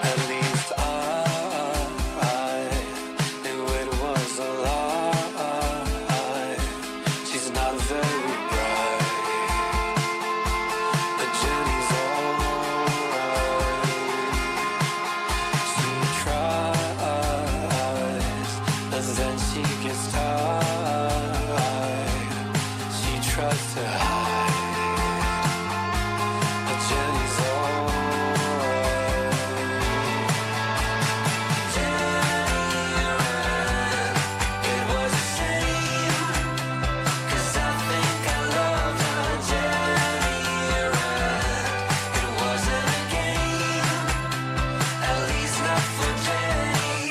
At least I knew it was a lie. She's not very bright, but Jenny's alright. She tries, but then she gets tired. She tries to hide, but Jenny's alright. Jenny ran, it was a shame, 'cause I think I loved her. Jenny ran, it wasn't a game, at least not for Jenny.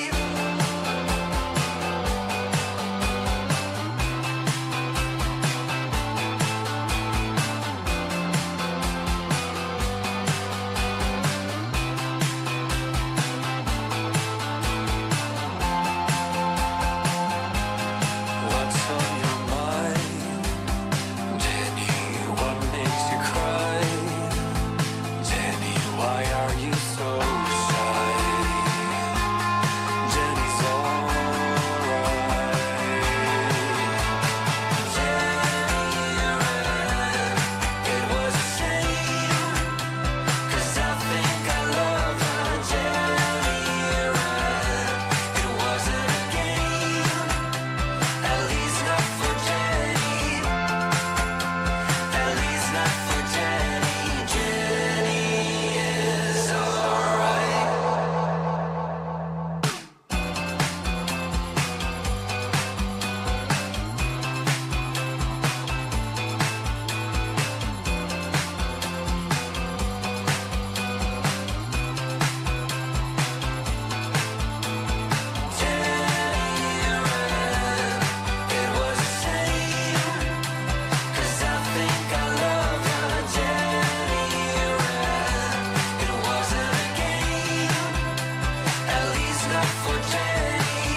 What's on your mind, Jenny? What makes you cry? Jenny, why are you so shy? Jenny's alright. Jenny ran, it was a shame, 'cause I think I loved her. Jenny ran, it wasn't a game, at least not for Jenny. At least not for Jenny. Jenny is alright. Jenny ran, it was a shame, 'cause I think I loved her. Jenny ran, it wasn't a game, at least not for Jenny.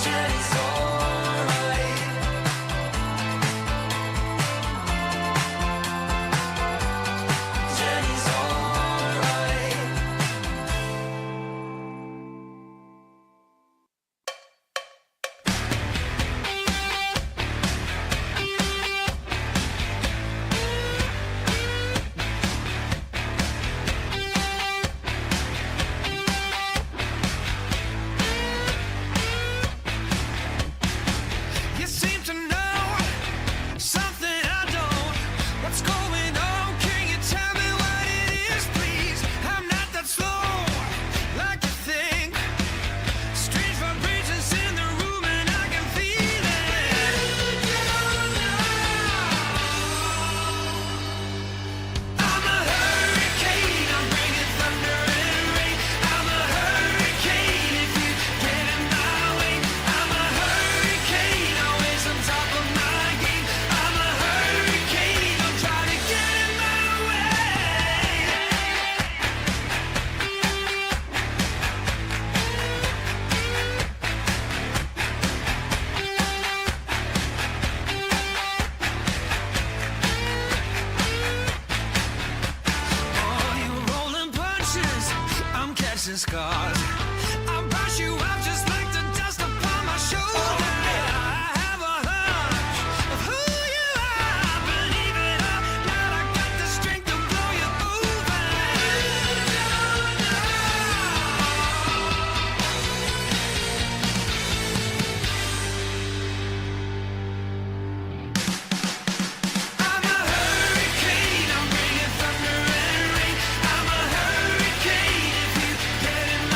Jenny's alright. Jenny's alright. You seem to know something I don't. What's going on? Can you tell me what it is, please? I'm not that slow like you think. Strange vibrations in the room and I can feel it. I'm a hurricane, I'm bringing thunder and rain. I'm a hurricane if you get in my way. I'm a hurricane, always on top of my game. I'm a hurricane, I'm trying to get in my way. Oh, you rolling punches, I'm catching scars. I brush you off just like the dust upon my shoulder. I have a hunch of who you are, believe it or not, I got the strength to blow you over. I'm a hurricane, I'm bringing thunder and rain. I'm a hurricane if you get in my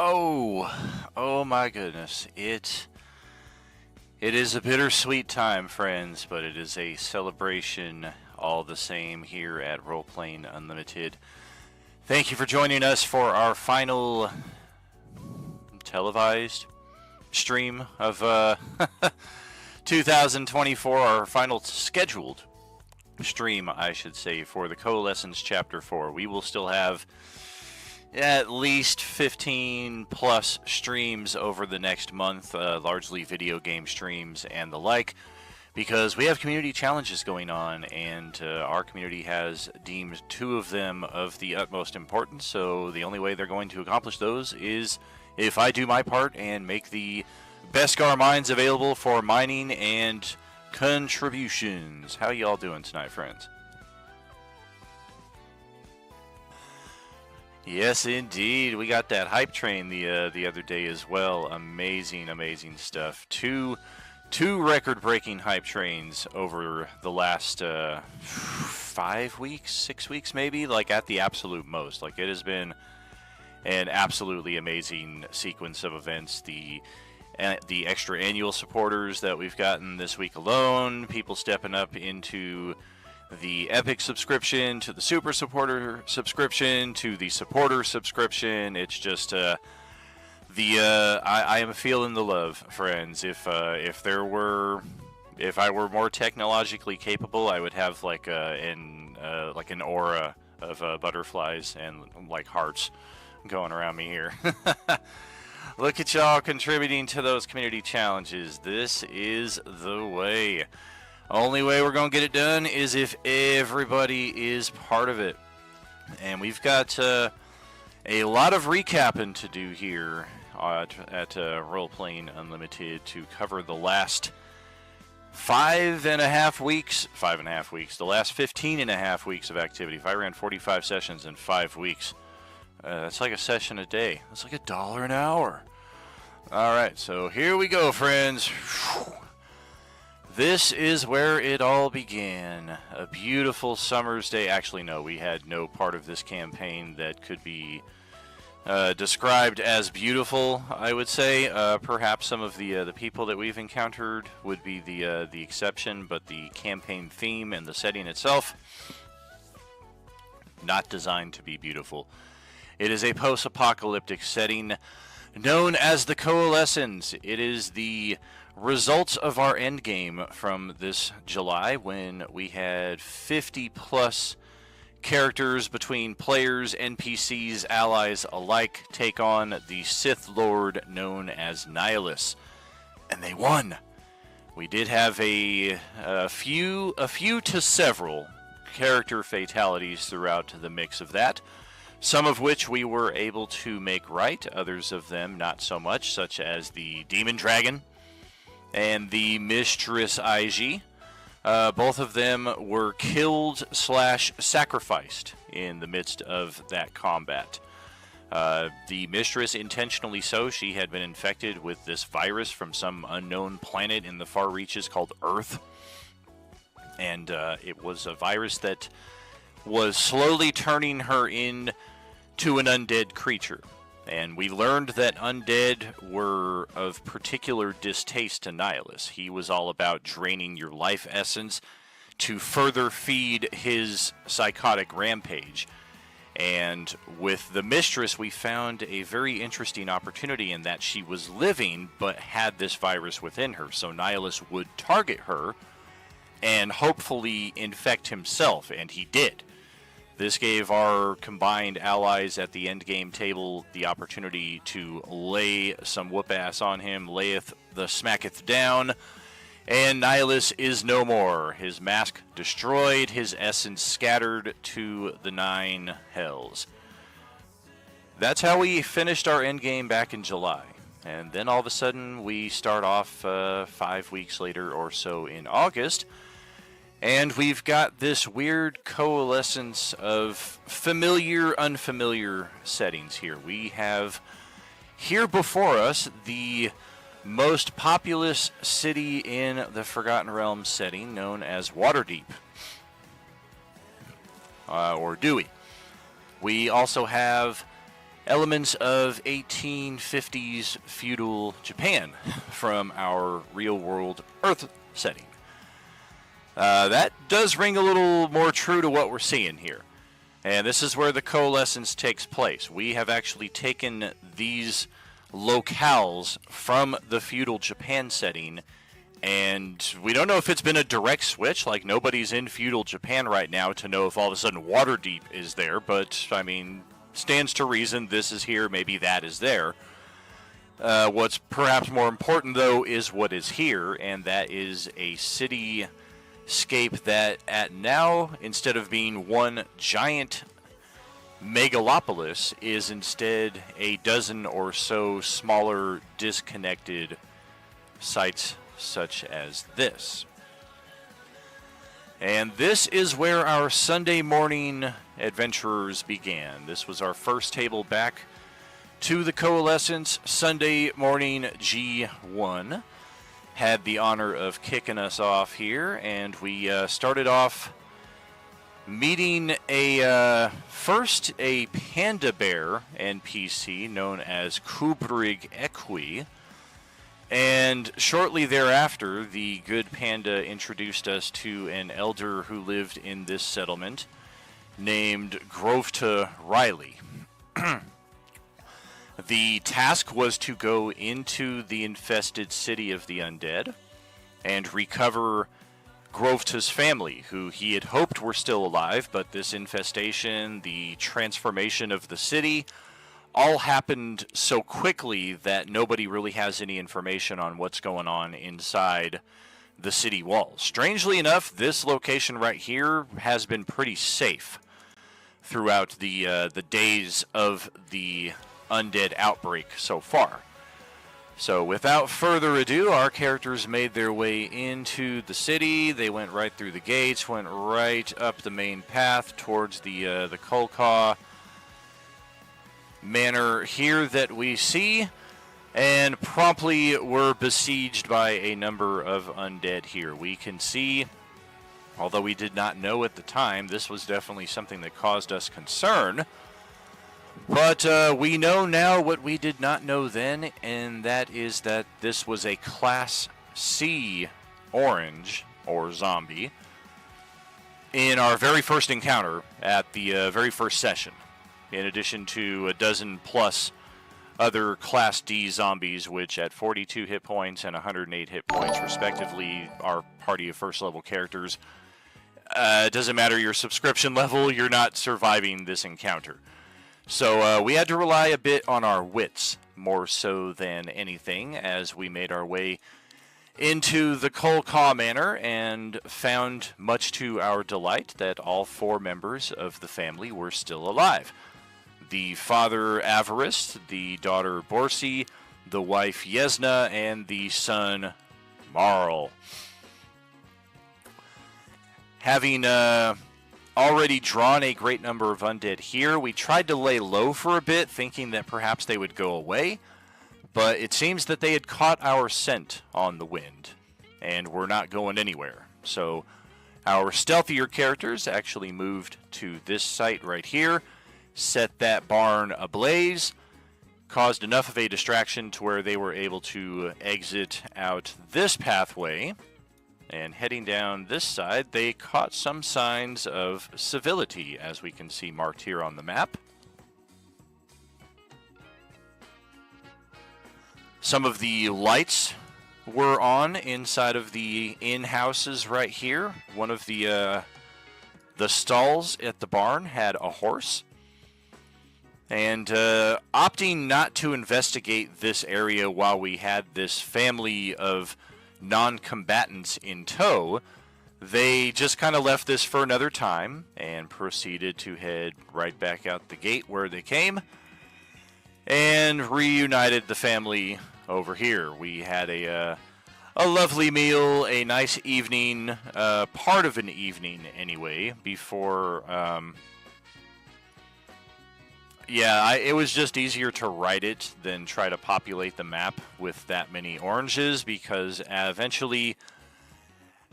Oh my goodness. It is a bittersweet time, friends, but it is a celebration all the same here at Roleplaying Unlimited. Thank you for joining us for our final televised stream of 2024, our final scheduled stream, I should say, for the Coalescence Chapter 4. We will still have at least 15 plus streams over the next month, largely video game streams and the like, because we have community challenges going on, and our community has deemed 2 of them of the utmost importance. So the only way they're going to accomplish those is if I do my part and make the Beskar mines available for mining and contributions. How y'all doing tonight, friends? Yes, indeed. We got that hype train the other day as well. Amazing, amazing stuff. Two record-breaking hype trains over the last 5 weeks, 6 weeks maybe, like at the absolute most. Like, it has been an absolutely amazing sequence of events. The extra annual supporters that we've gotten this week alone, people stepping up into the Epic subscription, to the Super Supporter subscription, to the Supporter subscription. It's just I am feeling the love, friends. If I were more technologically capable, I would have like an aura of butterflies and like hearts going around me here. Look at y'all contributing to those community challenges. This is the way. Only way we're going to get it done is if everybody is part of it. And we've got a lot of recapping to do here at Roleplaying Unlimited to cover the last 5.5 weeks, the last 15.5 weeks of activity. If I ran 45 sessions in 5 weeks, that's like a session a day. That's like $1 an hour. All right, so here we go, friends. This is where it all began. A beautiful summer's day. Actually, no, we had no part of this campaign that could be described as beautiful, I would say. Perhaps some of the people that we've encountered would be the exception, but the campaign theme and the setting itself, not designed to be beautiful. It is a post-apocalyptic setting known as the Coalescence. It is the results of our endgame from this July, when we had 50 plus characters between players, NPCs, allies alike take on the Sith Lord known as Nihilus, and they won. We did have a few to several character fatalities throughout the mix of that, some of which we were able to make right, others of them not so much, such as the Demon Dragon and the Mistress IG. Both of them were killed / sacrificed in the midst of that combat. The Mistress, intentionally so. She had been infected with this virus from some unknown planet in the far reaches called Earth. And it was a virus that was slowly turning her into an undead creature. And we learned that undead were of particular distaste to Nihilus. He was all about draining your life essence to further feed his psychotic rampage. And with the Mistress, we found a very interesting opportunity in that she was living, but had this virus within her. So Nihilus would target her and hopefully infect himself, and he did. This gave our combined allies at the endgame table the opportunity to lay some whoop-ass on him, layeth the smacketh down, and Nihilus is no more. His mask destroyed, his essence scattered to the 9 hells. That's how we finished our endgame back in July. And then all of a sudden we start off 5 weeks later or so in August, and we've got this weird coalescence of familiar, unfamiliar settings here. We have here before us the most populous city in the Forgotten Realms setting, known as Waterdeep, or Dewey. We also have elements of 1850s feudal Japan from our real-world Earth setting. That does ring a little more true to what we're seeing here. And this is where the Coalescence takes place. We have actually taken these locales from the feudal Japan setting, and we don't know if it's been a direct switch, like nobody's in feudal Japan right now to know if all of a sudden Waterdeep is there, but, I mean, stands to reason this is here, maybe that is there. What's perhaps more important, though, is what is here, and that is a cityscape that at now, instead of being one giant megalopolis, is instead a dozen or so smaller, disconnected sites such as this. And this is where our Sunday morning adventurers began. This was our first table back to the Coalescence. Sunday morning G1 had the honor of kicking us off here, and we started off meeting first a panda bear NPC known as Kubrig Equi, and shortly thereafter the good panda introduced us to an elder who lived in this settlement named Grovta Riley. The task was to go into the infested city of the undead and recover Grovta's family, who he had hoped were still alive, but this infestation, the transformation of the city, all happened so quickly that nobody really has any information on what's going on inside the city walls. Strangely enough, this location right here has been pretty safe throughout the days of the undead outbreak so far. So without further ado, our characters made their way into the city. They went right through the gates, went right up the main path towards the Kolka manor here that we see, and promptly were besieged by a number of undead here. We can see, although we did not know at the time, this was definitely something that caused us concern. But we know now what we did not know then, and that is that this was a Class C orange, or zombie, in our very first encounter at the very first session, in addition to a dozen plus other Class D zombies, which at 42 hit points and 108 hit points respectively, our party of first level characters. It doesn't matter your subscription level, you're not surviving this encounter. So we had to rely a bit on our wits, more so than anything, as we made our way into the Kolka Manor and found, much to our delight, that all four members of the family were still alive. The father Avarice, the daughter Borsi, the wife Yesna, and the son Marl. Having already drawn a great number of undead here, we tried to lay low for a bit, thinking that perhaps they would go away, but it seems that they had caught our scent on the wind, and were not going anywhere. So our stealthier characters actually moved to this site right here, set that barn ablaze, caused enough of a distraction to where they were able to exit out this pathway. And heading down this side, they caught some signs of civility, as we can see marked here on the map. Some of the lights were on inside of the inn-houses right here. One of the stalls at the barn had a horse. And opting not to investigate this area while we had this family of non-combatants in tow, they just kind of left this for another time and proceeded to head right back out the gate where they came and reunited the family over here. We had a lovely meal, a nice evening, part of an evening anyway, before it was just easier to write it than try to populate the map with that many oranges, because eventually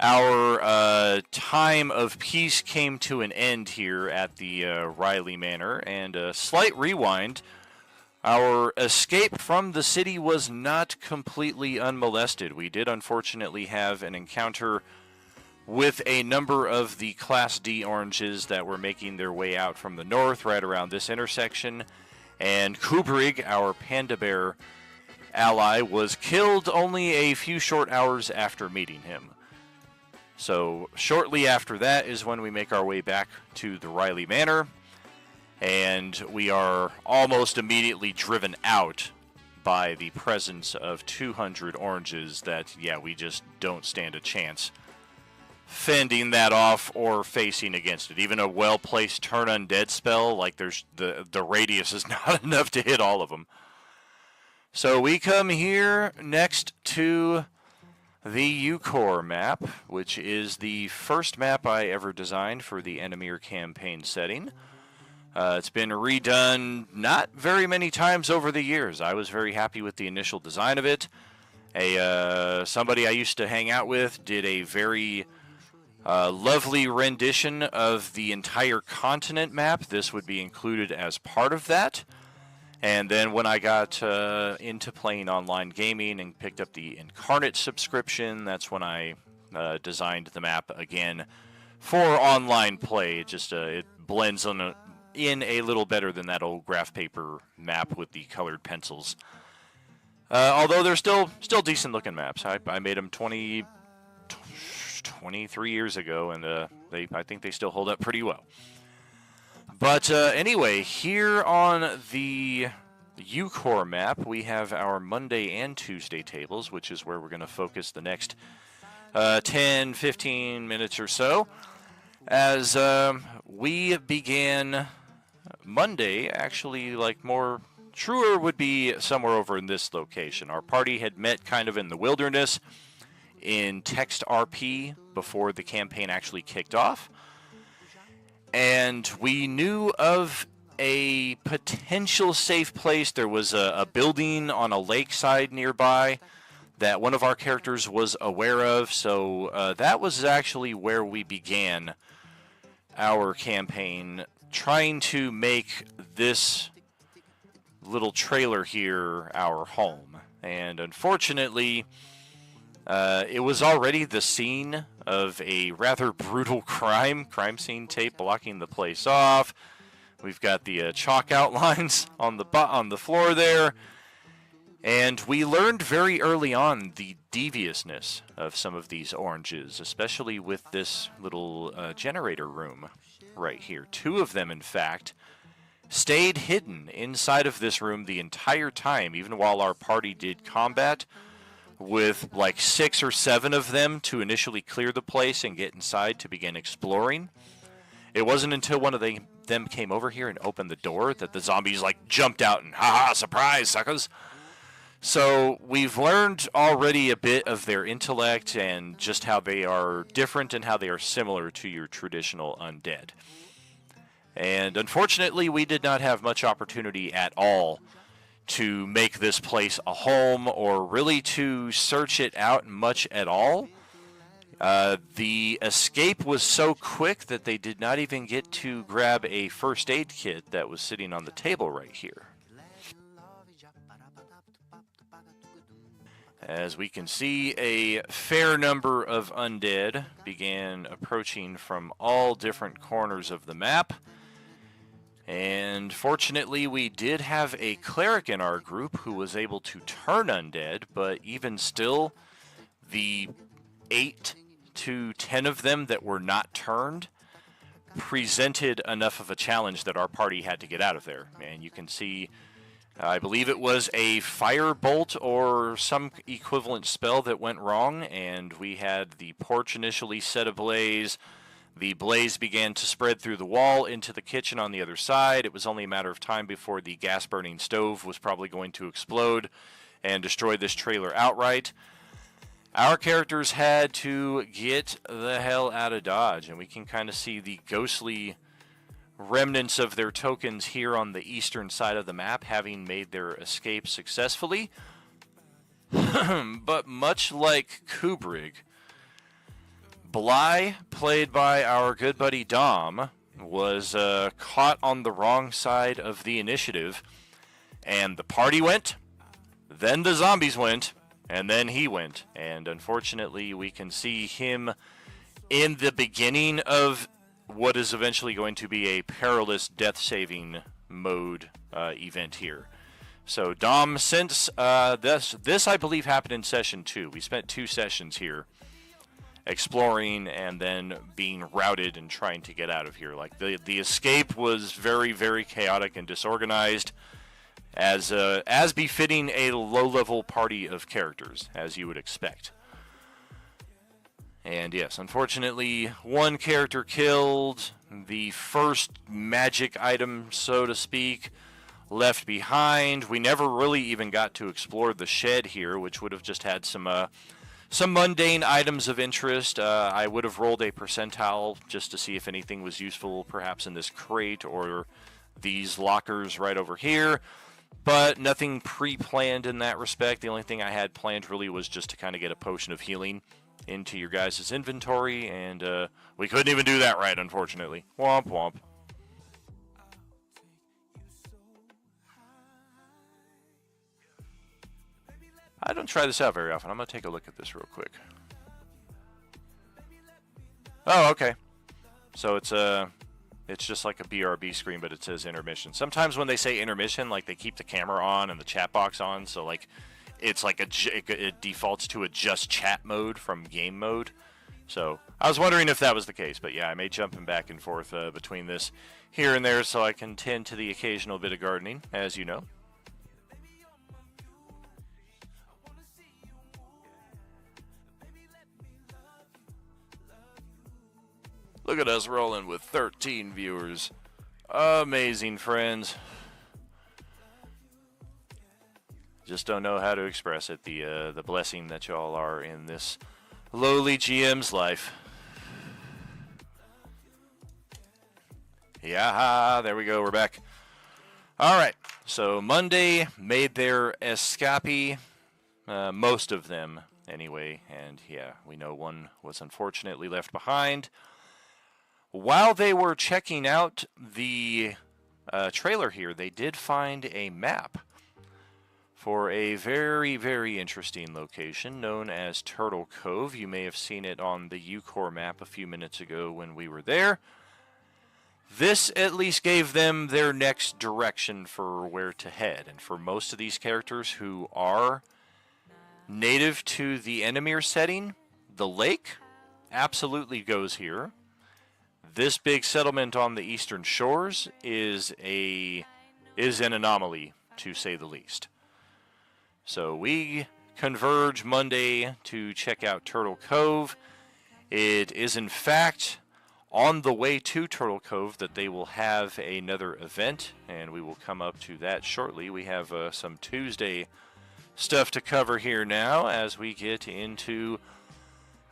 our time of peace came to an end here at the Riley Manor, and a slight rewind, Our escape from the city was not completely unmolested. We did unfortunately have an encounter with a number of the Class D oranges that were making their way out from the north right around this intersection. And Kubrig, our panda bear ally, was killed only a few short hours after meeting him. So shortly after that is when we make our way back to the Riley Manor, and we are almost immediately driven out by the presence of 200 oranges that, yeah, we just don't stand a chance fending that off or facing against it. Even a well-placed turn undead spell, like there's the radius is not enough to hit all of them. So we come here next to the Ucore map, which is the first map I ever designed for the Enemir campaign setting. It's been redone not very many times over the years. I was very happy with the initial design of it. Somebody I used to hang out with did a very lovely rendition of the entire continent map. This would be included as part of that. And then when I got into playing online gaming and picked up the Incarnate subscription, that's when I designed the map again for online play. It blends in a little better than that old graph paper map with the colored pencils. Although they're still decent looking maps. I made them 23 years ago, and I think they still hold up pretty well. But anyway, here on the Ucore map, we have our Monday and Tuesday tables, which is where we're going to focus the next 10, 15 minutes or so. As we began Monday, actually, like more truer would be somewhere over in this location. Our party had met kind of in the wilderness in text RP before the campaign actually kicked off. And we knew of a potential safe place. There was a building on a lakeside nearby that one of our characters was aware of. So that was actually where we began our campaign, trying to make this little trailer here our home. And unfortunately, it was already the scene of a rather brutal crime scene tape blocking the place off. We've got the chalk outlines on the floor there, and we learned very early on the deviousness of some of these oranges, especially with this little generator room right here. Two of them, in fact, stayed hidden inside of this room the entire time, even while our party did combat, with like 6 or 7 of them to initially clear the place and get inside to begin exploring. It wasn't until one of them came over here and opened the door that the zombies like jumped out and, haha, surprise, suckers. So we've learned already a bit of their intellect and just how they are different and how they are similar to your traditional undead. And unfortunately, we did not have much opportunity at all to make this place a home or really to search it out much at all. The escape was so quick that they did not even get to grab a first aid kit that was sitting on the table right here. As we can see, a fair number of undead began approaching from all different corners of the map. And fortunately, we did have a cleric in our group who was able to turn undead, but even still, the 8 to 10 of them that were not turned presented enough of a challenge that our party had to get out of there. And you can see, I believe it was a firebolt or some equivalent spell that went wrong, and we had the porch initially set ablaze. The blaze began to spread through the wall into the kitchen on the other side. It was only a matter of time before the gas-burning stove was probably going to explode and destroy this trailer outright. Our characters had to get the hell out of Dodge, and we can kind of see the ghostly remnants of their tokens here on the eastern side of the map, having made their escape successfully. But much like Kubrig, Bly, played by our good buddy Dom, was caught on the wrong side of the initiative And the party went, then the zombies went, and then he went. And unfortunately, we can see him in the beginning of what is eventually going to be a perilous death-saving mode event here. So Dom, since this I believe happened in session 2. We spent 2 sessions here exploring and then being routed and trying to get out of here. Like the escape was very, very chaotic and disorganized, as befitting a low-level party of characters, as you would expect. And yes, unfortunately, one character killed, the first magic item, so to speak, left behind. We never really even got to explore the shed here, which would have just had some mundane items of interest. I would have rolled a percentile just to see if anything was useful, perhaps in this crate or these lockers right over here. But nothing pre-planned in that respect. The only thing I had planned really was just to kind of get a potion of healing into your guys' inventory, and we couldn't even do that right, unfortunately. Womp womp. I don't try this out very often. I'm going to take a look at this real quick. Oh, okay. So it's just like a BRB screen, but it says intermission. Sometimes when they say intermission, like they keep the camera on and the chat box on, so like it's like it defaults to a just chat mode from game mode. So I was wondering if that was the case, but yeah, I may jumping back and forth between this here and there, so I can tend to the occasional bit of gardening, as you know. Look at us rolling with 13 viewers. Amazing, friends. Just don't know how to express it, the blessing that y'all are in this lowly GM's life. Yeah, there we go, we're back. Alright, so Monday made their escape, most of them anyway, and yeah, we know one was unfortunately left behind. While they were checking out the trailer here, they did find a map for a very, very interesting location known as Turtle Cove. You may have seen it on the UCore map a few minutes ago when we were there. This at least gave them their next direction for where to head. And for most of these characters who are native to the Enemir setting, the lake absolutely goes here. This big settlement on the eastern shores is an anomaly, to say the least. So we converge Monday to check out Turtle Cove. It is in fact on the way to Turtle Cove that they will have another event, and we will come up to that shortly. We have some Tuesday stuff to cover here now as we get into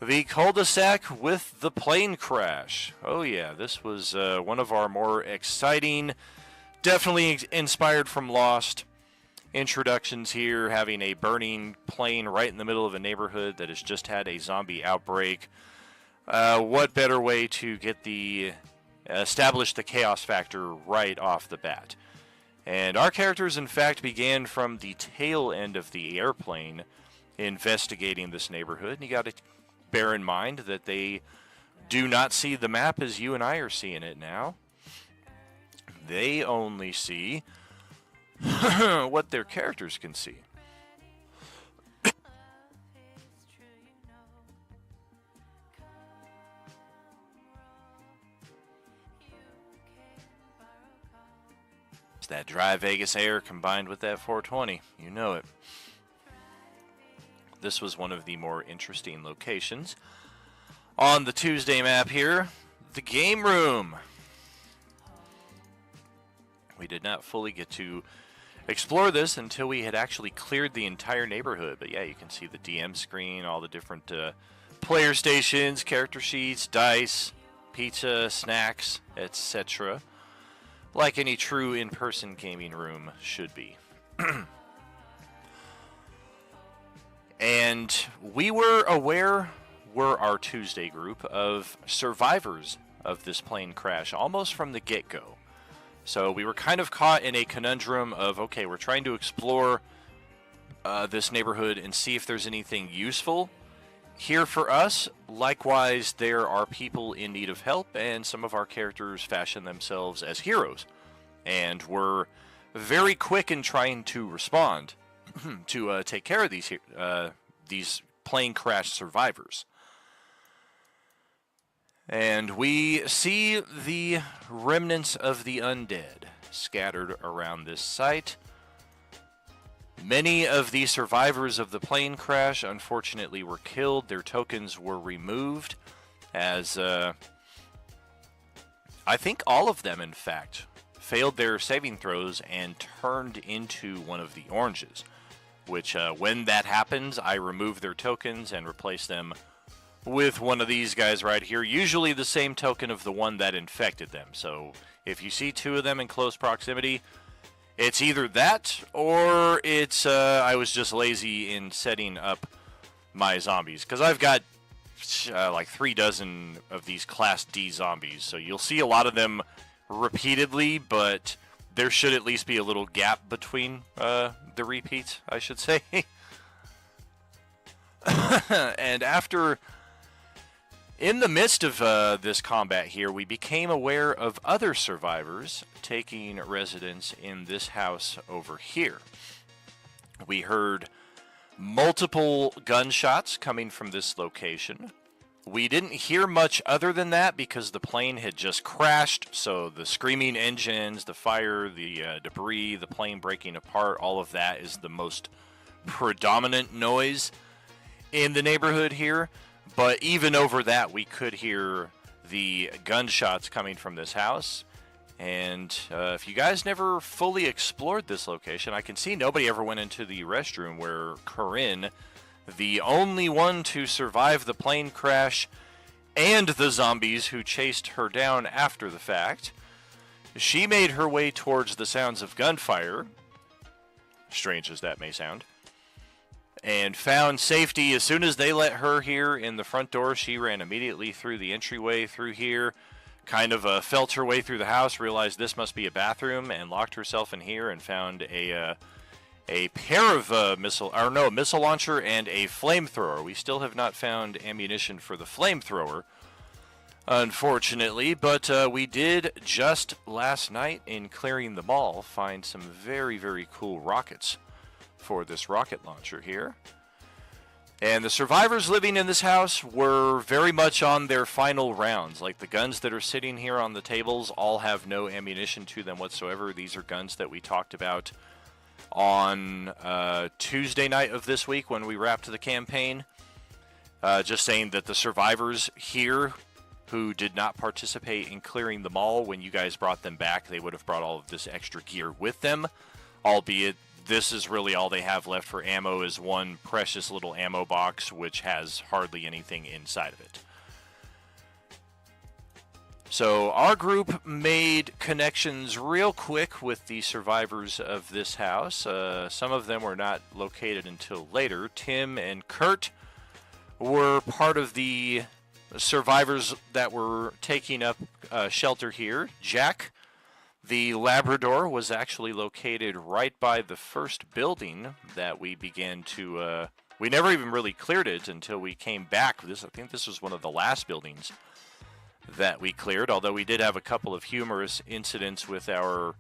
the cul-de-sac with the plane crash. Oh yeah, this was one of our more exciting, definitely inspired from Lost introductions here, having a burning plane right in the middle of a neighborhood that has just had a zombie outbreak. What better way to get establish the chaos factor right off the bat? And our characters, in fact, began from the tail end of the airplane investigating this neighborhood. And you got to bear in mind that they do not see the map as you and I are seeing it now. They only see what their characters can see. It's that dry Vegas air combined with that 420. You know it. This was one of the more interesting locations on the Tuesday map here, the game room. We did not fully get to explore this until we had actually cleared the entire neighborhood. But yeah, you can see the DM screen, all the different player stations, character sheets, dice, pizza, snacks, etc. Like any true in-person gaming room should be. And we were our Tuesday group, of survivors of this plane crash almost from the get-go. So we were kind of caught in a conundrum of, okay, we're trying to explore this neighborhood and see if there's anything useful here for us. Likewise, there are people in need of help, and some of our characters fashion themselves as heroes. And we're very quick in trying to respond to take care of these plane crash survivors. And we see the remnants of the undead scattered around this site. Many of the survivors of the plane crash unfortunately were killed. Their tokens were removed, as I think all of them, in fact, failed their saving throws and turned into one of the oranges. Which, when that happens, I remove their tokens and replace them with one of these guys right here, usually the same token of the one that infected them. So if you see two of them in close proximity, it's either that or it's I was just lazy in setting up my zombies, because I've got like 36 of these Class D zombies, so you'll see a lot of them repeatedly, but there should at least be a little gap between the repeats, I should say. And after, in the midst of this combat here, we became aware of other survivors taking residence in this house over here. We heard multiple gunshots coming from this location. We didn't hear much other than that because the plane had just crashed, so the screaming engines, the fire, the debris, the plane breaking apart, all of that is the most predominant noise in the neighborhood here. But even over that, we could hear the gunshots coming from this house. And if you guys never fully explored this location, I can see nobody ever went into the restroom where Corinne, the only one to survive the plane crash and the zombies who chased her down after the fact, she made her way towards the sounds of gunfire, strange as that may sound, and found safety as soon as they let her here in the front door. She ran immediately through the entryway through here, kind of felt her way through the house, realized this must be a bathroom, and locked herself in here and found a pair of missile launcher and a flamethrower. We still have not found ammunition for the flamethrower, unfortunately, but we did just last night in clearing the mall find some very, very cool rockets for this rocket launcher here. And the survivors living in this house were very much on their final rounds. Like the guns that are sitting here on the tables all have no ammunition to them whatsoever. These are guns that we talked about on Tuesday night of this week when we wrapped the campaign. Just saying that the survivors here who did not participate in clearing the mall, when you guys brought them back, they would have brought all of this extra gear with them, albeit this is really all they have left for ammo is one precious little ammo box, which has hardly anything inside of it. So our group made connections real quick with the survivors of this house. Some of them were not located until later. Tim and Kurt were part of the survivors that were taking up shelter here. Jack, the Labrador, was actually located right by the first building that we began to... we never even really cleared it until we came back. I think this was one of the last buildings that we cleared, although we did have a couple of humorous incidents with our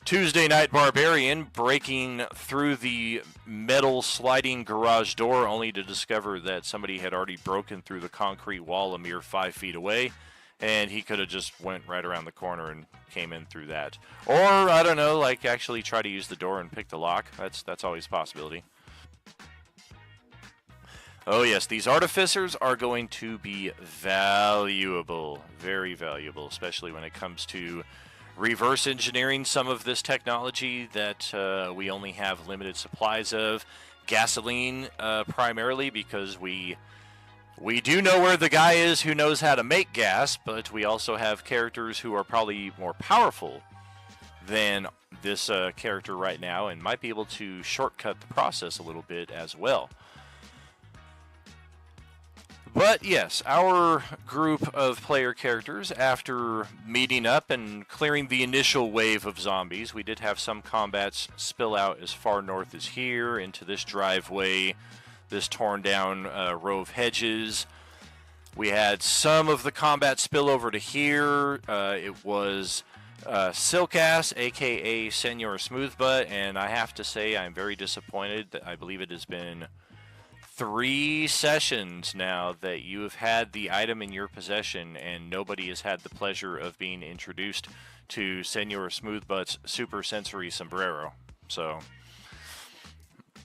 Tuesday Night Barbarian breaking through the metal sliding garage door only to discover that somebody had already broken through the concrete wall a mere 5 feet away, and he could have just went right around the corner and came in through that. Or, I don't know, like actually try to use the door and pick the lock. That's always a possibility. Oh yes, these artificers are going to be valuable, very valuable, especially when it comes to reverse engineering some of this technology that we only have limited supplies of. Gasoline, primarily, because we do know where the guy is who knows how to make gas, but we also have characters who are probably more powerful than this character right now and might be able to shortcut the process a little bit as well. But yes, our group of player characters, after meeting up and clearing the initial wave of zombies, we did have some combats spill out as far north as here, into this driveway, this torn down row of hedges. We had some of the combat spill over to here. It was Silkass, aka Senor Smoothbutt, and I have to say I'm very disappointed that I believe it has been 3 sessions now that you have had the item in your possession and nobody has had the pleasure of being introduced to Senor Smoothbutt's super sensory sombrero. So,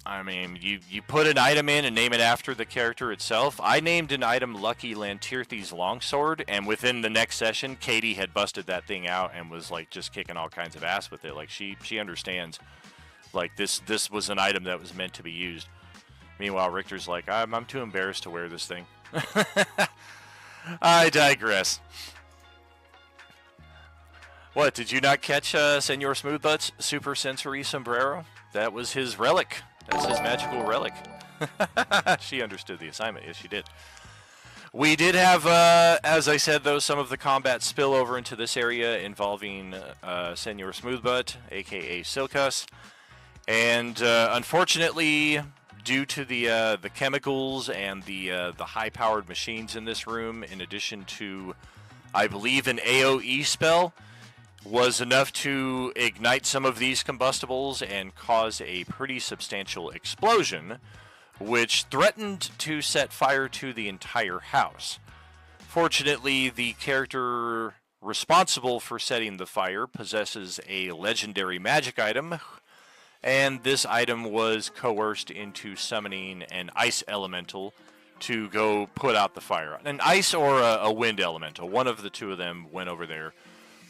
I mean, you put an item in and name it after the character itself. I named an item Lucky Lantirthi's Longsword, and within the next session, Katie had busted that thing out and was like just kicking all kinds of ass with it. Like she understands, like this was an item that was meant to be used. Meanwhile, Richter's like, I'm too embarrassed to wear this thing. I digress. What, did you not catch Senor Smoothbutt's super sensory sombrero? That was his relic. That's his magical relic. She understood the assignment. Yes, she did. We did have, as I said, though, some of the combat spill over into this area involving Senor Smoothbutt, a.k.a. Silkass. And unfortunately, due to the chemicals and the high-powered machines in this room, in addition to, I believe, an AoE spell, was enough to ignite some of these combustibles and cause a pretty substantial explosion, which threatened to set fire to the entire house. Fortunately, the character responsible for setting the fire possesses a legendary magic item, and this item was coerced into summoning an ice elemental to go put out the fire. An ice or a wind elemental. One of the two of them went over there,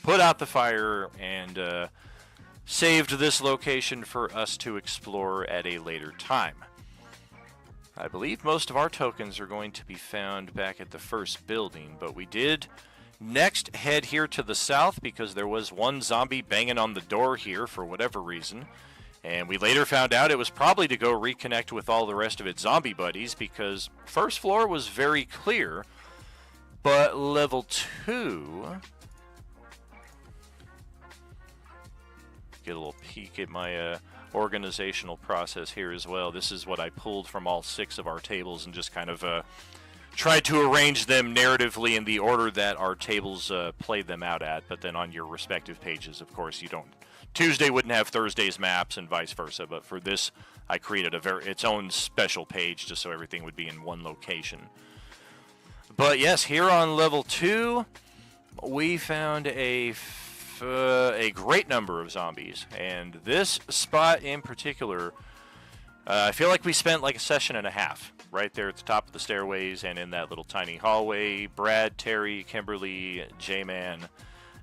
put out the fire, and saved this location for us to explore at a later time. I believe most of our tokens are going to be found back at the first building, but we did next head here to the south because there was one zombie banging on the door here for whatever reason. And we later found out it was probably to go reconnect with all the rest of its zombie buddies because first floor was very clear, but level 2... Get a little peek at my organizational process here as well. This is what I pulled from all 6 of our tables and just kind of tried to arrange them narratively in the order that our tables played them out at, but then on your respective pages, of course, you don't. Tuesday wouldn't have Thursday's maps and vice versa, but for this, I created its own special page just so everything would be in one location. But yes, here on level 2, we found a great number of zombies, and this spot in particular, I feel like we spent like a session and a half right there at the top of the stairways and in that little tiny hallway. Brad, Terry, Kimberly, J-Man,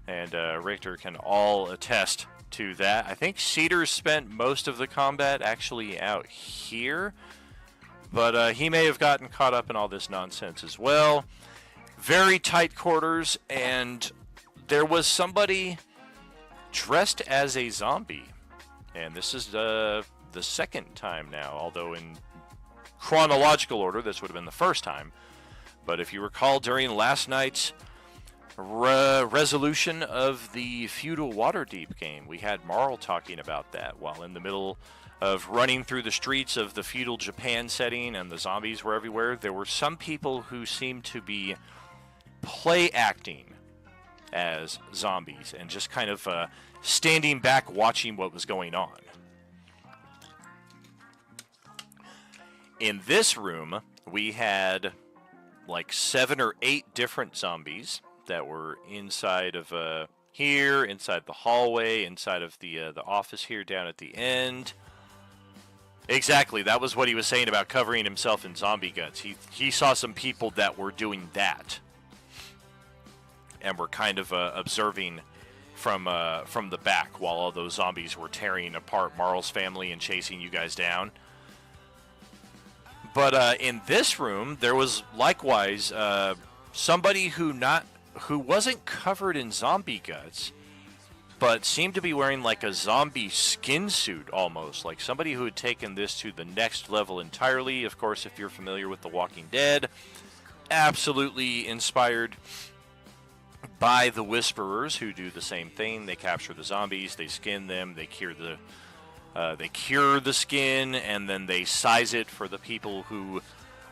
and Richter can all attest to that. I think Cedar spent most of the combat actually out here, but he may have gotten caught up in all this nonsense as well. Very tight quarters, and there was somebody dressed as a zombie, and this is the second time now, although in chronological order this would have been the first time. But if you recall, during last night's resolution of the feudal Waterdeep game, we had Marl talking about that while in the middle of running through the streets of the feudal Japan setting and the zombies were everywhere. There were some people who seemed to be play acting as zombies and just kind of standing back watching what was going on. In this room, we had like 7 or 8 different zombies that were inside of here, inside the hallway, inside of the office here down at the end. Exactly, that was what he was saying about covering himself in zombie guts. He saw some people that were doing that, and were kind of observing from the back while all those zombies were tearing apart Marl's family and chasing you guys down. But in this room, there was likewise somebody who wasn't covered in zombie guts, but seemed to be wearing like a zombie skin suit almost, like somebody who had taken this to the next level entirely. Of course, if you're familiar with The Walking Dead, absolutely inspired by the Whisperers, who do the same thing. They capture the zombies, they skin them, they cure the skin, and then they size it for the people who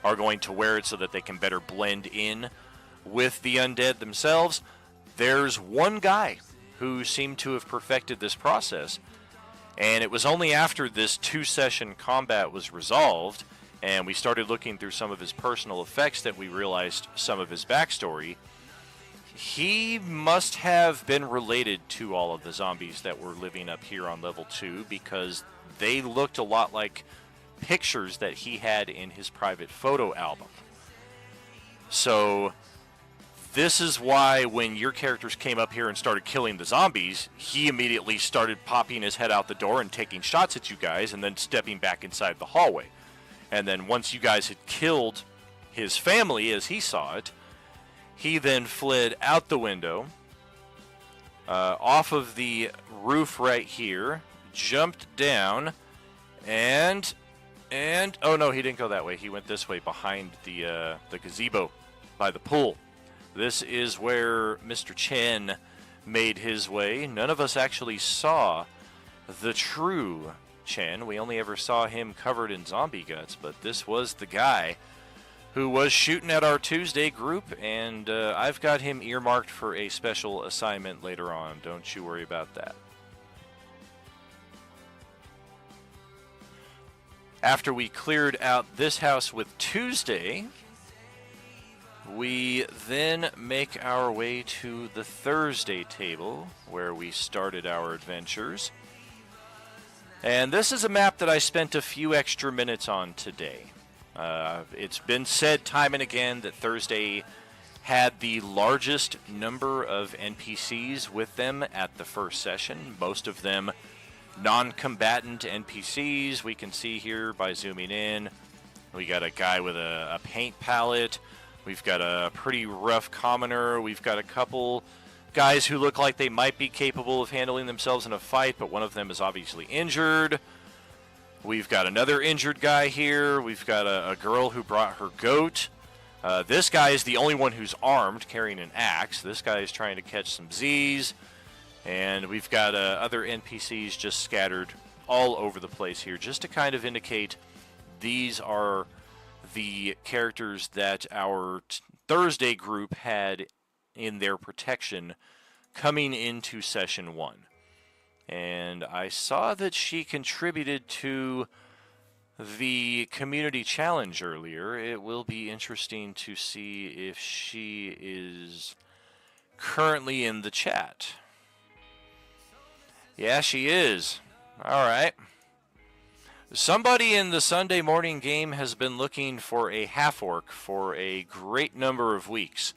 are going to wear it so that they can better blend in with the undead themselves. There's one guy who seemed to have perfected this process, and it was only after this 2-session combat was resolved and we started looking through some of his personal effects that we realized some of his backstory. He must have been related to all of the zombies that were living up here on level 2, because they looked a lot like pictures that he had in his private photo album. So this is why when your characters came up here and started killing the zombies, he immediately started popping his head out the door and taking shots at you guys and then stepping back inside the hallway. And then once you guys had killed his family as he saw it, he then fled out the window, off of the roof right here, jumped down, and oh no, he didn't go that way. He went this way behind the gazebo by the pool. This is where Mr. Chen made his way. None of us actually saw the true Chen. We only ever saw him covered in zombie guts, but this was the guy who was shooting at our Tuesday group, and I've got him earmarked for a special assignment later on. Don't you worry about that. After we cleared out this house with Tuesday, we then make our way to the Thursday table, where we started our adventures. And this is a map that I spent a few extra minutes on today. It's been said time and again that Thursday had the largest number of NPCs with them at the first session. Most of them non-combatant NPCs. We can see here by zooming in. We got a guy with a paint palette. We've got a pretty rough commoner. We've got a couple guys who look like they might be capable of handling themselves in a fight, but one of them is obviously injured. We've got another injured guy here. We've got a girl who brought her goat. This guy is the only one who's armed, carrying an axe. This guy is trying to catch some Z's. And we've got other NPCs just scattered all over the place here, just to kind of indicate these are the characters that our Thursday group had in their protection coming into Session 1. And I saw that she contributed to the community challenge earlier. It will be interesting to see if she is currently in the chat. Yeah, she is. All right. Somebody in the Sunday morning game has been looking for a half-orc for a great number of weeks.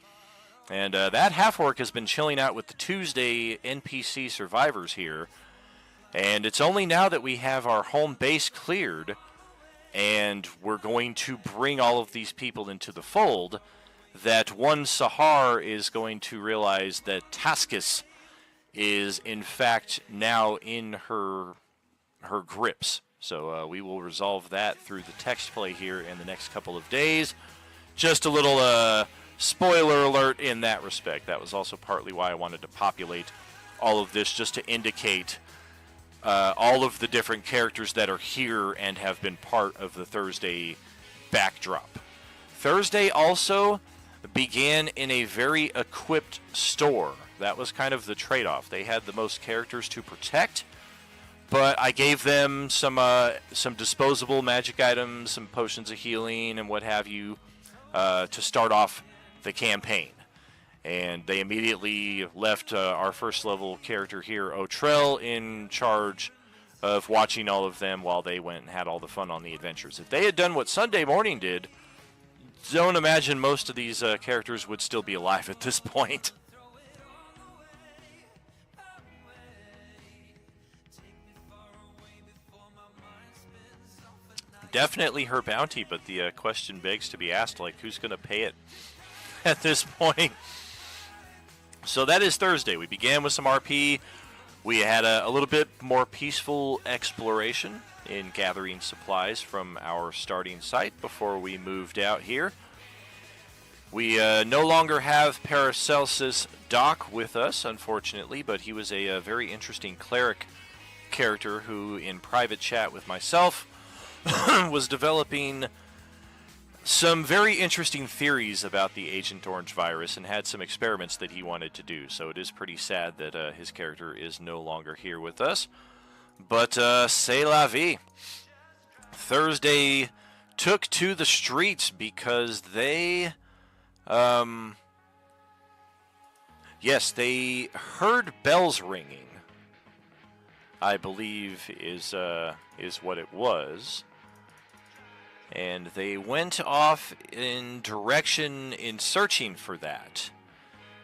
And that half-orc has been chilling out with the Tuesday NPC survivors here. And it's only now that we have our home base cleared and we're going to bring all of these people into the fold that one Sahar is going to realize that Taskus is in fact now in her grips. So we will resolve that through the text play here in the next couple of days. Just a little spoiler alert in that respect. That was also partly why I wanted to populate all of this, just to indicate all of the different characters that are here and have been part of the Thursday backdrop. Thursday also began in a very equipped store. That was kind of the trade-off. They had the most characters to protect, but I gave them some disposable magic items, some potions of healing, and what have you, to start off the campaign. And they immediately left our first level character here, Otrell, in charge of watching all of them while they went and had all the fun on the adventures. If they had done what Sunday morning did, don't imagine most of these characters would still be alive at this point. Definitely her bounty, but the question begs to be asked, like, who's going to pay it at this point? So that is Thursday. We began with some RP. We had a little bit more peaceful exploration in gathering supplies from our starting site before we moved out here. We no longer have Paracelsus Doc with us, unfortunately, but he was a very interesting cleric character who, in private chat with myself, was developing some very interesting theories about the Agent Orange virus and had some experiments that he wanted to do. So it is pretty sad that his character is no longer here with us. But c'est la vie. Thursday took to the streets because they, yes, they heard bells ringing, I believe is what it was. And they went off in searching for that,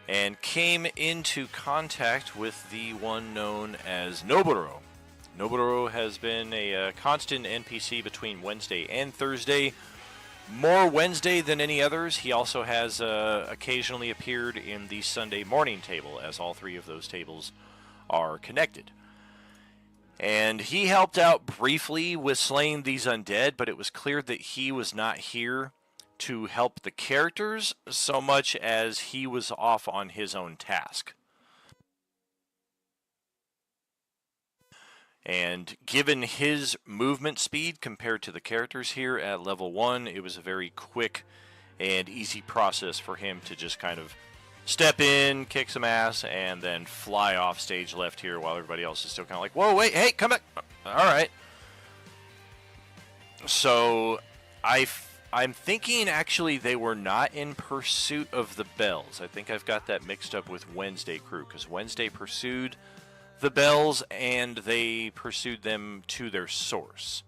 and came into contact with the one known as Noburo. Noburo has been a constant NPC between Wednesday and Thursday. More Wednesday than any others. He also has occasionally appeared in the Sunday morning table, as all three of those tables are connected. And he helped out briefly with slaying these undead, but it was clear that he was not here to help the characters so much as he was off on his own task. And given his movement speed compared to the characters here at level 1, it was a very quick and easy process for him to just kind of step in, kick some ass, and then fly off stage left here while everybody else is still kind of like, whoa, wait, hey, come back. All right. So I'm thinking actually they were not in pursuit of the bells. I think I've got that mixed up with Wednesday crew, because Wednesday pursued the bells and they pursued them to their source.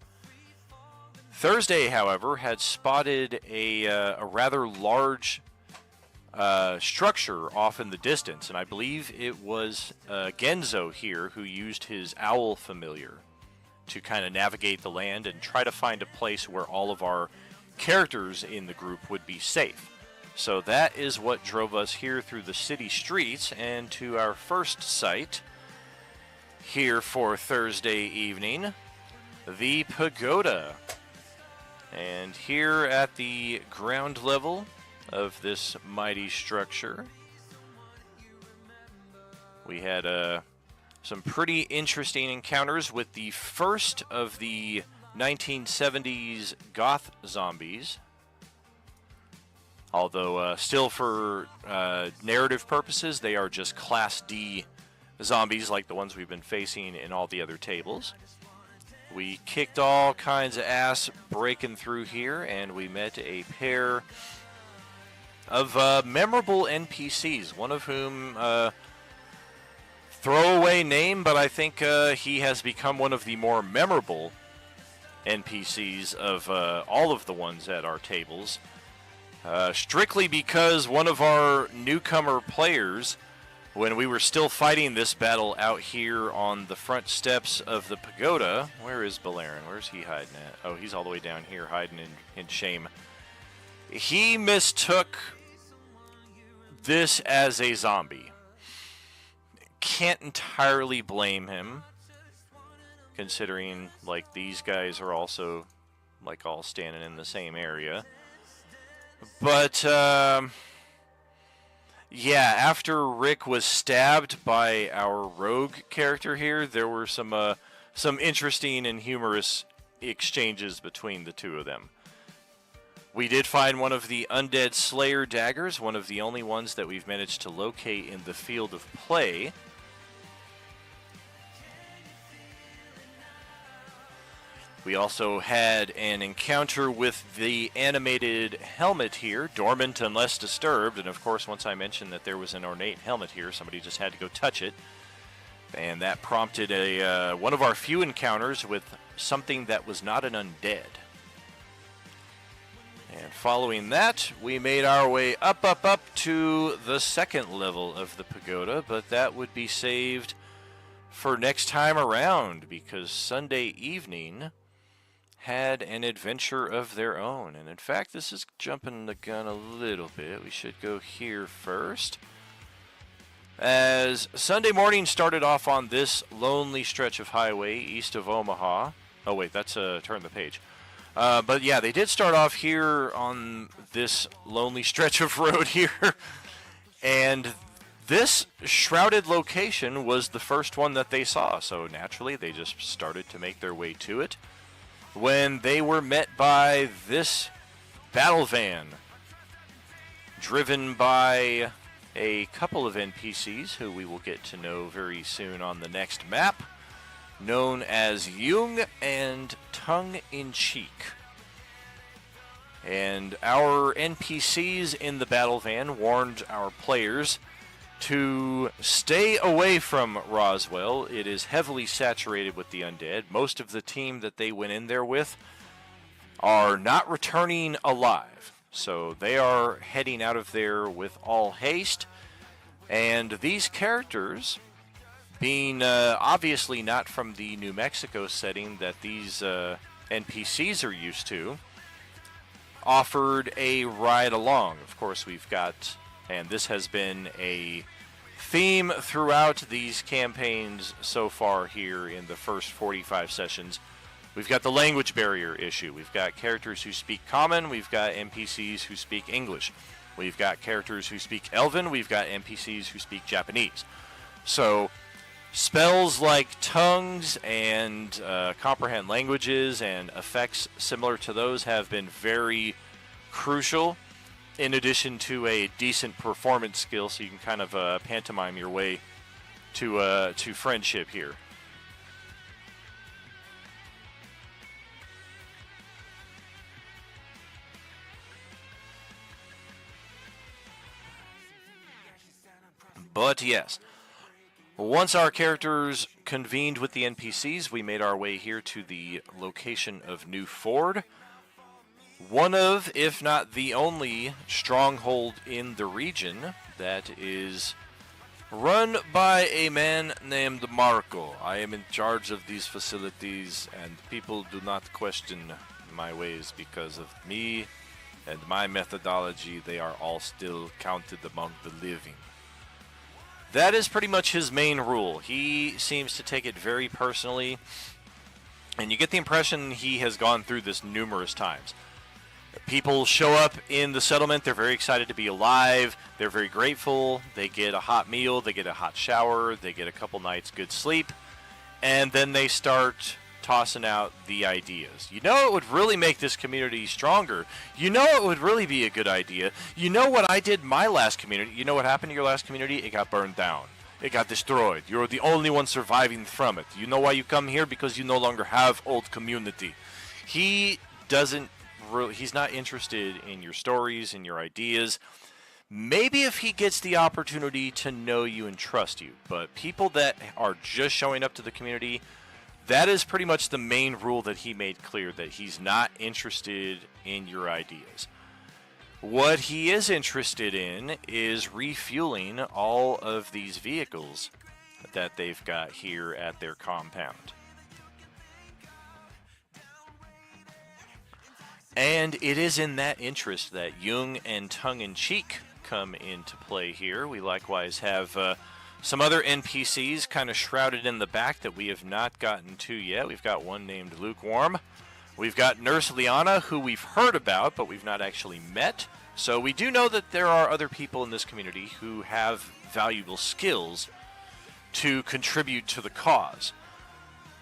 Thursday, however, had spotted a rather large structure off in the distance, and I believe it was Genzo here who used his owl familiar to kind of navigate the land and try to find a place where all of our characters in the group would be safe. So that is what drove us here through the city streets and to our first site here for Thursday evening, the Pagoda. And here at the ground level of this mighty structure, we had some pretty interesting encounters with the first of the 1970s goth zombies. Although still for narrative purposes, they are just Class D zombies like the ones we've been facing in all the other tables. We kicked all kinds of ass breaking through here, and we met a pair of memorable NPCs, one of whom, throwaway name, but I think he has become one of the more memorable NPCs of all of the ones at our tables, strictly because one of our newcomer players, when we were still fighting this battle out here on the front steps of the Pagoda, where is Balerin? Where's he hiding at? Oh, he's all the way down here hiding in shame. He mistook this as a zombie. Can't entirely blame him, considering like these guys are also like all standing in the same area. But yeah, after Rick was stabbed by our rogue character here, there were some interesting and humorous exchanges between the two of them. We did find one of the Undead Slayer daggers, one of the only ones that we've managed to locate in the field of play. We also had an encounter with the animated helmet here, dormant unless disturbed, and of course once I mentioned that there was an ornate helmet here, somebody just had to go touch it. And that prompted one of our few encounters with something that was not an undead. And following that, we made our way up to the second level of the Pagoda, but that would be saved for next time around, because Sunday evening had an adventure of their own. And in fact, this is jumping the gun a little bit. We should go here first. As Sunday morning started off on this lonely stretch of highway east of Omaha. Oh wait, that's turn the page. But yeah, they did start off here on this lonely stretch of road here. And this shrouded location was the first one that they saw. So naturally, they just started to make their way to it when they were met by this battle van driven by a couple of NPCs who we will get to know very soon on the next map, known as Jung and Tongue-in-Cheek. And our NPCs in the battle van warned our players to stay away from Roswell. It is heavily saturated with the undead. Most of the team that they went in there with are not returning alive. So they are heading out of there with all haste. And these characters, being obviously not from the New Mexico setting that these NPCs are used to, offered a ride along. Of course, we've got, and this has been a theme throughout these campaigns so far here in the first 45 sessions. We've got the language barrier issue. We've got characters who speak Common. We've got NPCs who speak English. We've got characters who speak Elven. We've got NPCs who speak Japanese. So spells like tongues and comprehend languages and effects similar to those have been very crucial, in addition to a decent performance skill, so you can kind of pantomime your way to friendship here. But yes, once our characters convened with the NPCs, we made our way here to the location of New Ford. One of, if not the only, stronghold in the region that is run by a man named Marco. I am in charge of these facilities, and people do not question my ways because of me and my methodology. They are all still counted among the living. That is pretty much his main rule. He seems to take it very personally, and you get the impression he has gone through this numerous times. People show up in the settlement, they're very excited to be alive, they're very grateful, they get a hot meal, they get a hot shower, they get a couple nights good sleep, and then they start tossing out the ideas. You know it would really make this community stronger. You know it would really be a good idea. You know what I did my last community? You know what happened to your last community? It got burned down. It got destroyed. You're the only one surviving from it. You know why you come here? Because you no longer have old community. He doesn't really, he's not interested in your stories and your ideas. Maybe if he gets the opportunity to know you and trust you. But people that are just showing up to the community, that is pretty much the main rule that he made clear, that he's not interested in your ideas. What he is interested in is refueling all of these vehicles that they've got here at their compound. And it is in that interest that Jung and Tongue-in-Cheek come into play here. We likewise have some other NPCs kind of shrouded in the back that we have not gotten to yet. We've got one named Lukewarm. We've got Nurse Liana, who we've heard about, but we've not actually met. So we do know that there are other people in this community who have valuable skills to contribute to the cause.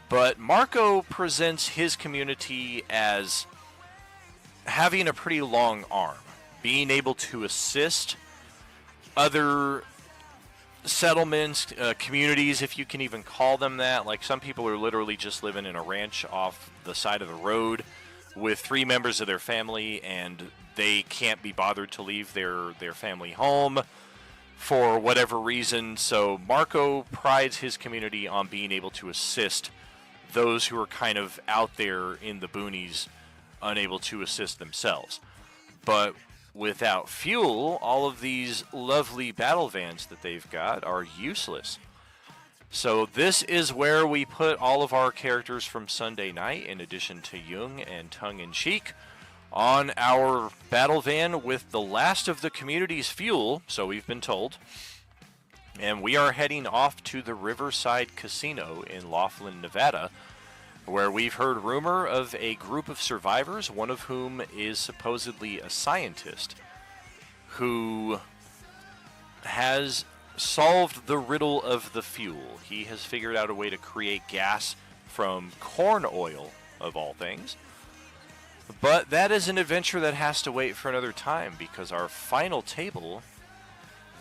But Marco presents his community as having a pretty long arm, being able to assist other settlements, communities, if you can even call them that. Like, some people are literally just living in a ranch off the side of the road with 3 members of their family, and they can't be bothered to leave their family home for whatever reason. So Marco prides his community on being able to assist those who are kind of out there in the boonies, unable to assist themselves. But without fuel, all of these lovely battle vans that they've got are useless. So this is where we put all of our characters from Sunday night, in addition to Jung and Tongue-in-Cheek, on our battle van with the last of the community's fuel, so we've been told. And we are heading off to the Riverside Casino in Laughlin, Nevada, where we've heard rumor of a group of survivors, one of whom is supposedly a scientist who has solved the riddle of the fuel. He has figured out a way to create gas from corn oil, of all things. But that is an adventure that has to wait for another time, because our final table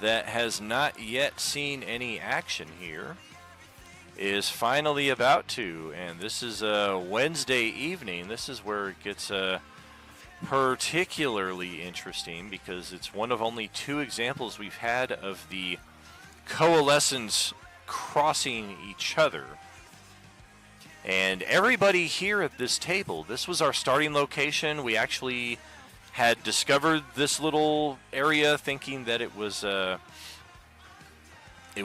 that has not yet seen any action here is finally about to. And this is a Wednesday evening. This is where it gets particularly interesting, because it's one of only two examples we've had of the Coalescence crossing each other. And everybody here at this table, this was our starting location. We actually had discovered this little area thinking that it was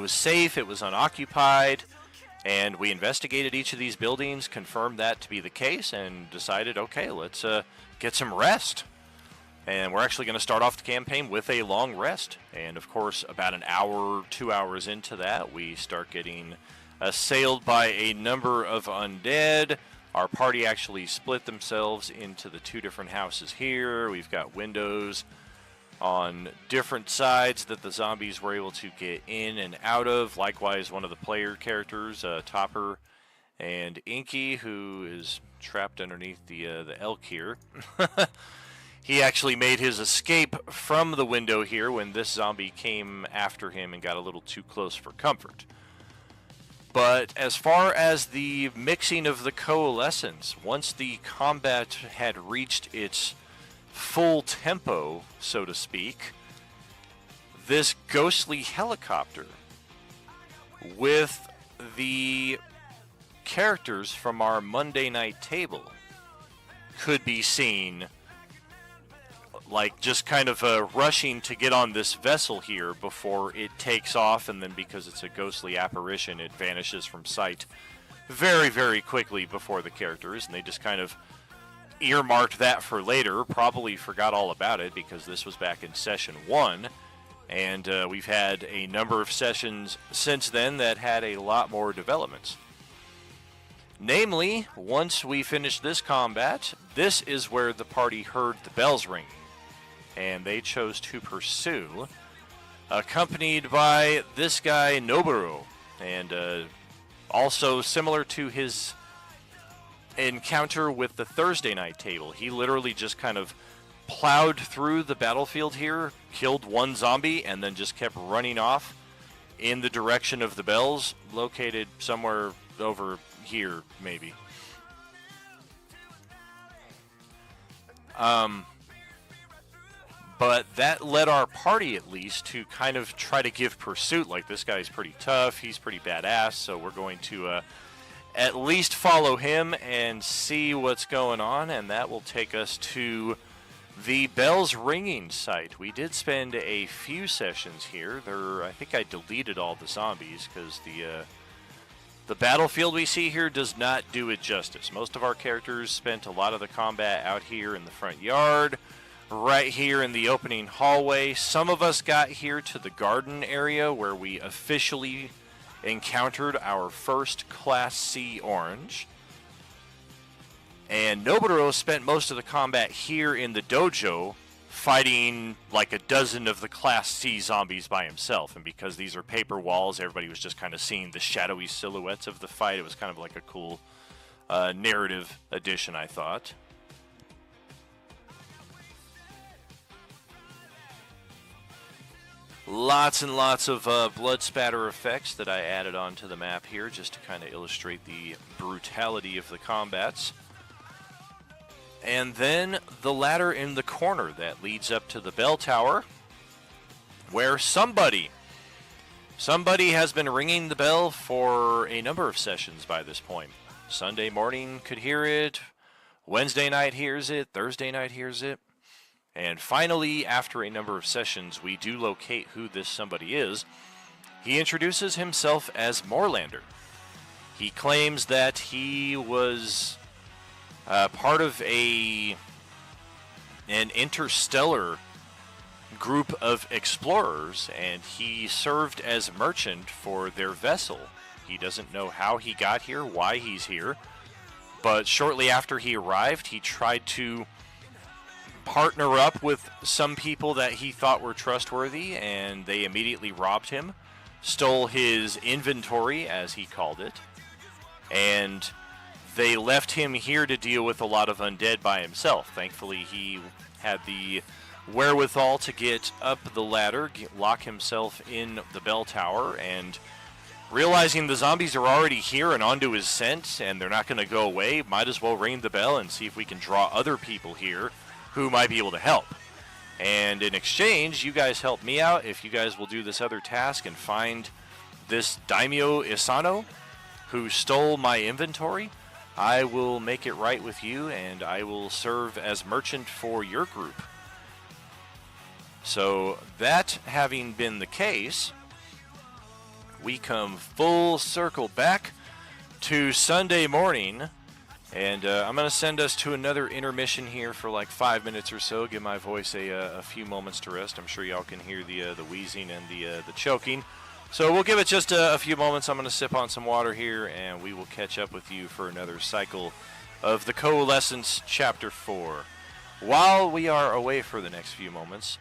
safe, it was unoccupied, and we investigated each of these buildings, confirmed that to be the case, and decided, okay, let's get some rest. And we're actually going to start off the campaign with a long rest. And of course, about an hour, 2 hours into that, we start getting assailed by a number of undead. Our party actually split themselves into the two different houses here. We've got windows on different sides that the zombies were able to get in and out of. Likewise, one of the player characters, Topper and Inky, who is trapped underneath the elk here. He actually made his escape from the window here when this zombie came after him and got a little too close for comfort. But as far as the mixing of the Coalescence, once the combat had reached its full tempo, so to speak, this ghostly helicopter with the characters from our Monday night table could be seen like just kind of rushing to get on this vessel here before it takes off, and then because it's a ghostly apparition, it vanishes from sight very, very quickly before the characters, and they just kind of earmarked that for later, probably forgot all about it because this was back in session 1, and we've had a number of sessions since then that had a lot more developments. Namely, once we finished this combat, this is where the party heard the bells ringing, and they chose to pursue, accompanied by this guy, Noboru, and also similar to his encounter with the Thursday night table. He literally just kind of plowed through the battlefield here, killed one zombie, and then just kept running off in the direction of the bells, located somewhere over here, maybe. But that led our party, at least, to kind of try to give pursuit. Like, this guy's pretty tough, he's pretty badass, so we're going to at least follow him and see what's going on, and that will take us to the bells ringing site. We did spend a few sessions here. I think I deleted all the zombies because the battlefield we see here does not do it justice. Most of our characters spent a lot of the combat out here in the front yard, right here in the opening hallway. Some of us got here to the garden area where we officially encountered our first Class C orange. And Noboru spent most of the combat here in the dojo fighting like a dozen of the Class C zombies by himself. And because these are paper walls, everybody was just kind of seeing the shadowy silhouettes of the fight. It was kind of like a cool narrative addition, I thought. Lots and lots of blood spatter effects that I added onto the map here just to kind of illustrate the brutality of the combats. And then the ladder in the corner that leads up to the bell tower, where somebody has been ringing the bell for a number of sessions by this point. Sunday morning could hear it, Wednesday night hears it, Thursday night hears it. And finally, after a number of sessions, we do locate who this somebody is. He introduces himself as Moorlander. He claims that he was part of an interstellar group of explorers, and he served as merchant for their vessel. He doesn't know how he got here, why he's here, But shortly after he arrived, he tried to partner up with some people that he thought were trustworthy, and they immediately robbed him, stole his inventory, as he called it, and they left him here to deal with a lot of undead by himself. Thankfully, he had the wherewithal to get up the ladder, lock himself in the bell tower, and realizing the zombies are already here and onto his scent, and they're not going to go away, might as well ring the bell and see if we can draw other people here who might be able to help. And in exchange, you guys help me out if you guys will do this other task and find this Daimyo Isano who stole my inventory. I will make it right with you, and I will serve as merchant for your group. So that having been the case, we come full circle back to Sunday morning, and I'm going to send us to another intermission here for like 5 minutes or so, give my voice a few moments to rest. I'm sure y'all can hear the wheezing and the choking. So we'll give it just a few moments. I'm going to sip on some water here, and we will catch up with you for another cycle of the Coalescence Chapter 4. While we are away for the next few moments,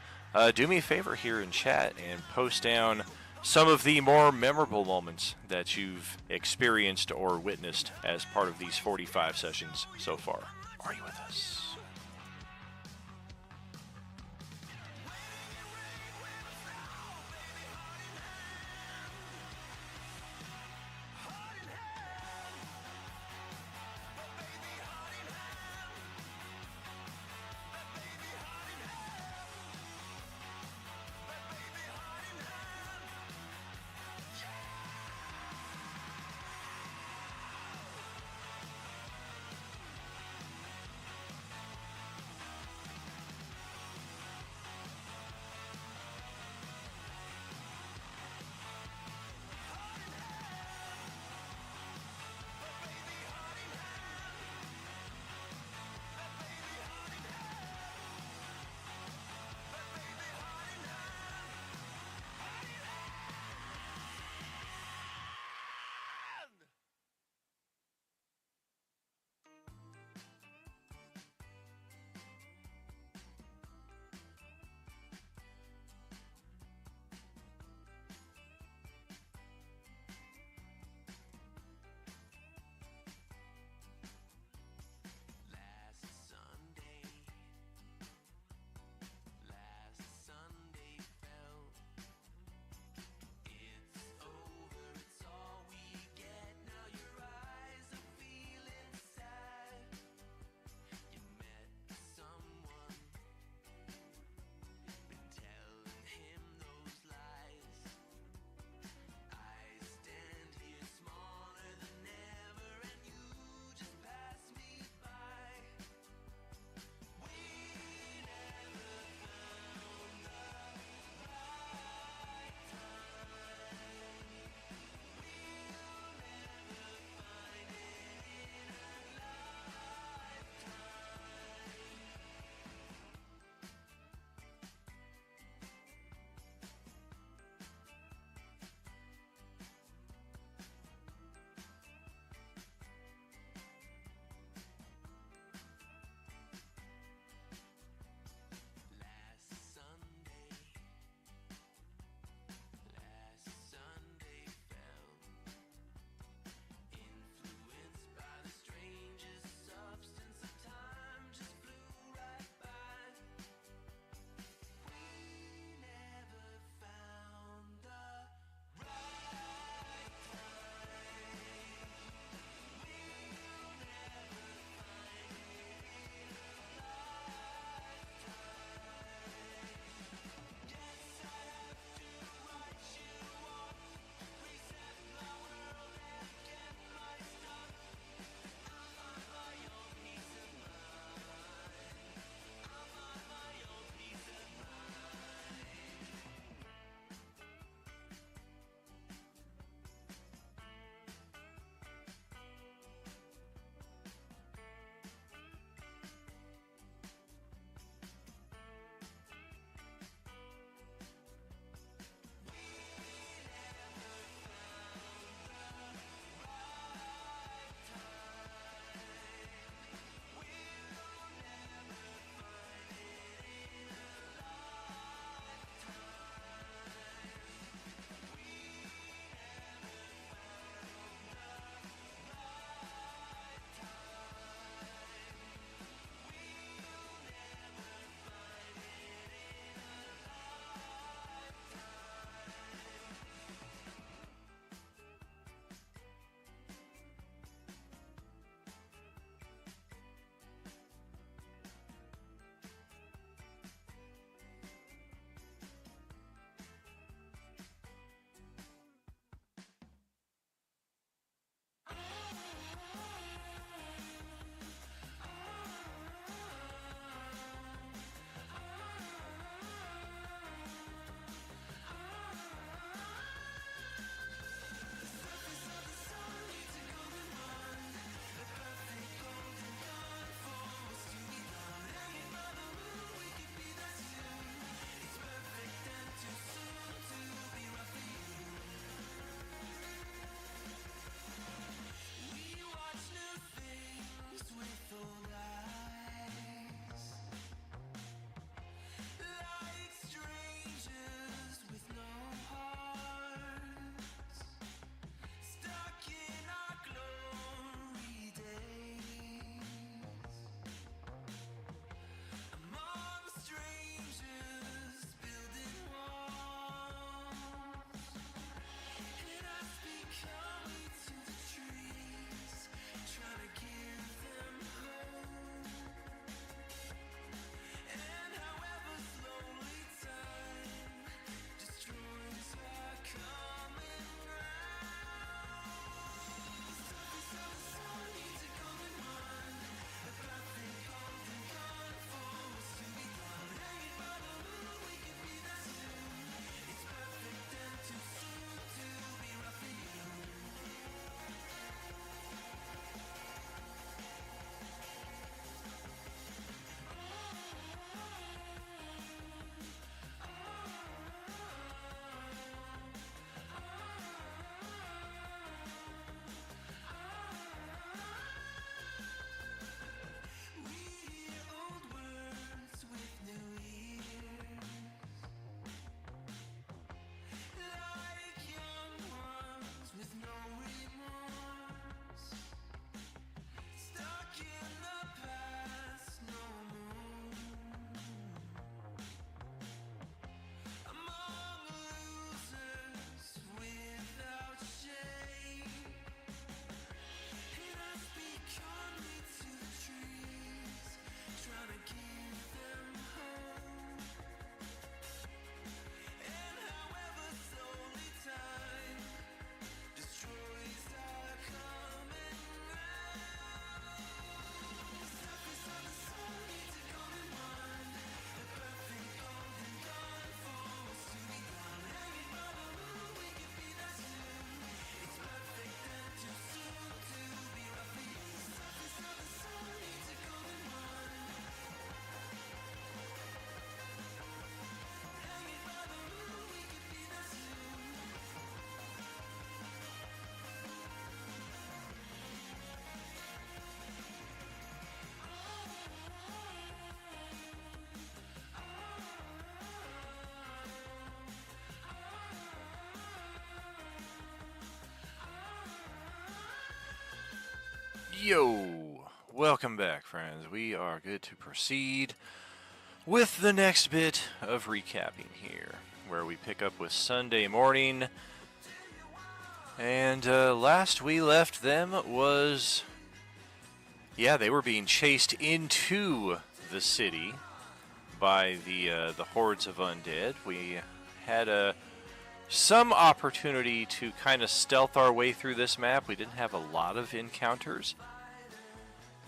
do me a favor here in chat and post down some of the more memorable moments that you've experienced or witnessed as part of these 45 sessions so far. Are you with us? Yo! Welcome back, friends. We are good to proceed with the next bit of recapping here, where we pick up with Sunday morning. And last we left them was, they were being chased into the city by the hordes of undead. We had some opportunity to kind of stealth our way through this map. We didn't have a lot of encounters.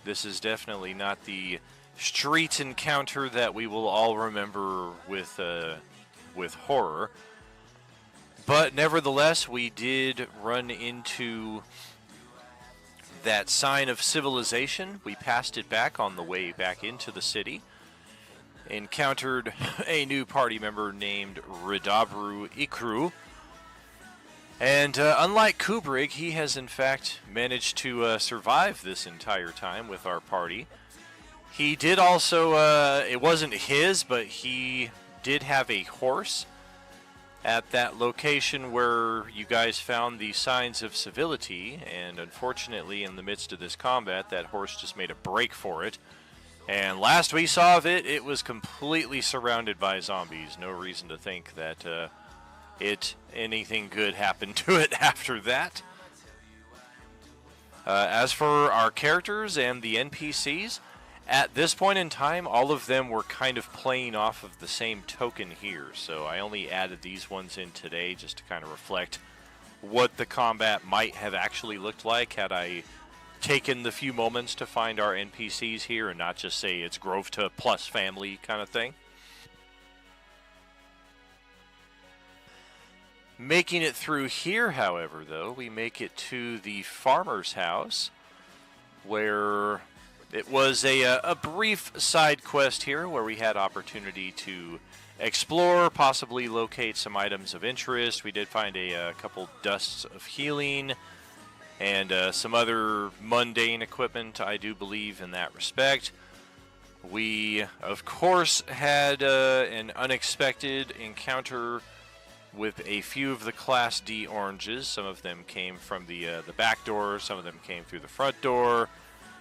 This is definitely not the street encounter that we will all remember with horror. But nevertheless, we did run into that sign of civilization. We passed it back on the way back into the city. Encountered a new party member named Ridabru Ikru. And unlike Kubrick, he has in fact managed to survive this entire time with our party. He did also, it wasn't his, but he did have a horse at that location where you guys found the signs of civility, and unfortunately in the midst of this combat, that horse just made a break for it. And last we saw of it, it was completely surrounded by zombies. No reason to think that anything good happened to it after that. As for our characters and the NPCs, at this point in time, all of them were kind of playing off of the same token here. So I only added these ones in today just to kind of reflect what the combat might have actually looked like had I taken the few moments to find our NPCs here and not just say it's Grove to plus family kind of thing. Making it through here, however, though, we make it to the farmer's house, where it was a brief side quest here where we had opportunity to explore, possibly locate some items of interest. We did find a couple dusts of healing and some other mundane equipment, I do believe, in that respect. We, of course, had an unexpected encounter with a few of the Class D oranges. Some of them came from the back door, some of them came through the front door.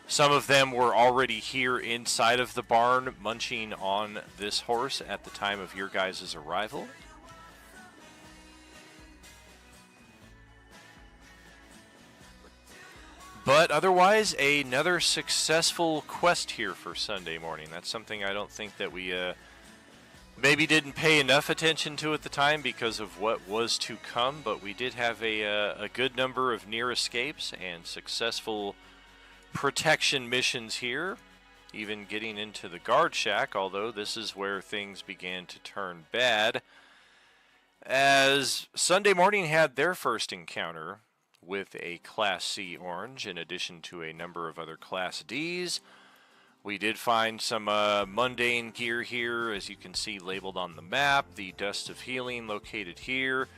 Some of them were already here inside of the barn, munching on this horse at the time of your guys' arrival. But otherwise, another successful quest here for Sunday morning. That's something I don't think that we maybe didn't pay enough attention to at the time because of what was to come, but we did have a good number of near escapes and successful protection missions here, even getting into the guard shack, although this is where things began to turn bad, as Sunday morning had their first encounter with a Class C orange, in addition to a number of other Class Ds. We did find some mundane gear here, as you can see labeled on the map. The Dust of Healing located here.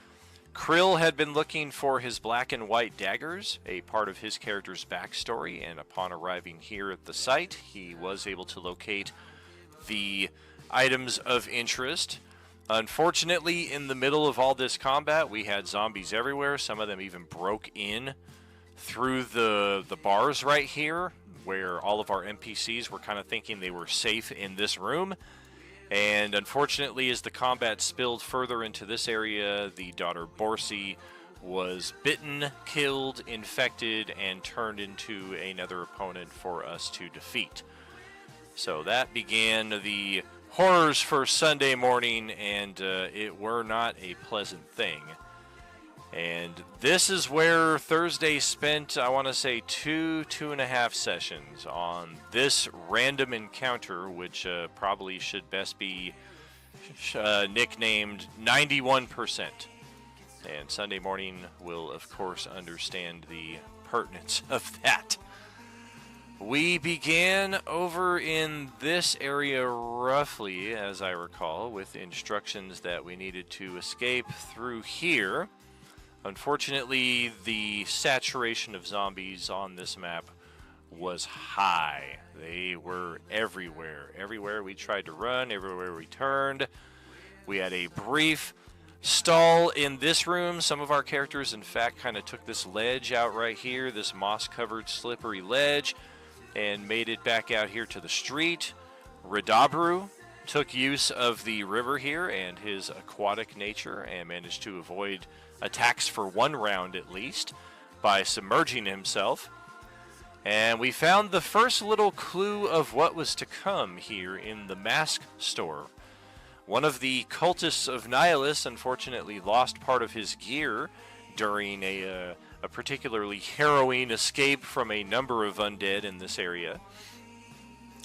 Krill had been looking for his black and white daggers, a part of his character's backstory, and upon arriving here at the site, he was able to locate the items of interest. Unfortunately, in the middle of all this combat, we had zombies everywhere. Some of them even broke in through the bars right here, where all of our NPCs were kind of thinking they were safe in this room. And unfortunately, as the combat spilled further into this area, the daughter Borsi was bitten, killed, infected, and turned into another opponent for us to defeat. So that began the horrors for Sunday morning, and it were not a pleasant thing. And this is where Thursday spent, I want to say, two and a half sessions on this random encounter, which probably should best be nicknamed 91%. And Sunday morning will, of course, understand the pertinence of that. We began over in this area roughly, as I recall, with instructions that we needed to escape through here. Unfortunately, the saturation of zombies on this map was high. They were everywhere. Everywhere we tried to run, everywhere we turned. We had a brief stall in this room. Some of our characters, in fact, kind of took this ledge out right here, this moss-covered slippery ledge, and made it back out here to the street. Redabru took use of the river here and his aquatic nature and managed to avoid attacks for one round at least by submerging himself. And we found the first little clue of what was to come here in the mask store. One of the cultists of Nihilus unfortunately lost part of his gear during a particularly harrowing escape from a number of undead in this area.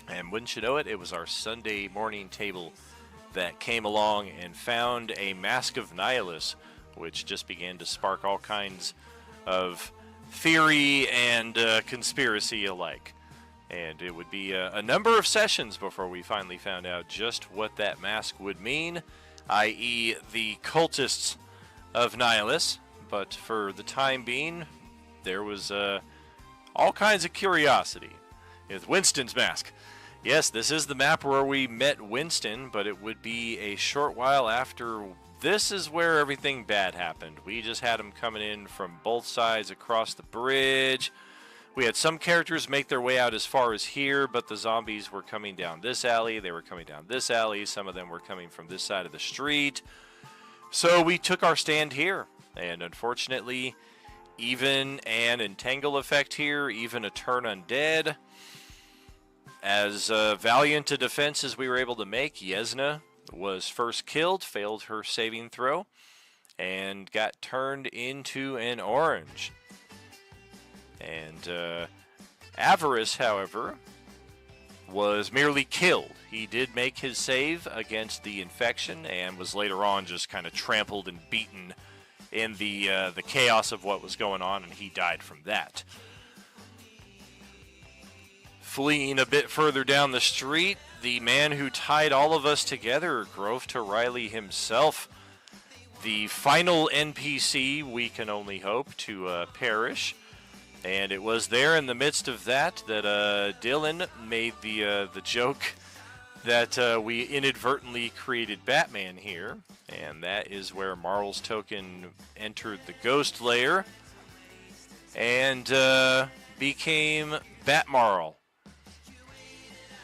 And wouldn't you know it, it was our Sunday morning table that came along and found a Mask of Nihilus, which just began to spark all kinds of theory and conspiracy alike. And it would be a number of sessions before we finally found out just what that mask would mean, i.e. the cultists of Nihilus. But for the time being, there was all kinds of curiosity with Winston's mask. Yes, this is the map where we met Winston, but it would be a short while after. This is where everything bad happened. We just had him coming in from both sides across the bridge. We had some characters make their way out as far as here, but the zombies were coming down this alley. They were coming down this alley. Some of them were coming from this side of the street. So we took our stand here. And unfortunately, even an entangle effect here, even a turn undead. As valiant a defense as we were able to make, Yesna was first killed, failed her saving throw, and got turned into an orange. And Avarice, however, was merely killed. He did make his save against the infection and was later on just kind of trampled and beaten in the chaos of what was going on, and he died from that. Fleeing a bit further down the street, the man who tied all of us together, Grove to Riley himself, the final NPC, we can only hope, to perish. And it was there in the midst of that Dylan made the joke that we inadvertently created Batman here. And that is where Marl's token entered the ghost layer and became Batmarl.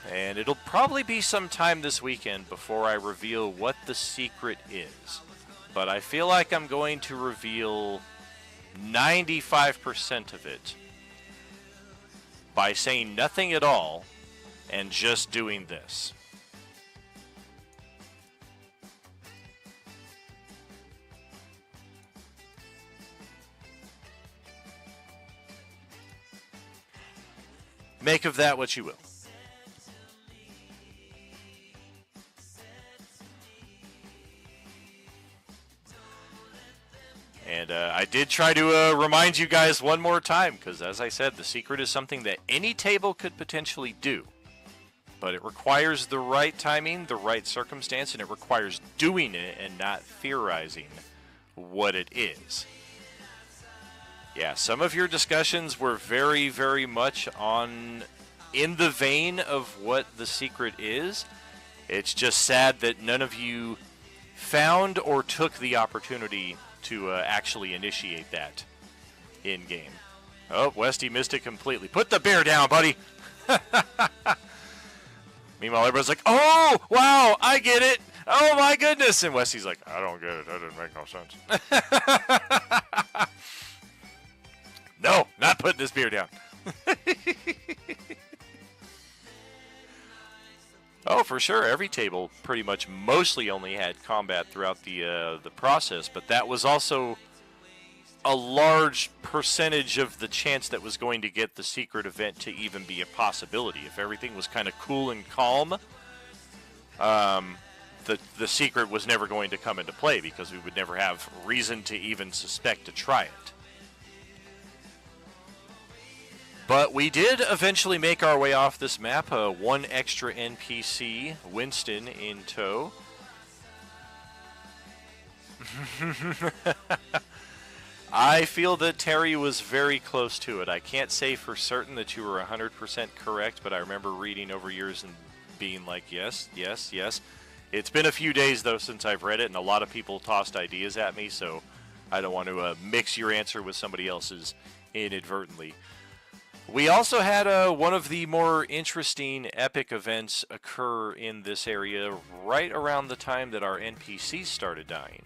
And it'll probably be some time this weekend before I reveal what the secret is. But I feel like I'm going to reveal 95% of it by saying nothing at all and just doing this. Make of that what you will. And I did try to remind you guys one more time, because as I said, the secret is something that any table could potentially do. But it requires the right timing, the right circumstance, and it requires doing it and not theorizing what it is. Yeah, some of your discussions were very, very much in the vein of what the secret is. It's just sad that none of you found or took the opportunity to actually initiate that in-game. Oh, Westy missed it completely. Put the bear down, buddy! Meanwhile, everybody's like, oh, wow, I get it! Oh, my goodness! And Westy's like, I don't get it. That didn't make no sense. No, not putting this beer down. Oh, for sure. Every table pretty much mostly only had combat throughout the process, but that was also a large percentage of the chance that was going to get the secret event to even be a possibility. If everything was kind of cool and calm, the secret was never going to come into play because we would never have reason to even suspect to try it. But we did eventually make our way off this map, one extra NPC, Winston, in tow. I feel that Terry was very close to it. I can't say for certain that you were 100% correct, but I remember reading over yours and being like, yes, yes, yes. It's been a few days, though, since I've read it, and a lot of people tossed ideas at me, so I don't want to mix your answer with somebody else's inadvertently. We also had one of the more interesting epic events occur in this area right around the time that our NPCs started dying.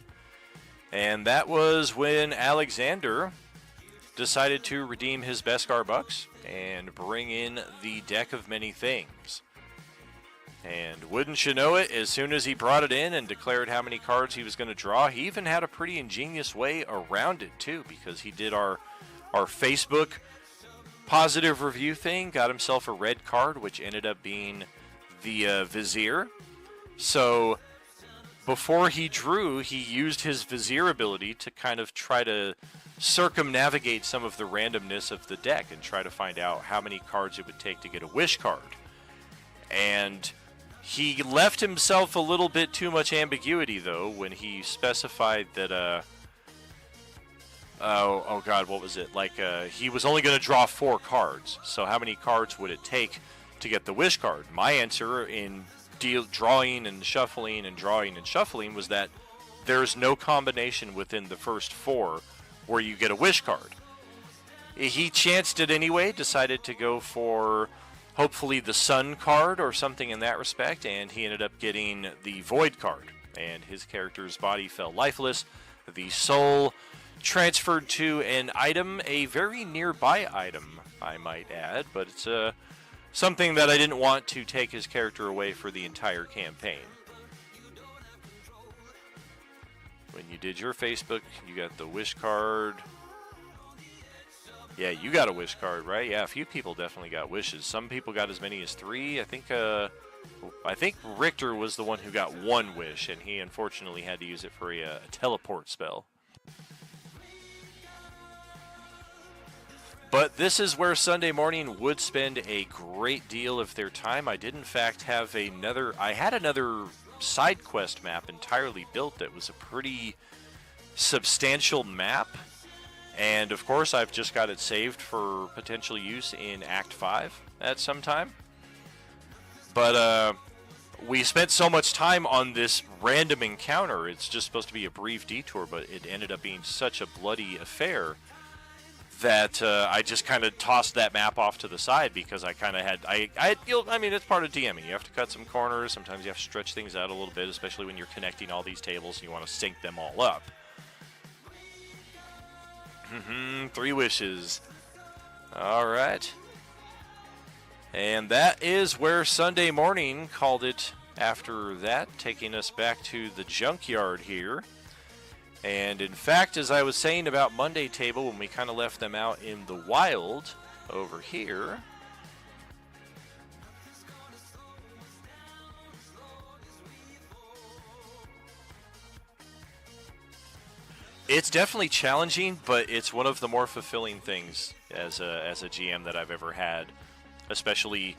And that was when Alexander decided to redeem his Beskar Bucks and bring in the Deck of Many Things. And wouldn't you know it, as soon as he brought it in and declared how many cards he was going to draw, he even had a pretty ingenious way around it too, because he did our Facebook positive review thing, got himself a red card, which ended up being the Vizier. So before he drew, he used his Vizier ability to kind of try to circumnavigate some of the randomness of the deck and try to find out how many cards it would take to get a wish card. And he left himself a little bit too much ambiguity, though, when he specified that, oh god, what was it? Like, he was only going to draw 4 cards. So how many cards would it take to get the wish card? My answer in drawing and shuffling and drawing and shuffling was that there's no combination within the first 4 where you get a wish card. He chanced it anyway, decided to go for hopefully the Sun card or something in that respect, and he ended up getting the Void card, and his character's body fell lifeless. The soul transferred to an item, a very nearby item, I might add, but it's something that I didn't want to take his character away for the entire campaign. When you did your Facebook, you got the wish card. Yeah, you got a wish card, right? Yeah, a few people definitely got wishes. Some people got as many as 3. I think Richter was the one who got 1 wish, and he unfortunately had to use it for a teleport spell. But this is where Sunday morning would spend a great deal of their time. I did in fact have another side quest map entirely built that was a pretty substantial map. And of course, I've just got it saved for potential use in Act 5 at some time. But we spent so much time on this random encounter. It's just supposed to be a brief detour, but it ended up being such a bloody affair that I just kind of tossed that map off to the side because I kind of had, I mean, it's part of DMing. You have to cut some corners. Sometimes you have to stretch things out a little bit, especially when you're connecting all these tables and you want to sync them all up. 3 wishes. All right. And that is where Sunday morning called it after that, taking us back to the junkyard here. And in fact, as I was saying about Monday table, when we kind of left them out in the wild over here, it's definitely challenging, but it's one of the more fulfilling things as a GM that I've ever had, especially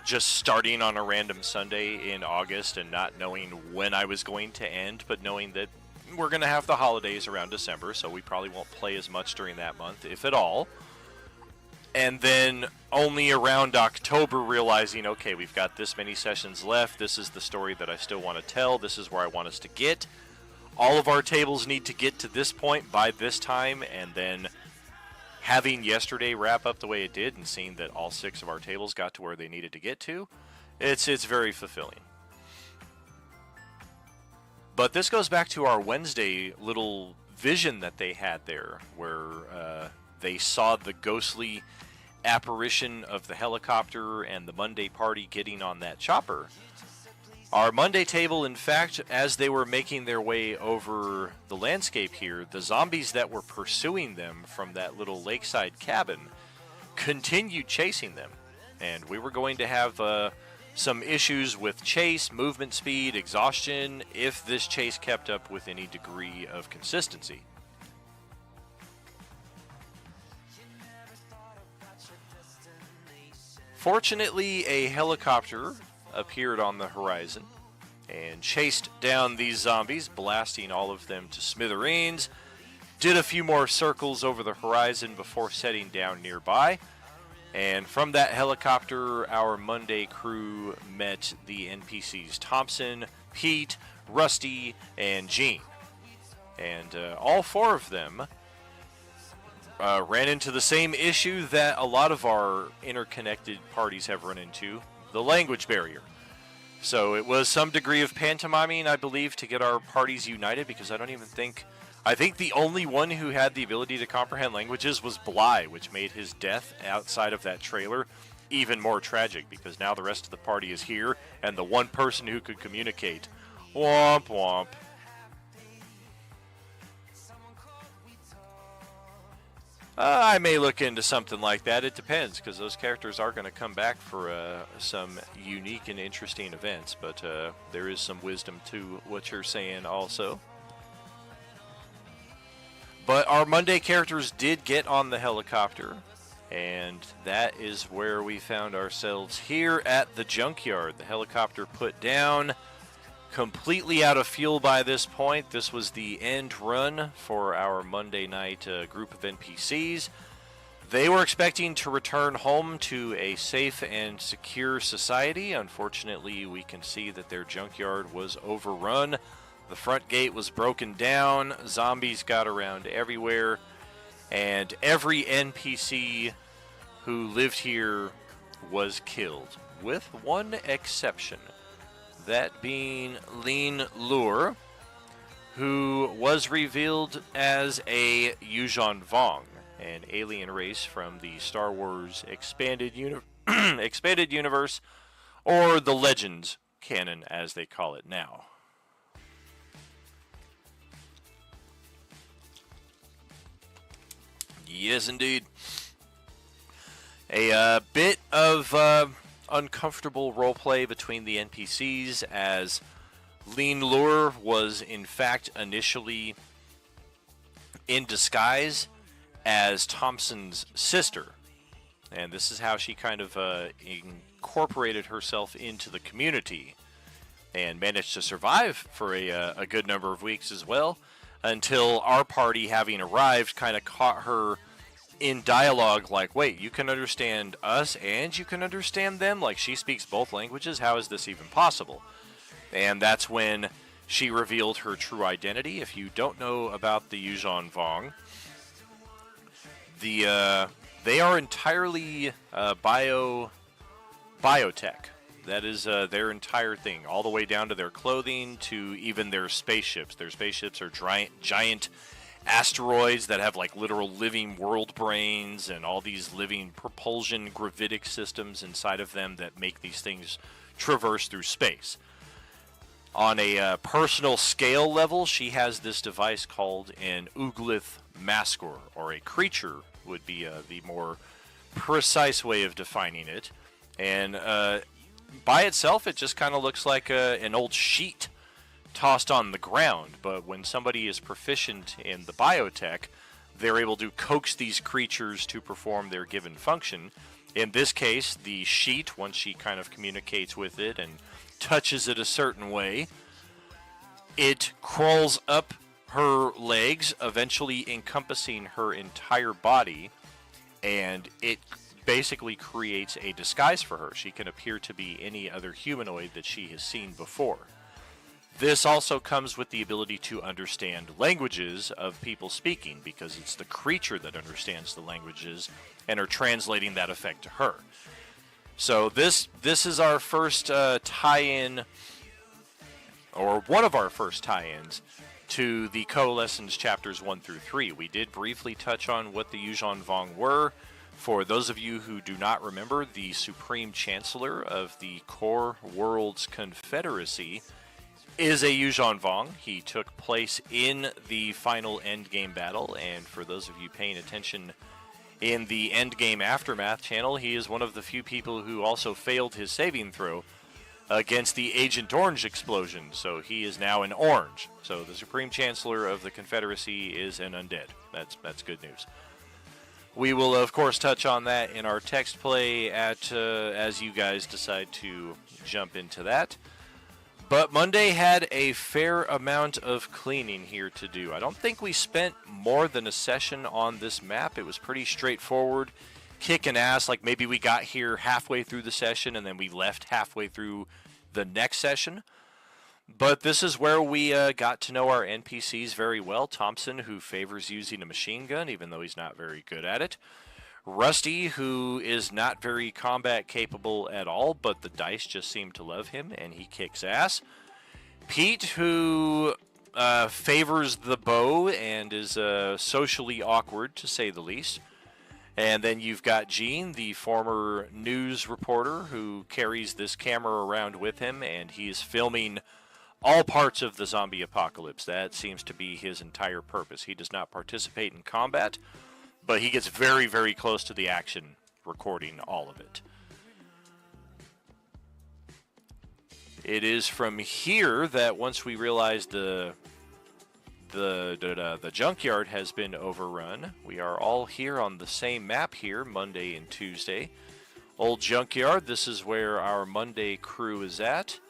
just starting on a random Sunday in August and not knowing when I was going to end, but knowing that we're going to have the holidays around December, so we probably won't play as much during that month, if at all. And then only around October realizing, okay, we've got this many sessions left. This is the story that I still want to tell. This is where I want us to get. All of our tables need to get to this point by this time, and then having yesterday wrap up the way it did and seeing that all 6 of our tables got to where they needed to get to, it's very fulfilling. But this goes back to our Wednesday little vision that they had there, where they saw the ghostly apparition of the helicopter and the Monday party getting on that chopper. Our Monday table, in fact, as they were making their way over the landscape here, the zombies that were pursuing them from that little lakeside cabin continued chasing them. And we were going to have some issues with chase, movement speed, exhaustion, if this chase kept up with any degree of consistency. Fortunately, a helicopter appeared on the horizon and chased down these zombies, blasting all of them to smithereens, did a few more circles over the horizon before setting down nearby. And from that helicopter, our Monday crew met the NPCs Thompson, Pete, Rusty, and Gene. And all four of them ran into the same issue that a lot of our interconnected parties have run into, the language barrier. So it was some degree of pantomiming, I believe, to get our parties united, because I think the only one who had the ability to comprehend languages was Bly, which made his death outside of that trailer even more tragic, because now the rest of the party is here, and the one person who could communicate. Womp womp. I may look into something like that. It depends, because those characters are going to come back for some unique and interesting events, but there is some wisdom to what you're saying also. But our Monday characters did get on the helicopter, and that is where we found ourselves here at the junkyard. The helicopter put down, completely out of fuel by this point. This was the end run for our Monday night group of NPCs. They were expecting to return home to a safe and secure society. Unfortunately, we can see that their junkyard was overrun. The front gate was broken down. Zombies got around everywhere. And every NPC who lived here was killed, with one exception. That being Lean Lure, who was revealed as a Yuuzhan Vong, an alien race from the Star Wars expanded universe, or the Legends canon as they call it now. Yes, indeed. A bit of uncomfortable roleplay between the NPCs, as Lean Lure was in fact initially in disguise as Thompson's sister, and this is how she kind of incorporated herself into the community and managed to survive for a good number of weeks as well, until our party, having arrived, kind of caught her in dialogue like, wait, you can understand us and you can understand them? Like, she speaks both languages? How is this even possible? And that's when she revealed her true identity. If you don't know about the Yuuzhan Vong, they are entirely biotech. That is their entire thing, all the way down to their clothing, to even their spaceships. Their spaceships are giant asteroids that have like literal living world brains and all these living propulsion gravitic systems inside of them that make these things traverse through space. On a personal scale level, she has this device called an Uglith Maskor, or a creature would be the more precise way of defining it. And by itself, it just kind of looks like an old sheet tossed on the ground, but when somebody is proficient in the biotech, they're able to coax these creatures to perform their given function. In this case, the sheet, once she kind of communicates with it and touches it a certain way, it crawls up her legs, eventually encompassing her entire body, and it basically creates a disguise for her. She can appear to be any other humanoid that she has seen before. This also comes with the ability to understand languages of people speaking, because it's the creature that understands the languages and are translating that effect to her. So this is our first tie-in, or one of our first tie-ins, to the Coalescence chapters 1 through 3. We did briefly touch on what the Yuuzhan Vong were. For those of you who do not remember, the Supreme Chancellor of the Core Worlds Confederacy is a Yuuzhan Vong. He took place in the final endgame battle, and for those of you paying attention in the Endgame Aftermath channel, he is one of the few people who also failed his saving throw against the Agent Orange explosion, so he is now an Orange. So the Supreme Chancellor of the Confederacy is an undead. That's good news. We will, of course, touch on that in our text play as you guys decide to jump into that. But Monday had a fair amount of cleaning here to do. I don't think we spent more than a session on this map. It was pretty straightforward, kicking ass. Like, maybe we got here halfway through the session and then we left halfway through the next session. But this is where we got to know our NPCs very well. Thompson, who favors using a machine gun, even though he's not very good at it. Rusty, who is not very combat capable at all, but the dice just seem to love him, and he kicks ass. Pete, who favors the bow and is socially awkward, to say the least. And then you've got Gene, the former news reporter, who carries this camera around with him, and he is filming all parts of the zombie apocalypse. That seems to be his entire purpose. He does not participate in combat, but he gets very, very close to the action, recording all of it. It is from here that once we realize the junkyard has been overrun, we are all here on the same map here, Monday and Tuesday. Old Junkyard, this is where our Monday crew is at.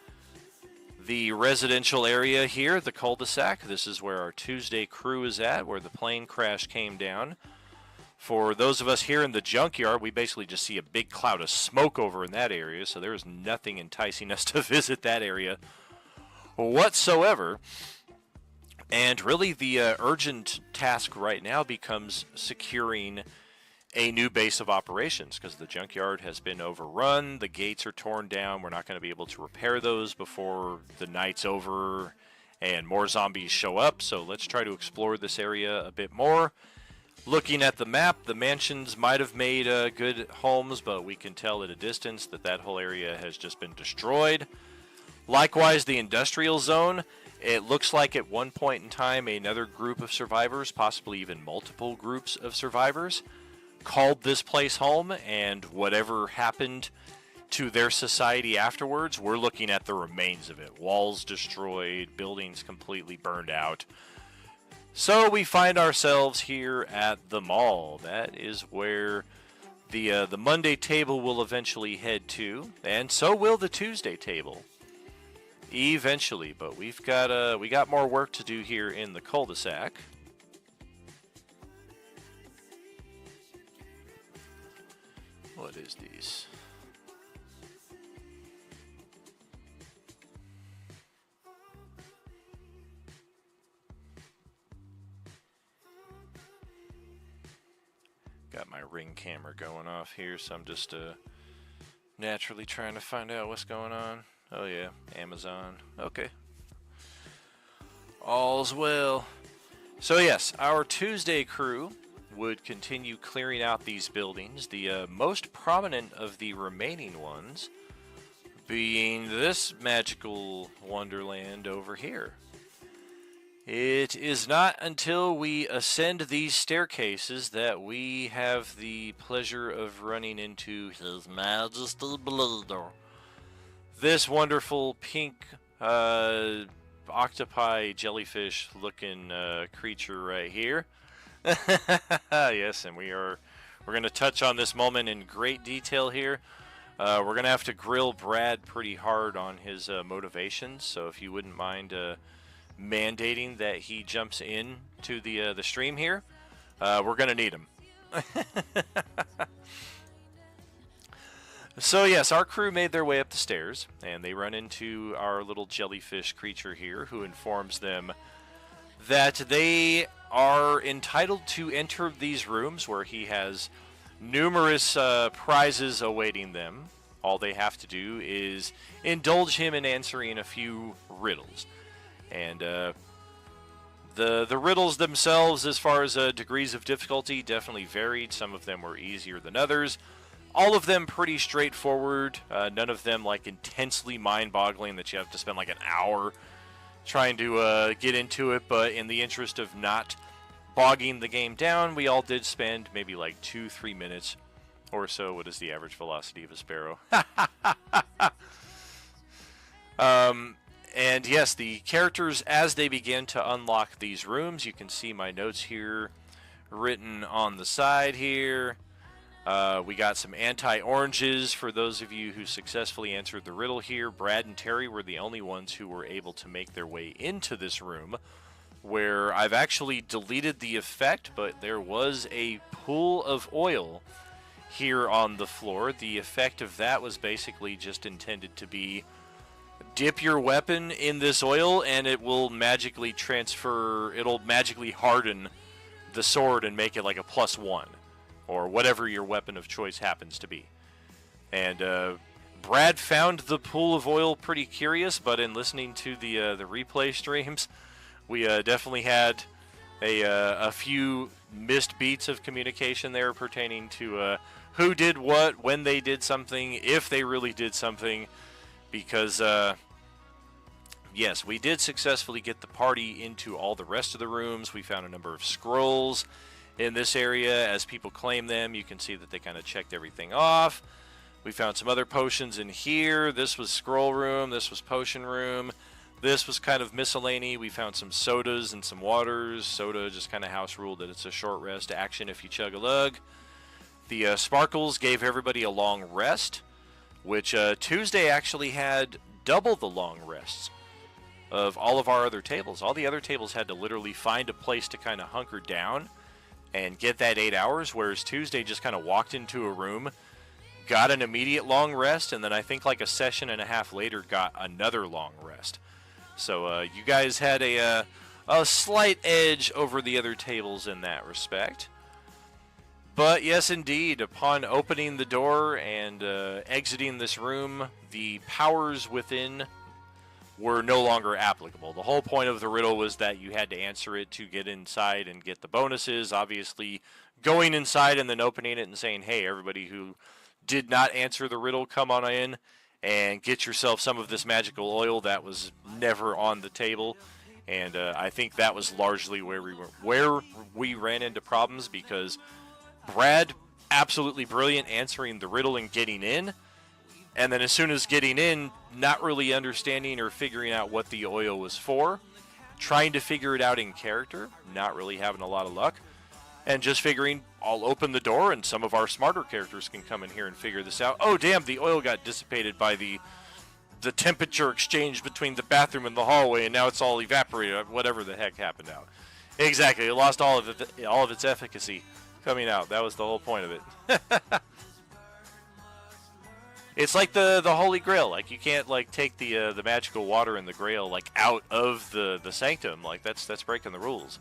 The residential area here, the cul-de-sac, this is where our Tuesday crew is at, where the plane crash came down. For those of us here in the junkyard, we basically just see a big cloud of smoke over in that area, so there is nothing enticing us to visit that area whatsoever. And really the urgent task right now becomes securing a new base of operations, because the junkyard has been overrun, the gates are torn down, we're not going to be able to repair those before the night's over and more zombies show up, so let's try to explore this area a bit more. Looking at the map, the mansions might have made good homes, but we can tell at a distance that that whole area has just been destroyed. Likewise, the industrial zone, it looks like at one point in time another group of survivors, possibly even multiple groups of survivors, called this place home, and whatever happened to their society afterwards, we're looking at the remains of it. Walls destroyed, buildings completely burned out. So we find ourselves here at the mall. That is where the Monday table will eventually head to, and so will the Tuesday table eventually. But we got more work to do here in the cul-de-sac. What is these? Got my Ring camera going off here, so I'm just naturally trying to find out what's going on. Oh yeah, Amazon. Okay. All's well. So yes, our Tuesday crew would continue clearing out these buildings, the most prominent of the remaining ones being this magical wonderland over here. It is not until we ascend these staircases that we have the pleasure of running into His Majesty Blizzard. This wonderful pink octopi jellyfish looking creature right here. Yes, and we're going to touch on this moment in great detail here. We're going to have to grill Brad pretty hard on his motivations, so if you wouldn't mind mandating that he jumps in to the stream here, we're going to need him. So yes, our crew made their way up the stairs, and they run into our little jellyfish creature here, who informs them that they are entitled to enter these rooms where he has numerous prizes awaiting them. All they have to do is indulge him in answering a few riddles. And the riddles themselves, as far as degrees of difficulty, definitely varied. Some of them were easier than others. All of them pretty straightforward. None of them like intensely mind-boggling that you have to spend like an hour trying to get into it, but in the interest of not bogging the game down, we all did spend maybe like 2-3 minutes or so. What is the average velocity of a sparrow? And yes, the characters, as they begin to unlock these rooms, you can see my notes here written on the side here. We got some anti-oranges for those of you who successfully answered the riddle here. Brad and Terry were the only ones who were able to make their way into this room, where I've actually deleted the effect, but there was a pool of oil here on the floor. The effect of that was basically just intended to be dip your weapon in this oil and it will magically transfer, it'll magically harden the sword and make it like a +1 or whatever your weapon of choice happens to be. And Brad found the pool of oil pretty curious, but in listening to the replay streams, we definitely had a few missed beats of communication there pertaining to who did what, when they did something, if they really did something, because yes, we did successfully get the party into all the rest of the rooms. We found a number of scrolls in this area. As people claim them, you can see that they kind of checked everything off. We found some other potions in here. This was scroll room. This was potion room. This was kind of miscellany. We found some sodas and some waters. Soda just kind of house ruled that it's a short rest action if you chug a lug. The sparkles gave everybody a long rest, which Tuesday actually had double the long rests of all of our other tables. All the other tables had to literally find a place to kind of hunker down and get that 8 hours, whereas Tuesday just kind of walked into a room, got an immediate long rest, and then I think like a session and a half later got another long rest. So you guys had a slight edge over the other tables in that respect. But yes, indeed, upon opening the door and exiting this room, the powers within were no longer applicable. The whole point of the riddle was that you had to answer it to get inside and get the bonuses. Obviously, going inside and then opening it and saying, hey, everybody who did not answer the riddle, come on in and get yourself some of this magical oil, that was never on the table. And I think that was largely where we ran into problems, because Brad, absolutely brilliant answering the riddle and getting in, and then as soon as getting in, not really understanding or figuring out what the oil was for, trying to figure it out in character, not really having a lot of luck, and just figuring, I'll open the door and some of our smarter characters can come in here and figure this out. Oh, damn, the oil got dissipated by the temperature exchange between the bathroom and the hallway, and now it's all evaporated, whatever the heck happened out. Exactly, it lost all of its efficacy coming out. That was the whole point of it. It's like the Holy Grail. Like, you can't like take the magical water in the Grail like out of the sanctum. Like, that's breaking the rules.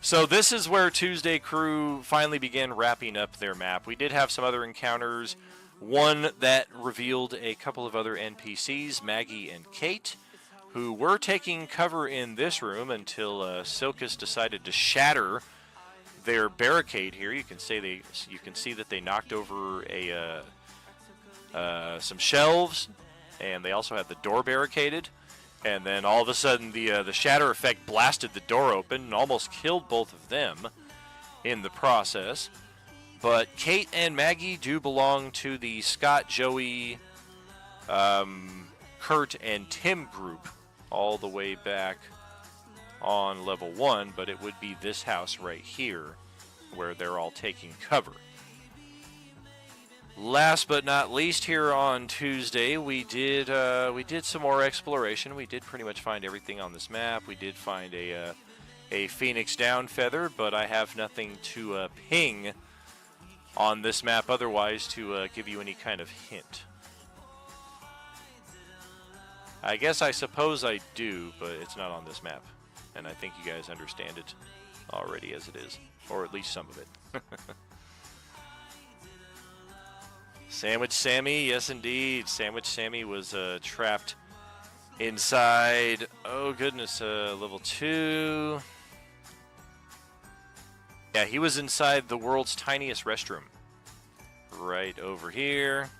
So this is where Tuesday Crew finally began wrapping up their map. We did have some other encounters. One that revealed a couple of other NPCs, Maggie and Kate, who were taking cover in this room until Silkus decided to shatter their barricade here. You can see that they knocked over some shelves, and they also had the door barricaded. And then all of a sudden, the shatter effect blasted the door open and almost killed both of them in the process. But Kate and Maggie do belong to the Scott, Joey, Kurt, and Tim group, all the way back on level 1, but it would be this house right here where they're all taking cover. Last but not least, here on Tuesday, we did some more exploration. We did pretty much find everything on this map. We did find a Phoenix Down feather, but I have nothing to ping on this map otherwise to give you any kind of hint. I suppose I do, but it's not on this map. And I think you guys understand it already as it is. Or at least some of it. Sandwich Sammy, yes indeed. Sandwich Sammy was trapped inside, oh goodness, level 2. Yeah, he was inside the world's tiniest restroom. Right over here.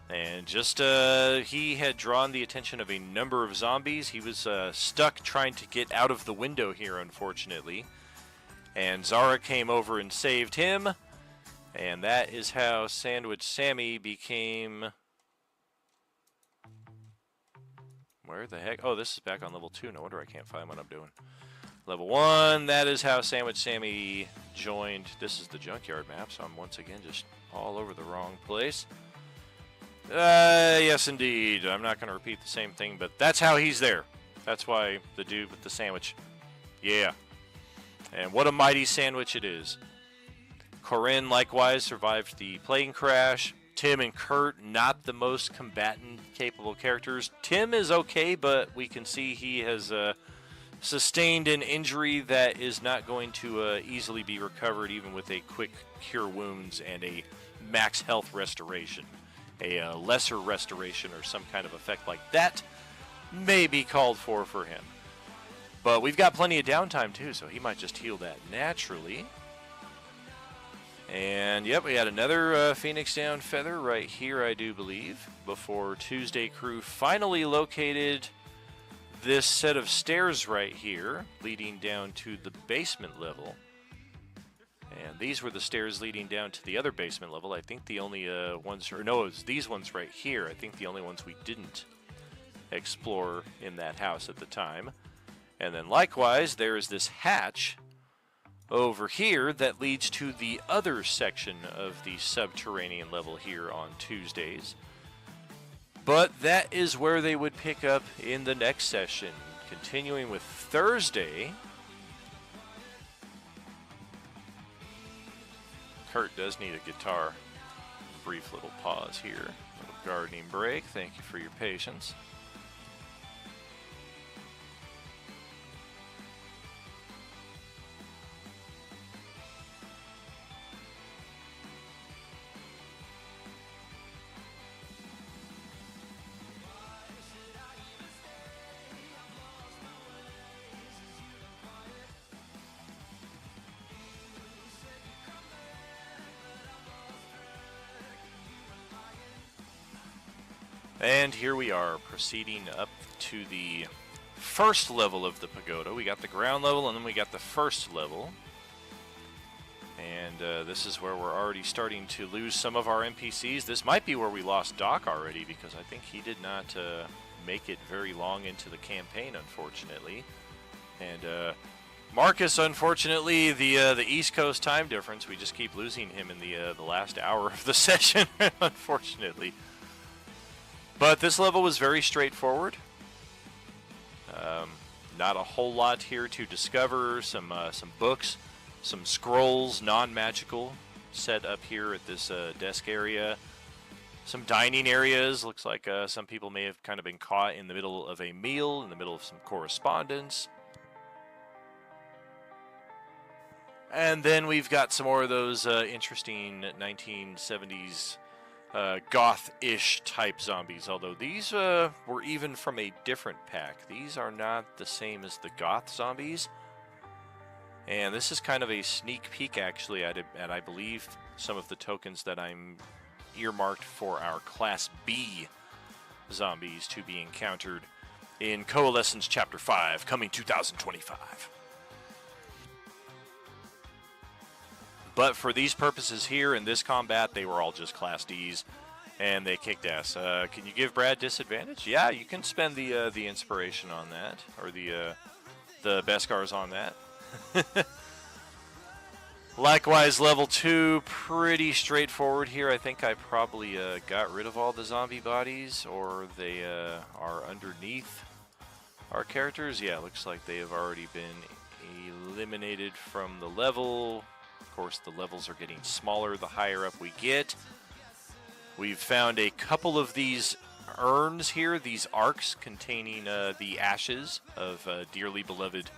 And just, he had drawn the attention of a number of zombies. He was stuck trying to get out of the window here, unfortunately. And Zara came over and saved him. And that is how Sandwich Sammy became... Where the heck? Oh, this is back on level 2. No wonder I can't find what I'm doing. Level 1, that is how Sandwich Sammy joined. This is the junkyard map, so I'm once again just all over the wrong place. Yes, indeed. I'm not going to repeat the same thing, but that's how he's there. That's why the dude with the sandwich. Yeah. And what a mighty sandwich it is. Corinne likewise survived the plane crash. Tim and Kurt, not the most combatant-capable characters. Tim is okay, but we can see he has sustained an injury that is not going to easily be recovered, even with a quick cure wounds and a max health restoration. A lesser restoration or some kind of effect like that may be called for him. But we've got plenty of downtime too, so he might just heal that naturally. And yep, we had another Phoenix Down Feather right here, I do believe, before Tuesday Crew finally located this set of stairs right here, leading down to the basement level. And these were the stairs leading down to the other basement level. I think the only ones, or no, it was these ones right here. I think the only ones we didn't explore in that house at the time. And then likewise, there is this hatch over here that leads to the other section of the subterranean level here on Tuesdays. But that is where they would pick up in the next session. Continuing with Thursday, Kurt does need a guitar. Brief little pause here. Little gardening break. Thank you for your patience. And here we are, proceeding up to the first level of the pagoda. We got the ground level, and then we got the first level. And this is where we're already starting to lose some of our NPCs. This might be where we lost Doc already, because I think he did not make it very long into the campaign, unfortunately. And Marcus, unfortunately, the East Coast time difference, we just keep losing him in the last hour of the session, unfortunately. But this level was very straightforward. Not a whole lot here to discover. Some books, some scrolls, non-magical, set up here at this desk area. Some dining areas. Looks like some people may have kind of been caught in the middle of a meal, in the middle of some correspondence. And then we've got some more of those interesting 1970s goth-ish type zombies, although these were even from a different pack. These are not the same as the goth zombies. And this is kind of a sneak peek, actually, at I believe some of the tokens that I'm earmarked for our Class B zombies to be encountered in Coalescence Chapter 5, coming 2025. But for these purposes here in this combat, they were all just Class Ds, and they kicked ass. Can you give Brad disadvantage? Yeah, you can spend the inspiration on that, or the Beskars on that. Likewise, level 2, pretty straightforward here. I think I probably got rid of all the zombie bodies, or they are underneath our characters. Yeah, looks like they have already been eliminated from the level. Of course, the levels are getting smaller the higher up we get. We've found a couple of these urns here, these arcs containing the ashes of dearly beloved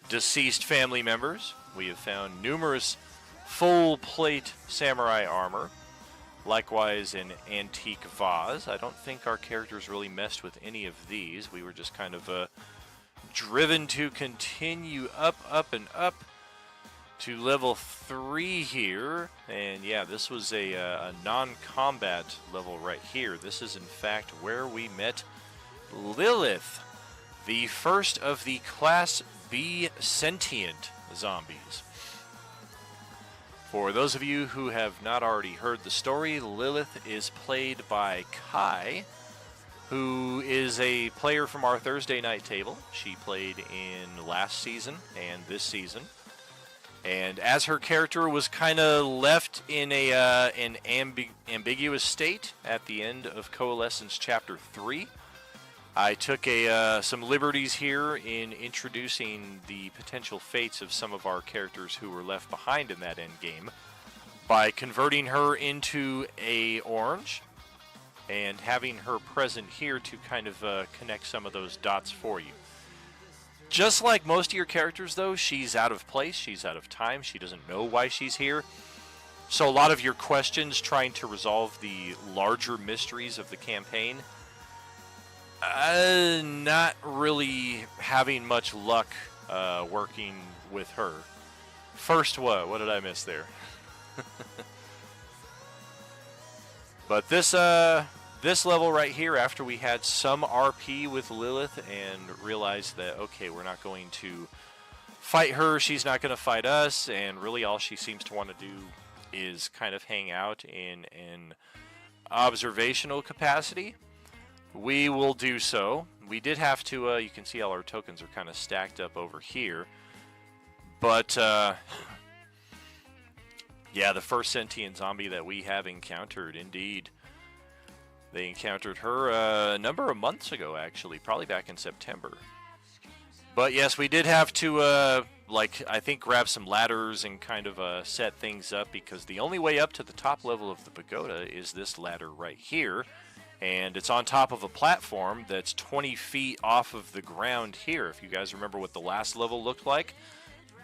deceased family members. We have found numerous full plate samurai armor. Likewise, an antique vase. I don't think our characters really messed with any of these. We were just kind of driven to continue up and up to level 3 here. And yeah, this was a non-combat level right here. This is in fact where we met Lilith, the first of the Class B sentient zombies. For those of you who have not already heard the story, Lilith is played by Kai, who is a player from our Thursday night table. She played in last season and this season. And as her character was kind of left in an ambiguous state at the end of Coalescence Chapter 3, I took some liberties here in introducing the potential fates of some of our characters who were left behind in that end game. by converting her into a orange and having her present here to kind of connect some of those dots for you. Just like most of your characters, though, she's out of place, she's out of time, she doesn't know why she's here. So a lot of your questions trying to resolve the larger mysteries of the campaign, not really having much luck working with her. First what? What did I miss there? But this level right here, after we had some RP with Lilith and realized that, okay, we're not going to fight her, she's not going to fight us, and really all she seems to want to do is kind of hang out in an observational capacity, we will do so. We did have to, you can see all our tokens are kind of stacked up over here, but yeah, the first sentient zombie that we have encountered, indeed. They encountered her a number of months ago, actually, probably back in September. But yes, we did have to, I think grab some ladders and kind of set things up, because the only way up to the top level of the pagoda is this ladder right here. And it's on top of a platform that's 20 feet off of the ground here. If you guys remember what the last level looked like,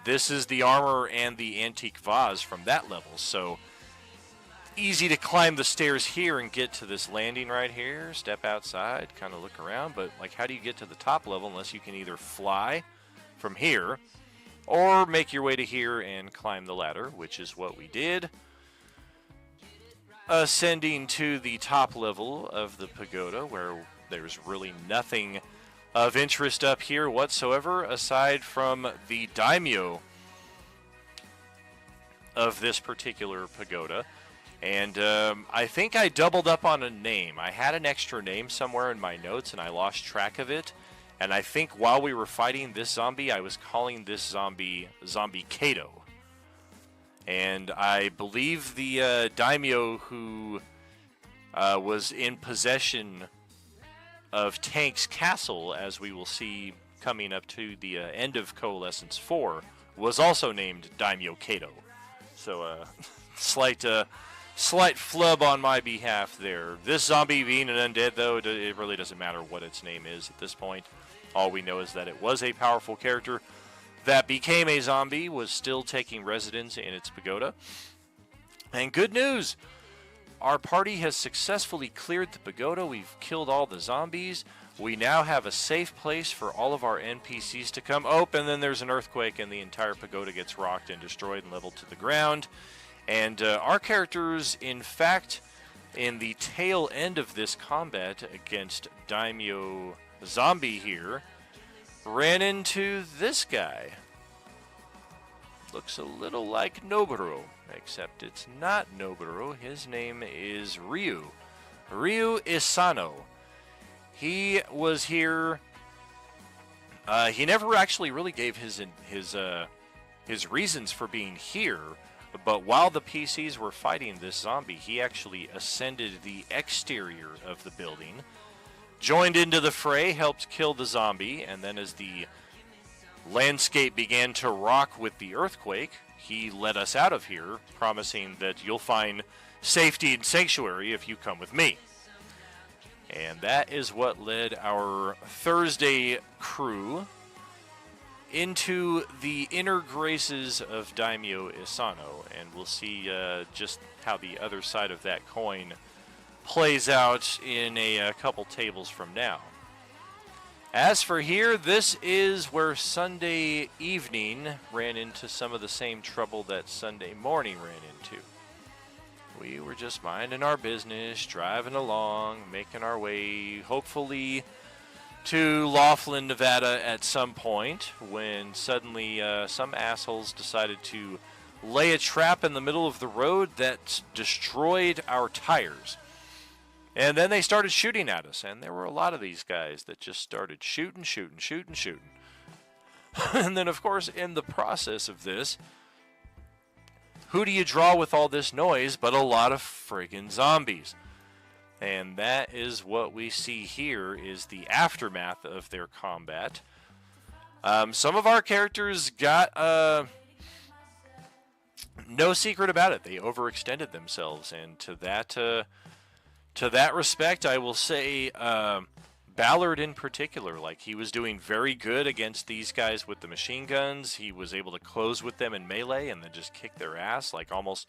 this is the armor and the antique vase from that level. So easy to climb the stairs here and get to this landing right here. Step outside, kind of look around, but like, how do you get to the top level unless you can either fly from here or make your way to here and climb the ladder, which is what we did. Ascending to the top level of the pagoda, where there's really nothing of interest up here whatsoever aside from the daimyo of this particular pagoda. And I think I doubled up on a name. I had an extra name somewhere in my notes and I lost track of it. And I think while we were fighting this zombie, I was calling this zombie Kato. And I believe the daimyo who was in possession of Tank's castle, as we will see coming up to the end of Coalescence 4, was also named Daimyo Kato. So slight flub on my behalf there. This zombie being an undead, though, it really doesn't matter what its name is at this point. All we know is that it was a powerful character that became a zombie, was still taking residence in its pagoda. And good news! Our party has successfully cleared the pagoda. We've killed all the zombies. We now have a safe place for all of our NPCs to come. Oh, and then there's an earthquake and the entire pagoda gets rocked and destroyed and leveled to the ground. And our characters, in fact, in the tail end of this combat against Daimyo Zombie here, ran into this guy. Looks a little like Noboru, except it's not Noboru. His name is Ryu. Ryu Isano. He was here. He never actually really gave his reasons for being here, but while the PCs were fighting this zombie, he actually ascended the exterior of the building, joined into the fray, helped kill the zombie, and then as the landscape began to rock with the earthquake, he led us out of here, promising that you'll find safety and sanctuary if you come with me. And that is what led our Thursday crew into the inner graces of Daimyo Isano, and we'll see just how the other side of that coin plays out in a couple tables from now. As for here, this is where Sunday evening ran into some of the same trouble that Sunday morning ran into. We were just minding our business, driving along, making our way, hopefully, to Laughlin, Nevada at some point, when suddenly some assholes decided to lay a trap in the middle of the road that destroyed our tires. And then they started shooting at us, and there were a lot of these guys that just started shooting. And then, of course, in the process of this, who do you draw with all this noise but a lot of friggin' zombies? And that is what we see here, is the aftermath of their combat. Some of our characters got no secret about it. They overextended themselves, and to that respect, I will say Ballard in particular, like he was doing very good against these guys with the machine guns. He was able to close with them in melee and then just kick their ass, like almost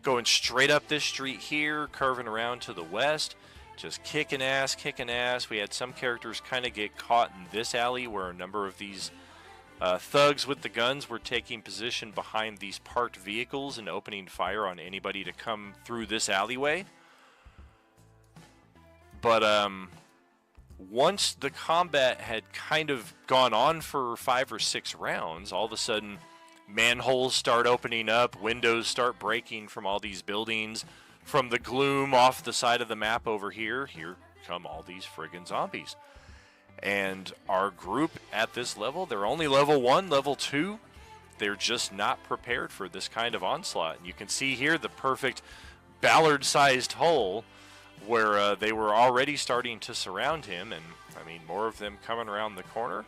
going straight up this street here, curving around to the west, just kicking ass, kicking ass. We had some characters kind of get caught in this alley where a number of these thugs with the guns were taking position behind these parked vehicles and opening fire on anybody to come through this alleyway. But once the combat had kind of gone on for 5 or 6 rounds, all of a sudden manholes start opening up, windows start breaking from all these buildings. From the gloom off the side of the map over here come all these friggin' zombies. And our group at this level, they're only level 1, level 2. They're just not prepared for this kind of onslaught. And you can see here the perfect Ballard-sized hole where they were already starting to surround him, and I mean, more of them coming around the corner.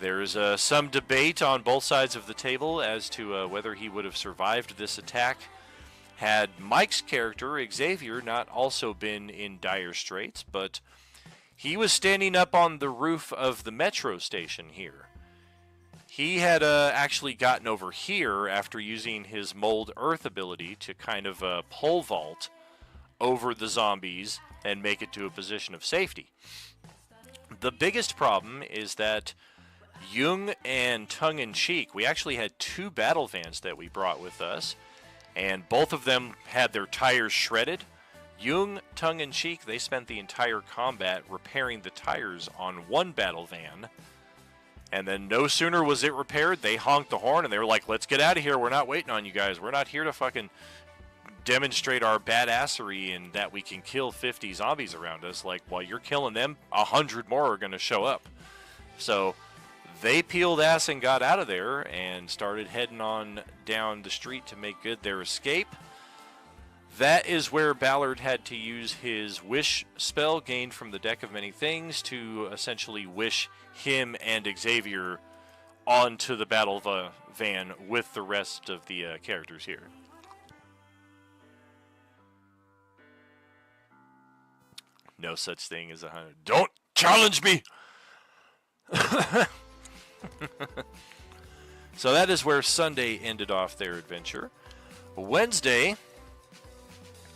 There's some debate on both sides of the table as to whether he would have survived this attack had Mike's character, Xavier, not also been in dire straits, but he was standing up on the roof of the metro station here. He had actually gotten over here after using his Mold Earth ability to kind of pole vault over the zombies and make it to a position of safety. The biggest problem is that Jung and Tongue-in-Cheek, we actually had 2 battle vans that we brought with us, and both of them had their tires shredded. Jung, Tongue-in-Cheek, they spent the entire combat repairing the tires on one battle van, and then no sooner was it repaired, they honked the horn and they were like, let's get out of here, we're not waiting on you guys, we're not here to fucking demonstrate our badassery and that we can kill 50 zombies around us. Like, while you're killing them, 100 more are going to show up. So they peeled ass and got out of there and started heading on down the street to make good their escape. That is where Ballard had to use his wish spell gained from the Deck of Many Things to essentially wish him and Xavier onto the battle van with the rest of the characters here. No such thing as 100. Don't challenge me! So that is where Sunday ended off their adventure. Wednesday,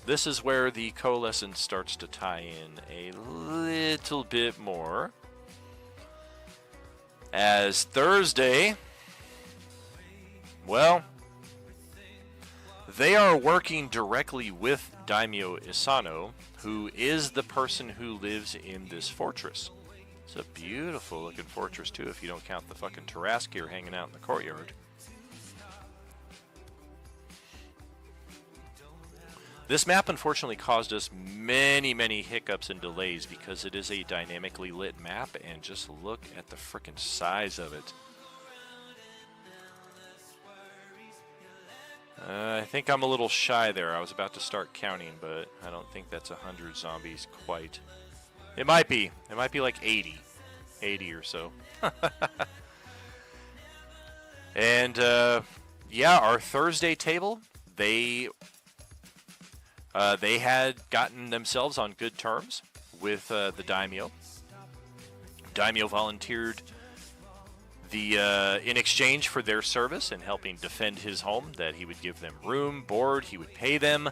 this is where the Coalescence starts to tie in a little bit more. As Thursday, well, they are working directly with Daimyo Isano, who is the person who lives in this fortress. It's a beautiful looking fortress too, if you don't count the fucking Tarrasque hanging out in the courtyard. This map unfortunately caused us many hiccups and delays because it is a dynamically lit map, and just look at the frickin' size of it. I think I'm a little shy there. I was about to start counting, but I don't think that's 100 zombies quite. It might be. It might be like 80. 80 or so. And, yeah, our Thursday table, they had gotten themselves on good terms with the Daimyo. Daimyo volunteered in exchange for their service in helping defend his home, that he would give them room, board, he would pay them.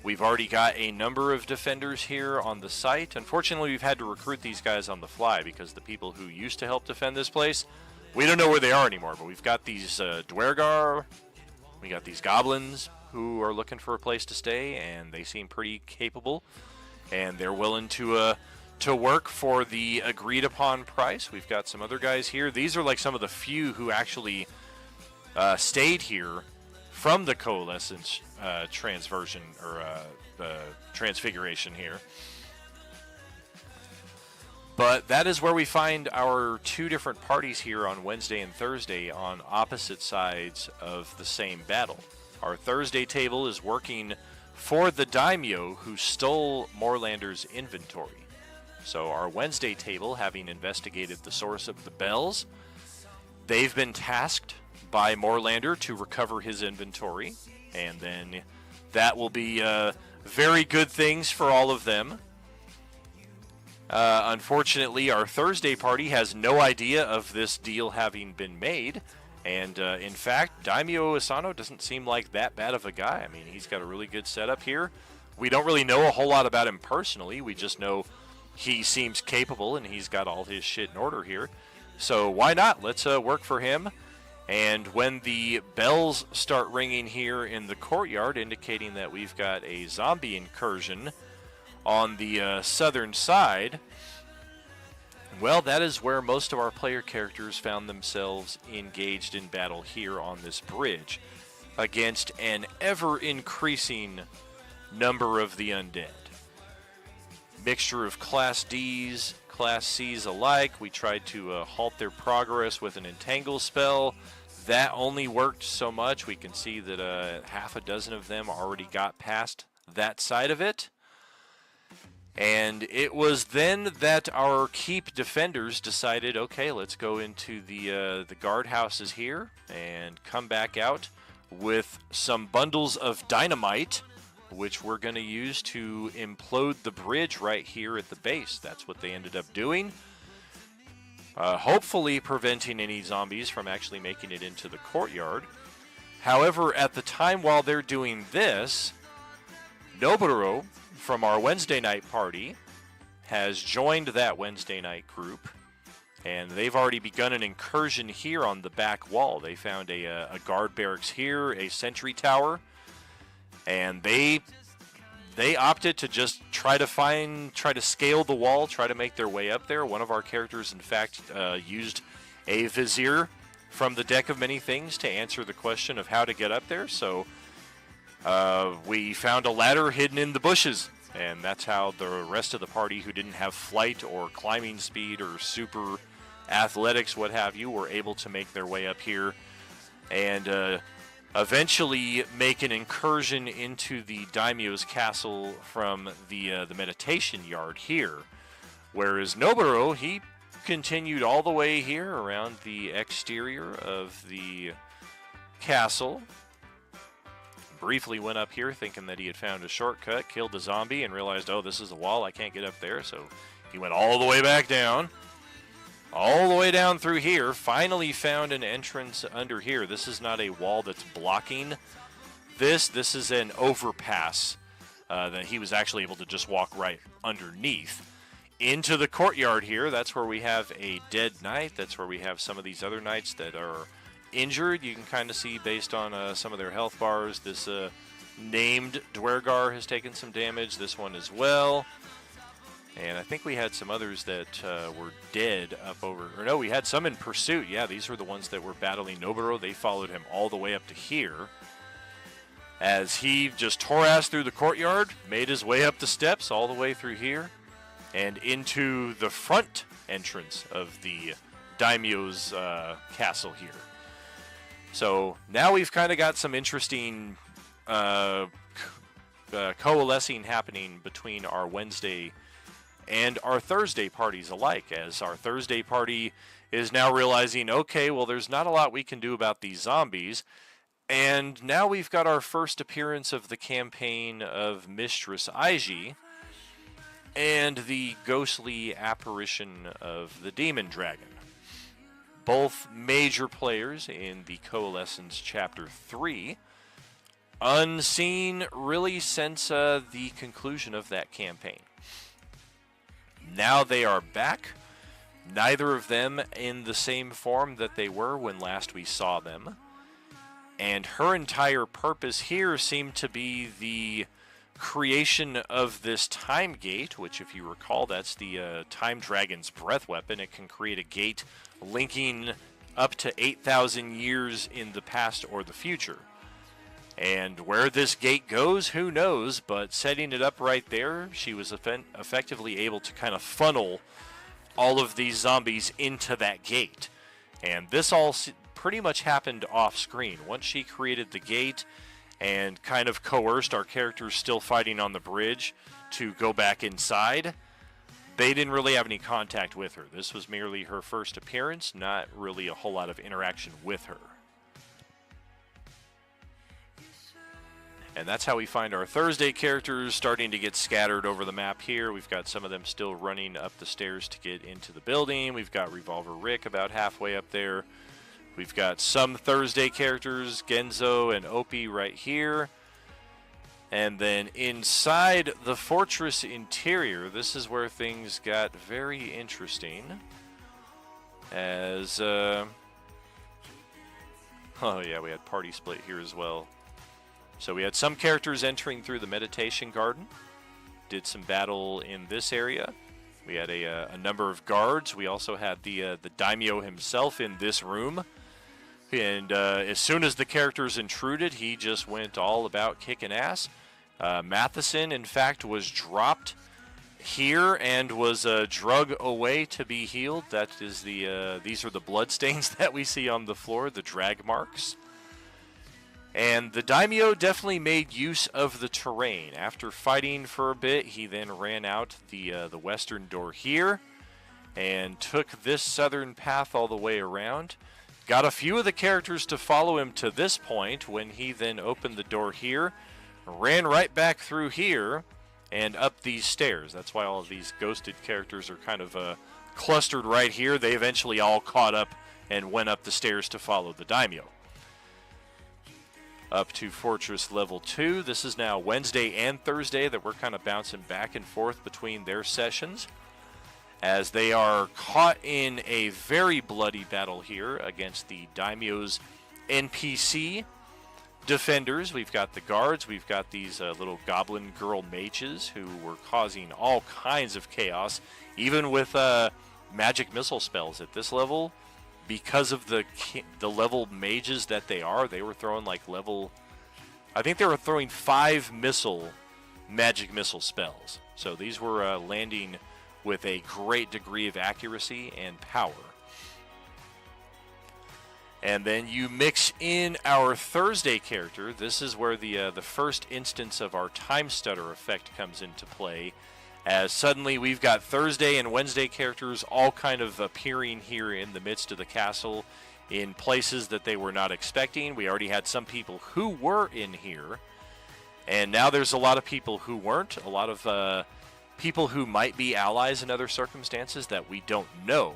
We've already got a number of defenders here on the site. Unfortunately, we've had to recruit these guys on the fly because the people who used to help defend this place, we don't know where they are anymore, but we've got these Dwergar, we got these goblins who are looking for a place to stay, and they seem pretty capable, and they're willing to work for the agreed upon price. We've got some other guys here. These are like some of the few who actually stayed here from the Coalescence transversion or transfiguration here. But that is where we find our 2 different parties here on Wednesday and Thursday on opposite sides of the same battle. Our Thursday table is working for the Daimyo who stole Moorlander's inventory. So our Wednesday table, having investigated the source of the bells, they've been tasked by Moorlander to recover his inventory, and then that will be very good things for all of them. Unfortunately, our Thursday party has no idea of this deal having been made, and in fact, Daimyo Asano doesn't seem like that bad of a guy. I mean, he's got a really good setup here. We don't really know a whole lot about him personally. We just know he seems capable and he's got all his shit in order here. So why not? Let's work for him. And when the bells start ringing here in the courtyard, indicating that we've got a zombie incursion on the southern side, well, that is where most of our player characters found themselves engaged in battle here on this bridge against an ever-increasing number of the undead. Mixture of Class Ds, Class Cs alike. We tried to halt their progress with an entangle spell. That only worked so much. We can see that half a dozen of them already got past that side of it. And it was then that our keep defenders decided, okay, let's go into the guardhouses here and come back out with some bundles of dynamite, which we're going to use to implode the bridge right here at the base. That's what they ended up doing. Hopefully preventing any zombies from actually making it into the courtyard. However, at the time while they're doing this, Noburo from our Wednesday night party has joined that Wednesday night group, and they've already begun an incursion here on the back wall. They found a guard barracks here, a sentry tower, and they opted to just try to scale the wall, try to make their way up there. One of our characters, in fact, used a vizier from the deck of many things to answer the question of how to get up there. So we found a ladder hidden in the bushes, and that's how the rest of the party who didn't have flight or climbing speed or super athletics, what have you, were able to make their way up here and eventually make an incursion into the daimyo's castle from the meditation yard here. Whereas Noburo, he continued all the way here around the exterior of the castle. Briefly went up here thinking that he had found a shortcut, killed the zombie, and realized, oh, this is a wall, I can't get up there. So he went all the way back down. All the way down through here, finally found an entrance under here. This is not a wall that's blocking this. This is an overpass that he was actually able to just walk right underneath. Into the courtyard here, that's where we have a dead knight. That's where we have some of these other knights that are injured. You can kind of see based on some of their health bars. This named Dwergar has taken some damage. This one as well. And I think we had some others that were dead up over... Or no, we had some in pursuit. Yeah, these were the ones that were battling Noburo. They followed him all the way up to here. As he just tore ass through the courtyard, made his way up the steps all the way through here, and into the front entrance of the daimyo's castle here. So now we've kind of got some interesting coalescing happening between our Wednesday and our Thursday parties alike, as our Thursday party is now realizing, okay, well, there's not a lot we can do about these zombies, and now we've got our first appearance of the campaign of Mistress Aiji and the ghostly apparition of the Demon Dragon. Both major players in the Coalescence Chapter 3, unseen really since the conclusion of that campaign. Now they are back, neither of them in the same form that they were when last we saw them. And her entire purpose here seemed to be the creation of this time gate, which, if you recall, that's the Time Dragon's breath weapon. It can create a gate linking up to 8,000 years in the past or the future. And where this gate goes, who knows, but setting it up right there, she was effectively able to kind of funnel all of these zombies into that gate. And this all pretty much happened off screen. Once she created the gate and kind of coerced our characters still fighting on the bridge to go back inside, they didn't really have any contact with her. This was merely her first appearance, not really a whole lot of interaction with her. And that's how we find our Thursday characters starting to get scattered over the map here. We've got some of them still running up the stairs to get into the building. We've got Revolver Rick about halfway up there. We've got some Thursday characters, Genzo and Opie right here. And then inside the fortress interior, this is where things got very interesting. As, oh yeah, we had Party Split here as well. So we had some characters entering through the meditation garden. Did some battle in this area. We had a number of guards. We also had the daimyo himself in this room. And as soon as the characters intruded, he just went all about kicking ass. Matheson, in fact, was dropped here and was drug away to be healed. That is these are the blood stains that we see on the floor, the drag marks. And the daimyo definitely made use of the terrain. After fighting for a bit, he then ran out the western door here and took this southern path all the way around. Got a few of the characters to follow him to this point when he then opened the door here, ran right back through here and up these stairs. That's why all of these ghosted characters are kind of clustered right here. They eventually all caught up and went up the stairs to follow the daimyo. Up to Fortress Level 2. This is now Wednesday and Thursday that we're kind of bouncing back and forth between their sessions, as they are caught in a very bloody battle here against the daimyo's NPC defenders. We've got the guards. We've got these little goblin girl mages who were causing all kinds of chaos, even with magic missile spells at this level. Because of the level mages that they were throwing like level... I think they were throwing 5 magic missile spells. So these were landing with a great degree of accuracy and power. And then you mix in our Thursday character. This is where the first instance of our time stutter effect comes into play, as suddenly we've got Thursday and Wednesday characters all kind of appearing here in the midst of the castle in places that they were not expecting. We already had some people who were in here, and now there's a lot of people who weren't, a lot of people who might be allies in other circumstances that we don't know.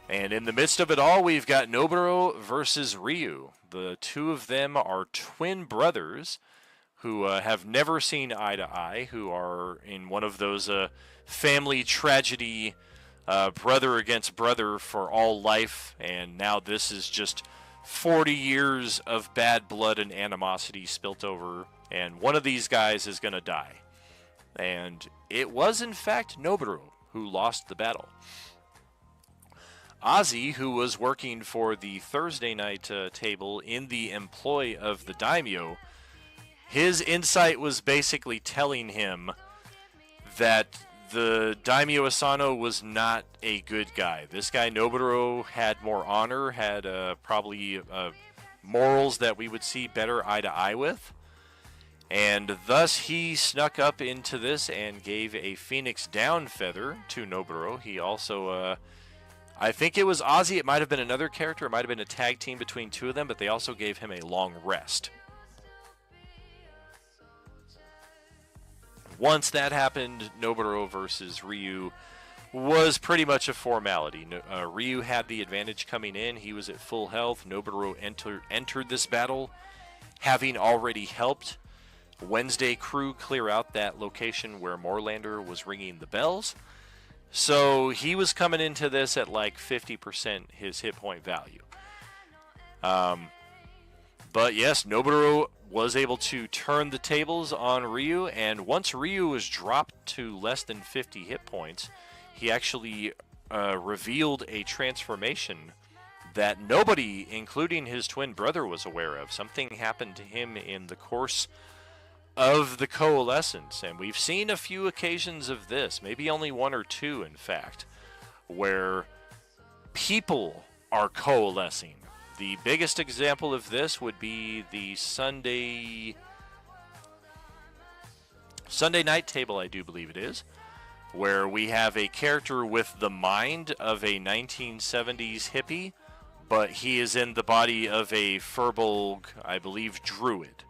And in the midst of it all, we've got Noburo versus Ryu. The two of them are twin brothers who have never seen eye to eye, who are in one of those family tragedy, brother against brother for all life, and now this is just 40 years of bad blood and animosity spilt over, and one of these guys is going to die. And it was, in fact, Noburo who lost the battle. Ozzy, who was working for the Thursday night table in the employ of the daimyo, his insight was basically telling him that the daimyo Asano was not a good guy. This guy Noburo had more honor, had probably morals that we would see better eye to eye with. And thus he snuck up into this and gave a Phoenix Down feather to Noburo. He also, I think it was Ozzy, it might have been another character, it might have been a tag team between two of them, but they also gave him a long rest. Once that happened, Noburo versus Ryu was pretty much a formality. Ryu had the advantage coming in. He was at full health. Noburo entered this battle having already helped Wednesday crew clear out that location where Moorlander was ringing the bells. So he was coming into this at like 50% his hit point value. But yes, Noburo was able to turn the tables on Ryu, and once Ryu was dropped to less than 50 hit points, he actually revealed a transformation that nobody, including his twin brother, was aware of. Something happened to him in the course of the Coalescence, and we've seen a few occasions of this, maybe only one or two, in fact, where people are coalescing. The biggest example of this would be the Sunday night table, I do believe it is, where we have a character with the mind of a 1970s hippie, but he is in the body of a Furbolg, I believe, druid.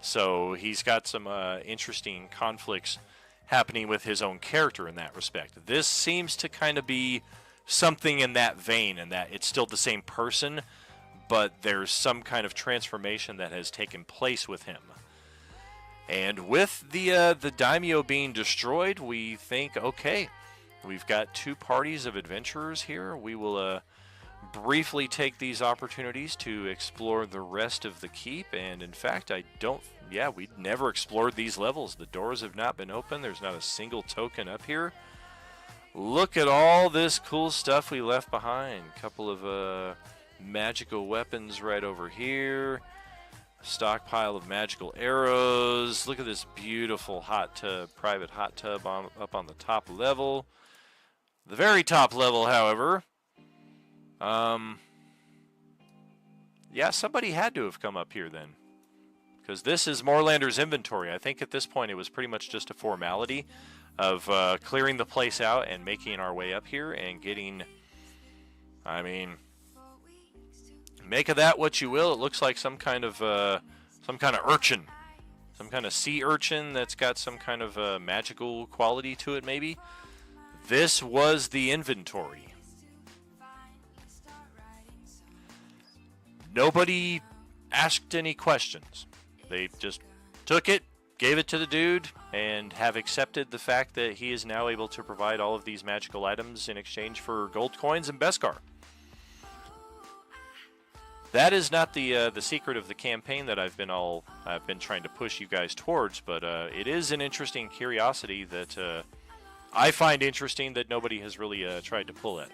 So he's got some interesting conflicts happening with his own character in that respect. This seems to kind of be something in that vein, in that it's still the same person, but there's some kind of transformation that has taken place with him. And with the daimyo being destroyed, we think, okay, we've got two parties of adventurers here. We will briefly take these opportunities to explore the rest of the keep. And in fact, we'd never explored these levels. The doors have not been open. There's not a single token up here. Look at all this cool stuff we left behind. A couple of magical weapons right over here. Stockpile of magical arrows. Look at this beautiful hot tub, private hot tub up on the top level. The very top level, however, yeah, somebody had to have come up here then, because this is Moorlander's inventory. I think at this point it was pretty much just a formality of clearing the place out and making our way up here and getting, I mean, make of that what you will. It looks like some kind of urchin, some kind of sea urchin that's got some kind of magical quality to it, maybe. This was the inventory. Nobody asked any questions. They just took it, gave it to the dude, and have accepted the fact that he is now able to provide all of these magical items in exchange for gold coins and Beskar. That is not the secret of the campaign that I've been trying to push you guys towards, but it is an interesting curiosity that I find interesting that nobody has really tried to pull at.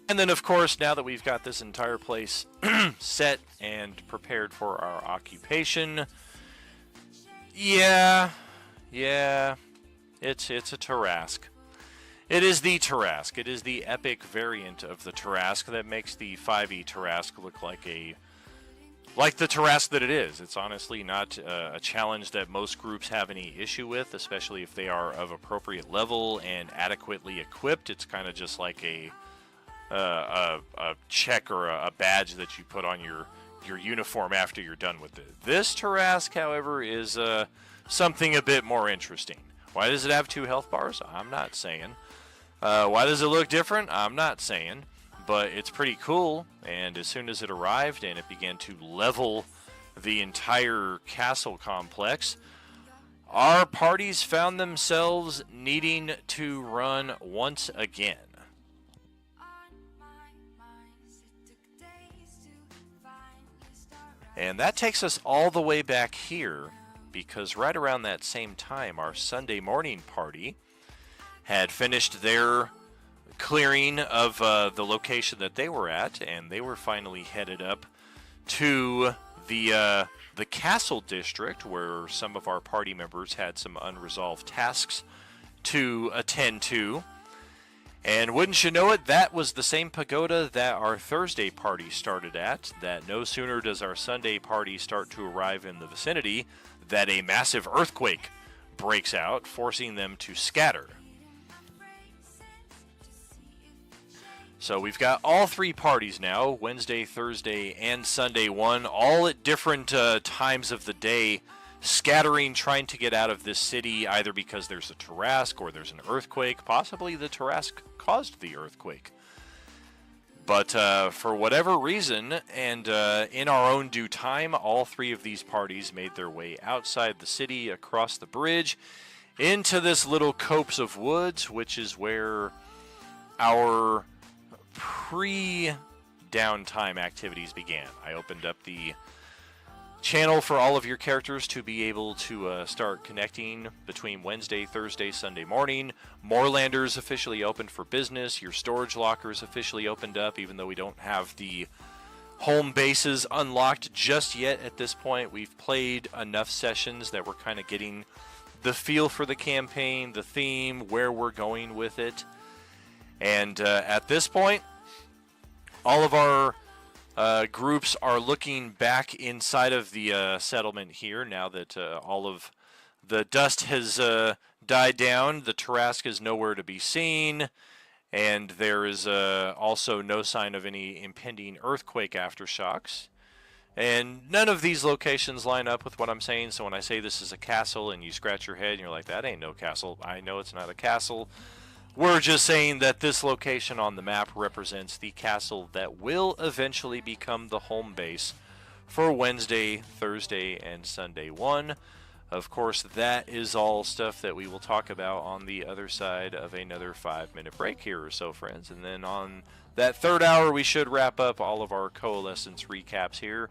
And then, of course, now that we've got this entire place set and prepared for our occupation, yeah, it's a Tarrasque. It is the Tarrasque. It is the epic variant of the Tarrasque that makes the 5e Tarrasque look like the Tarrasque that it is. It's honestly not a challenge that most groups have any issue with, especially if they are of appropriate level and adequately equipped. It's kind of just like a check or a badge that you put on your uniform after you're done with it. This Tarrasque, however, is something a bit more interesting. Why does it have 2 health bars? I'm not saying. Why does it look different? I'm not saying. But it's pretty cool, and as soon as it arrived and it began to level the entire castle complex, our parties found themselves needing to run once again. And that takes us all the way back here, because right around that same time, our Sunday morning party had finished their clearing of the location that they were at, and they were finally headed up to the castle district, where some of our party members had some unresolved tasks to attend to. And wouldn't you know it, that was the same pagoda that our Thursday party started at, that no sooner does our Sunday party start to arrive in the vicinity, that a massive earthquake breaks out, forcing them to scatter. So we've got all 3 parties now, Wednesday, Thursday, and Sunday 1, all at different times of the day, scattering, trying to get out of this city, either because there's a Tarrasque or there's an earthquake. Possibly the Tarrasque caused the earthquake. But for whatever reason, and in our own due time, all 3 of these parties made their way outside the city, across the bridge, into this little copse of woods, which is where our pre-downtime activities began. I opened up the channel for all of your characters to be able to start connecting between Wednesday, Thursday, Sunday morning. Moorlander's officially opened for business. Your storage lockers officially opened up, even though we don't have the home bases unlocked just yet at this point. We've played enough sessions that we're kind of getting the feel for the campaign, the theme, where we're going with it. And at this point, all of our groups are looking back inside of the settlement here now that all of the dust has died down. The Tarrasque is nowhere to be seen, And there is also no sign of any impending earthquake aftershocks. And none of these locations line up with what I'm saying. So when I say this is a castle and you scratch your head and you're like, that ain't no castle, I know it's not a castle. We're just saying that this location on the map represents the castle that will eventually become the home base for Wednesday, Thursday, and Sunday 1. Of course, that is all stuff that we will talk about on the other side of another 5-minute break here or so, friends. And then on that third hour, we should wrap up all of our Coalescence recaps here.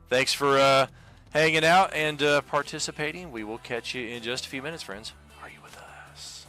Thanks for hanging out and participating. We will catch you in just a few minutes, friends. Are you with us?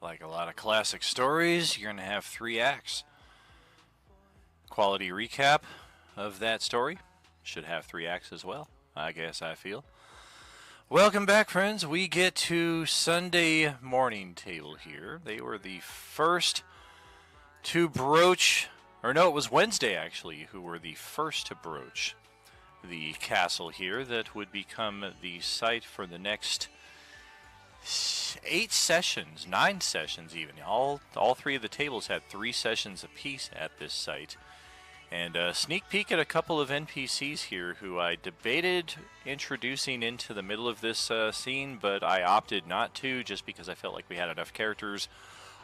Like a lot of classic stories, you're going to have 3 acts. Quality recap of that story should have 3 acts as well, I guess I feel. Welcome back, friends. We get to Sunday morning table here. They were the first to broach, or no, it was Wednesday actually, who were the first to broach the castle here that would become the site for the next 8 sessions, 9 sessions even. All 3 of the tables had 3 sessions apiece at this site. And a sneak peek at a couple of NPCs here who I debated introducing into the middle of this scene, but I opted not to just because I felt like we had enough characters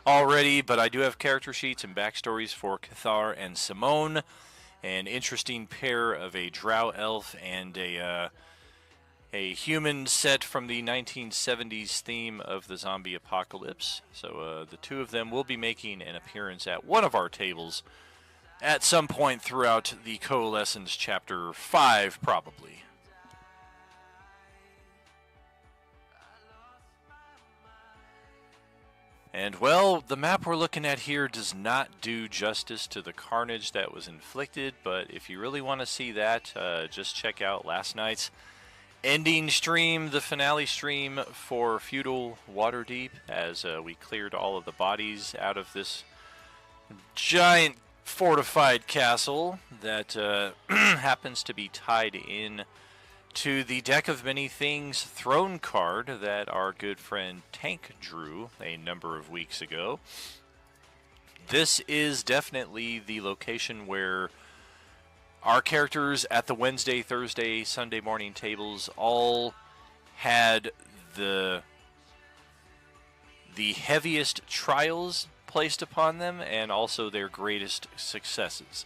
already. But I do have character sheets and backstories for Cathar and Simone, an interesting pair of a drow elf and a human set from the 1970s theme of the zombie apocalypse. So the 2 of them will be making an appearance at one of our tables at some point throughout the Coalescence Chapter 5, probably. And, well, the map we're looking at here does not do justice to the carnage that was inflicted, but if you really want to see that, just check out last night's ending stream, the finale stream for Feudal Waterdeep, as we cleared all of the bodies out of this giant fortified castle that happens to be tied in to the Deck of Many Things throne card that our good friend Tank drew a number of weeks ago. This is definitely the location where our characters at the Wednesday, Thursday, Sunday morning tables all had the heaviest trials placed upon them, and also their greatest successes.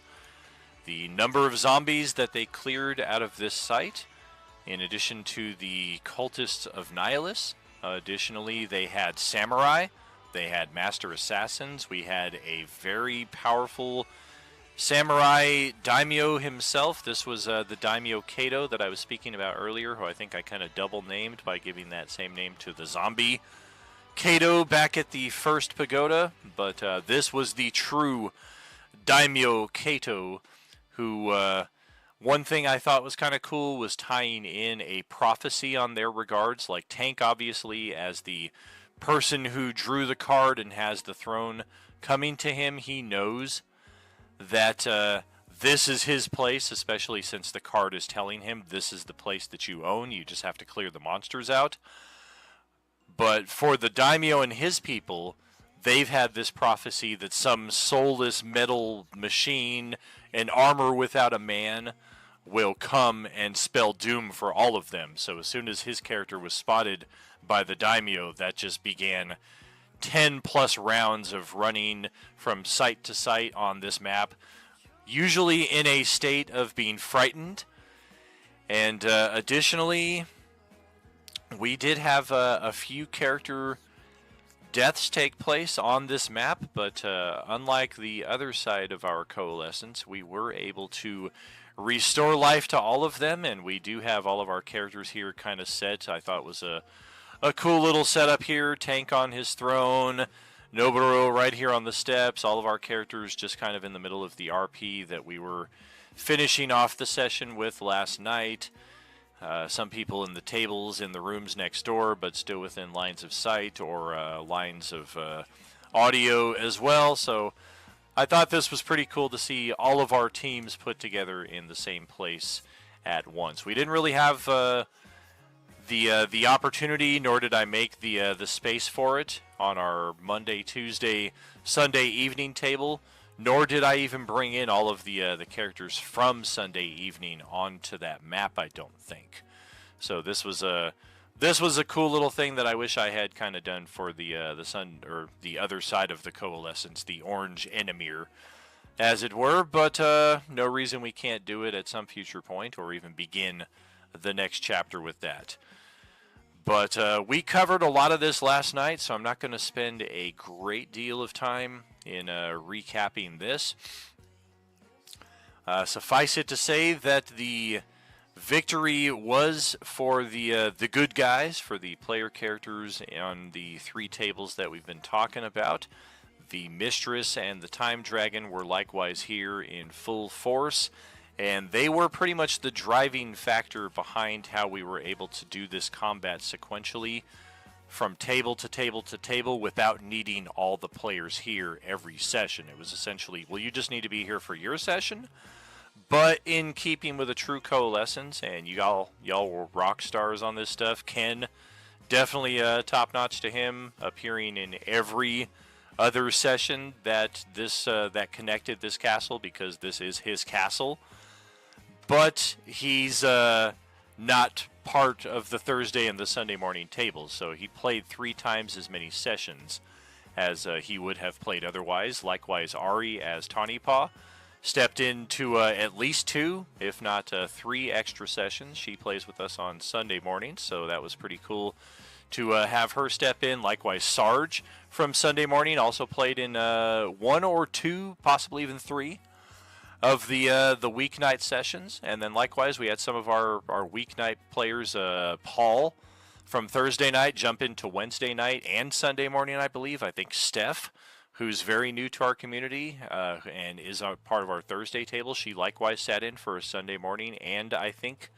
The number of zombies that they cleared out of this site, in addition to the cultists of Nihilus. Additionally, they had samurai, they had master assassins, we had a very powerful samurai daimyo himself. This was the daimyo Kato that I was speaking about earlier, who I think I kind of double named by giving that same name to the zombie Kato back at the first pagoda, but this was the true daimyo Kato, who one thing I thought was kind of cool was tying in a prophecy on their regards, like Tank obviously as the person who drew the card and has the throne coming to him. He knows that this is his place, especially since the card is telling him this is the place that you own. You just have to clear the monsters out. But for the daimyo and his people, they've had this prophecy that some soulless metal machine, an armor without a man, will come and spell doom for all of them. So as soon as his character was spotted by the daimyo, that just began 10 plus rounds of running from site to site on this map, usually in a state of being frightened. And additionally, we did have a few character deaths take place on this map, but unlike the other side of our Coalescence, we were able to restore life to all of them, and we do have all of our characters here kind of set. I thought it was a cool little setup here. Tank on his throne, Noburo right here on the steps, all of our characters just kind of in the middle of the RP that we were finishing off the session with last night. Some people in the tables in the rooms next door, but still within lines of sight or lines of audio as well. So I thought this was pretty cool to see all of our teams put together in the same place at once. We didn't really have the opportunity, nor did I make the space for it on our Monday, Tuesday, Sunday evening table. Nor did I even bring in all of the characters from Sunday evening onto that map, I don't think. So this was a cool little thing that I wish I had kind of done for the other side of the Coalescence, the Orange Enemir, as it were. But no reason we can't do it at some future point, or even begin the next chapter with that. But we covered a lot of this last night, so I'm not going to spend a great deal of time in recapping this. Suffice it to say that the Victory was for the good guys, for the player characters on the 3 tables that we've been talking about. The Mistress and the Time Dragon were likewise here in full force, and they were pretty much the driving factor behind how we were able to do this combat sequentially from table to table to table without needing all the players here every session. It was essentially, well, you just need to be here for your session, but in keeping with a true Coalescence, and y'all were rock stars on this stuff. Ken, definitely top notch to him, appearing in every other session that that connected this castle, because this is his castle. But he's not part of the Thursday and the Sunday morning tables, so he played 3 times as many sessions as he would have played otherwise. Likewise, Ari as Tawny Paw stepped into at least 2, if not 3 extra sessions. She plays with us on Sunday mornings, so that was pretty cool to have her step in. Likewise, Sarge from Sunday morning also played in 1 or 2, possibly even 3 of the weeknight sessions. And then likewise, we had some of our weeknight players, Paul from Thursday night jump into Wednesday night and Sunday morning, I believe. I think Steph, who's very new to our community and is a part of our Thursday table, she likewise sat in for a Sunday morning, and I think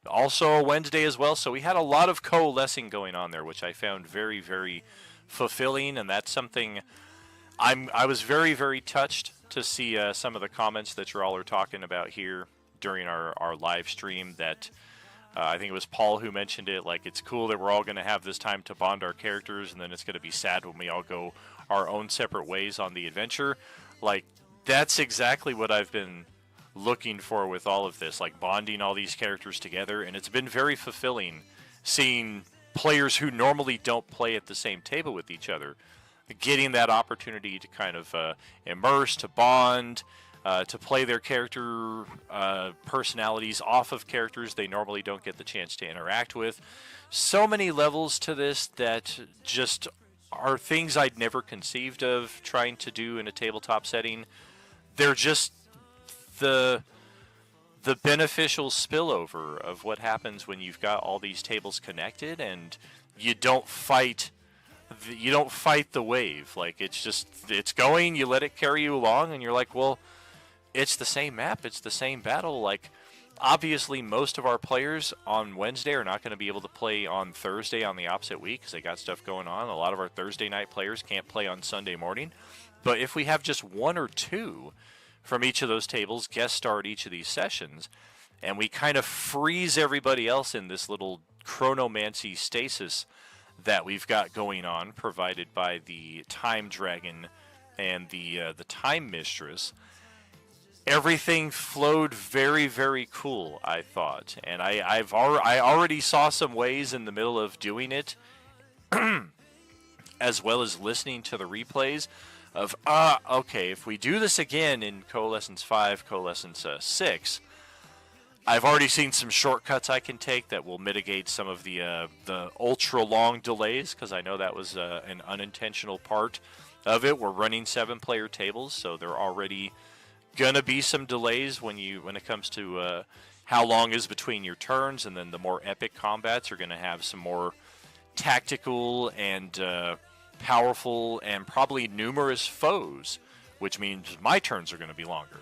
also a Wednesday as well. So we had a lot of coalescing going on there, which I found very, very fulfilling, and that's something I was very, very touched to see some of the comments that you all are talking about here during our live stream. That I think it was Paul who mentioned it, like, it's cool that we're all going to have this time to bond our characters, and then it's going to be sad when we all go our own separate ways on the adventure. Like, that's exactly what I've been looking for with all of this, like bonding all these characters together, and it's been very fulfilling seeing players who normally don't play at the same table with each other getting that opportunity to kind of immerse, to bond, to play their character personalities off of characters they normally don't get the chance to interact with. So many levels to this that just are things I'd never conceived of trying to do in a tabletop setting. They're just the beneficial spillover of what happens when you've got all these tables connected and you don't fight the wave. Like, it's going, you let it carry you along, and you're like, well, it's the same map, it's the same battle. Like, obviously most of our players on Wednesday are not going to be able to play on Thursday on the opposite week because they got stuff going on. A lot of our Thursday night players can't play on Sunday morning. But if we have just 1 or 2 from each of those tables guest star at each of these sessions, and we kind of freeze everybody else in this little chronomancy stasis that we've got going on, provided by the Time Dragon and the Time Mistress, everything flowed very, very cool, I thought. And I already saw some ways in the middle of doing it, as well as listening to the replays of, okay, if we do this again in Coalescence 5, Coalescence 6, I've already seen some shortcuts I can take that will mitigate some of the ultra-long delays, because I know that was an unintentional part of it. We're running 7-player tables, so there are already going to be some delays when it comes to how long is between your turns, and then the more epic combats are going to have some more tactical and powerful and probably numerous foes, which means my turns are going to be longer.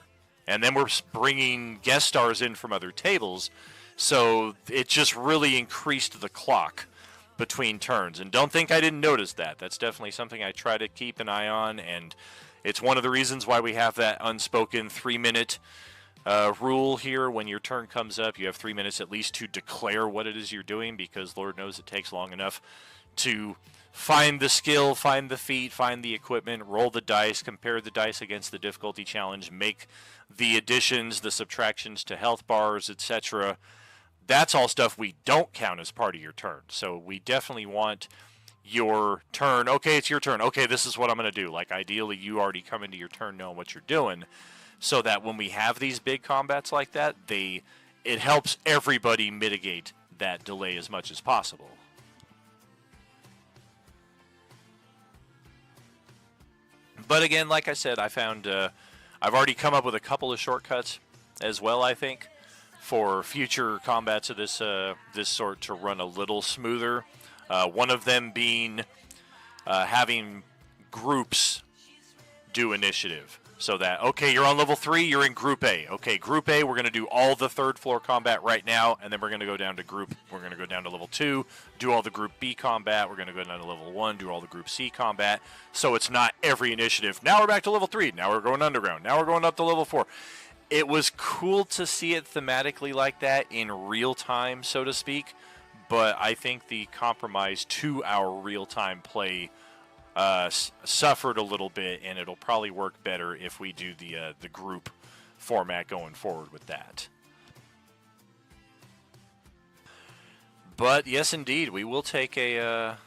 And then we're bringing guest stars in from other tables, so it just really increased the clock between turns. And don't think I didn't notice that. That's definitely something I try to keep an eye on, and it's one of the reasons why we have that unspoken 3-minute rule here. When your turn comes up, you have 3 minutes at least to declare what it is you're doing, because Lord knows it takes long enough to find the skill, find the feat, find the equipment, roll the dice, compare the dice against the difficulty challenge, make the additions, the subtractions to health bars, etc. That's all stuff we don't count as part of your turn. So we definitely want your turn. Okay, it's your turn. Okay, this is what I'm going to do. Like, ideally, you already come into your turn knowing what you're doing, so that when we have these big combats like that, it helps everybody mitigate that delay as much as possible. But again, like I said, I found I've already come up with a couple of shortcuts as well, I think, for future combats of this sort to run a little smoother. One of them being having groups do initiative. So that, okay, you're on level 3, you're in Group A. Okay, Group A, we're going to do all the third floor combat right now, and then we're going to go down to level 2, do all the Group B combat, we're going to go down to level 1, do all the Group C combat, so it's not every initiative. Now we're back to level 3, now we're going underground, now we're going up to level 4. It was cool to see it thematically like that in real time, so to speak, but I think the compromise to our real-time play suffered a little bit, and it'll probably work better if we do the group format going forward with that. But yes, indeed, we will take a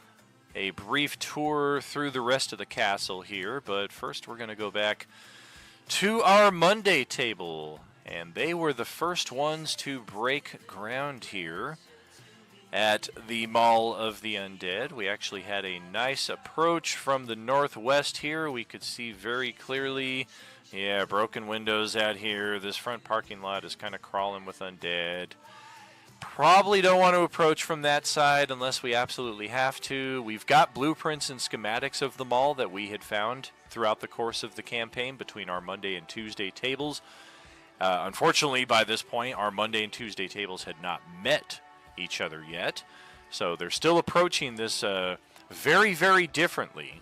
brief tour through the rest of the castle here. But first, we're going to go back to our Monday table, and they were the first ones to break ground here at the Mall of the Undead. We actually had a nice approach from the northwest here. We could see very clearly, yeah, broken windows out here. This front parking lot is kind of crawling with undead. Probably don't want to approach from that side unless we absolutely have to. We've got blueprints and schematics of the mall that we had found throughout the course of the campaign between our Monday and Tuesday tables. Unfortunately, by this point, our Monday and Tuesday tables had not met each other yet, so they're still approaching this very, very differently.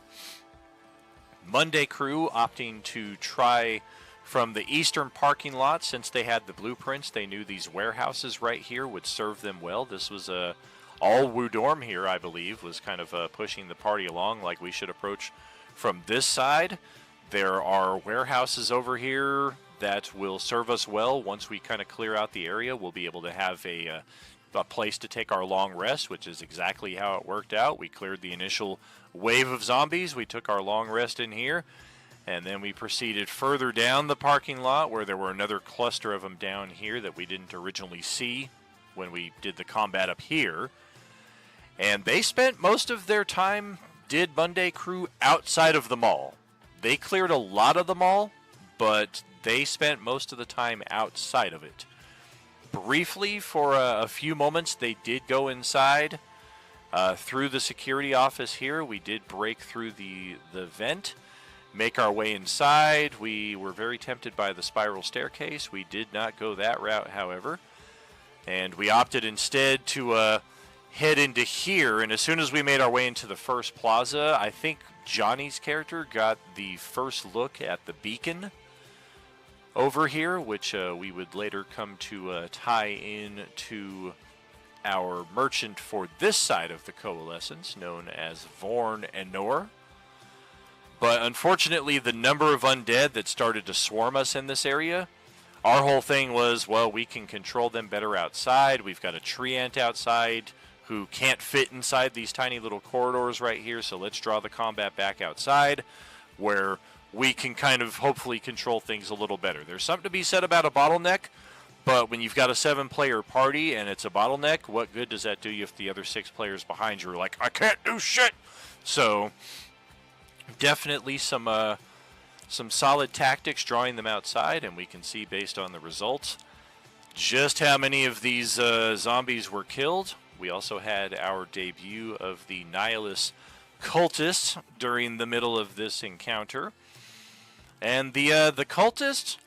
Monday crew opting to try from the eastern parking lot. Since they had the blueprints, they knew these warehouses right here would serve them well. This was all Wudorm here, I believe, was kind of pushing the party along, like we should approach from this side. There are warehouses over here that will serve us well. Once we kind of clear out the area, we'll be able to have a place to take our long rest, which is exactly how it worked out. We cleared the initial wave of zombies. We took our long rest in here, and then we proceeded further down the parking lot where there were another cluster of them down here that we didn't originally see when we did the combat up here. And they spent most of their time, did Monday crew, outside of the mall. They cleared a lot of the mall, but they spent most of the time outside of it. Briefly, for a few moments, they did go inside through the security office here. We did break through the vent, make our way inside. We were very tempted by the spiral staircase. We did not go that route, however. And we opted instead to head into here. And as soon as we made our way into the first plaza, I think Johnny's character got the first look at the beacon over here, which we would later come to tie in to our merchant for this side of the Coalescence, known as Vorn and Nor. But unfortunately, the number of undead that started to swarm us in this area, our whole thing was, well, we can control them better outside. We've got a tree ant outside who can't fit inside these tiny little corridors right here, so let's draw the combat back outside, where we can kind of hopefully control things a little better. There's something to be said about a bottleneck, but when you've got a 7-player party and it's a bottleneck, what good does that do you if the other 6 players behind you are like, I can't do shit? So definitely some solid tactics drawing them outside, and we can see based on the results just how many of these zombies were killed. We also had our debut of the Nihilist cultists during the middle of this encounter. And the cultists,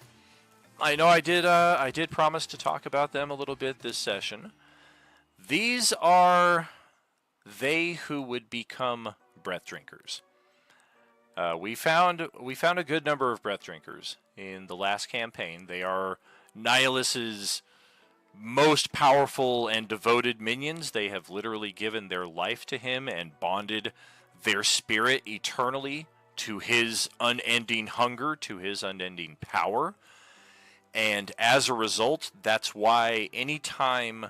I know I did promise to talk about them a little bit this session. These are they who would become breath drinkers. We found a good number of breath drinkers in the last campaign. They are Nihilist's most powerful and devoted minions. They have literally given their life to him and bonded their spirit eternally to his unending hunger, to his unending power. And as a result, that's why anytime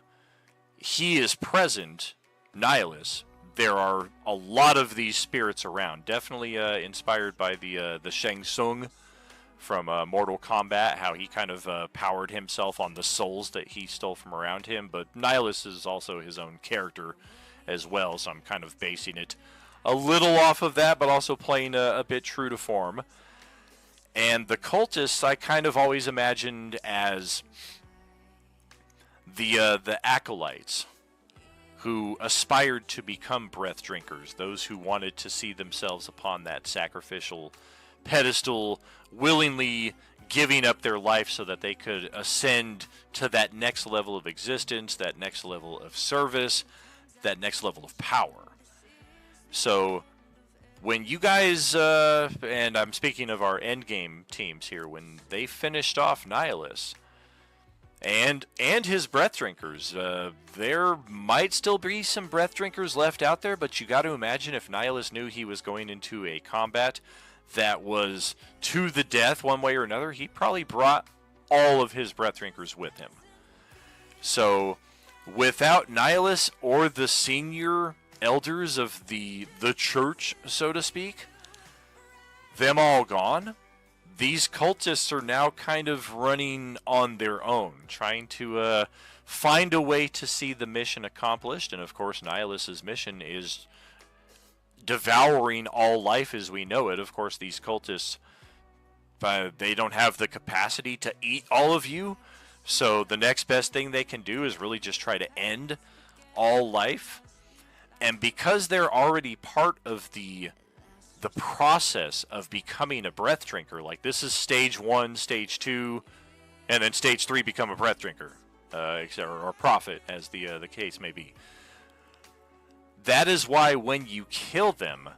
he is present, Nihilus, there are a lot of these spirits around. Definitely inspired by the Shang Tsung from Mortal Kombat, how he kind of powered himself on the souls that he stole from around him. But Nihilus is also his own character as well, so I'm kind of basing it a little off of that, but also playing a bit true to form. And the cultists I kind of always imagined as the acolytes who aspired to become breath drinkers, those who wanted to see themselves upon that sacrificial pedestal, willingly giving up their life so that they could ascend to that next level of existence, that next level of service, that next level of power. So when you guys, and I'm speaking of our endgame teams here, when they finished off Nihilus and his breath drinkers, there might still be some breath drinkers left out there, but you got to imagine if Nihilus knew he was going into a combat that was to the death one way or another, he probably brought all of his breath drinkers with him. So without Nihilus or the senior elders of the church, so to speak, them all gone, these cultists are now kind of running on their own, trying to find a way to see the mission accomplished. And of course, Nihilus's mission is devouring all life as we know it. Of course, these cultists, they don't have the capacity to eat all of you, so the next best thing they can do is really just try to end all life. And because they're already part of the process of becoming a breath drinker, like this is stage 1, stage 2, and then stage 3, become a breath drinker, or prophet, as the case may be. That is why when you kill them,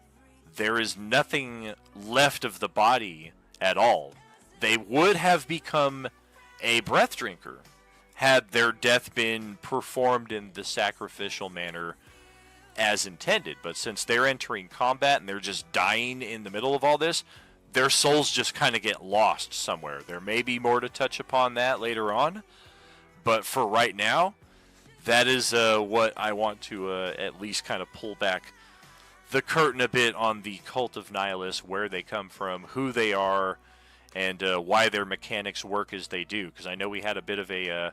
there is nothing left of the body at all. They would have become a breath drinker had their death been performed in the sacrificial manner as intended. But since they're entering combat and they're just dying in the middle of all this, their souls just kind of get lost somewhere. There may be more to touch upon that later on, but for right now, that is what I want to at least kind of pull back the curtain a bit on the Cult of Nihilus, where they come from, who they are, and why their mechanics work as they do. Because I know we had a bit of a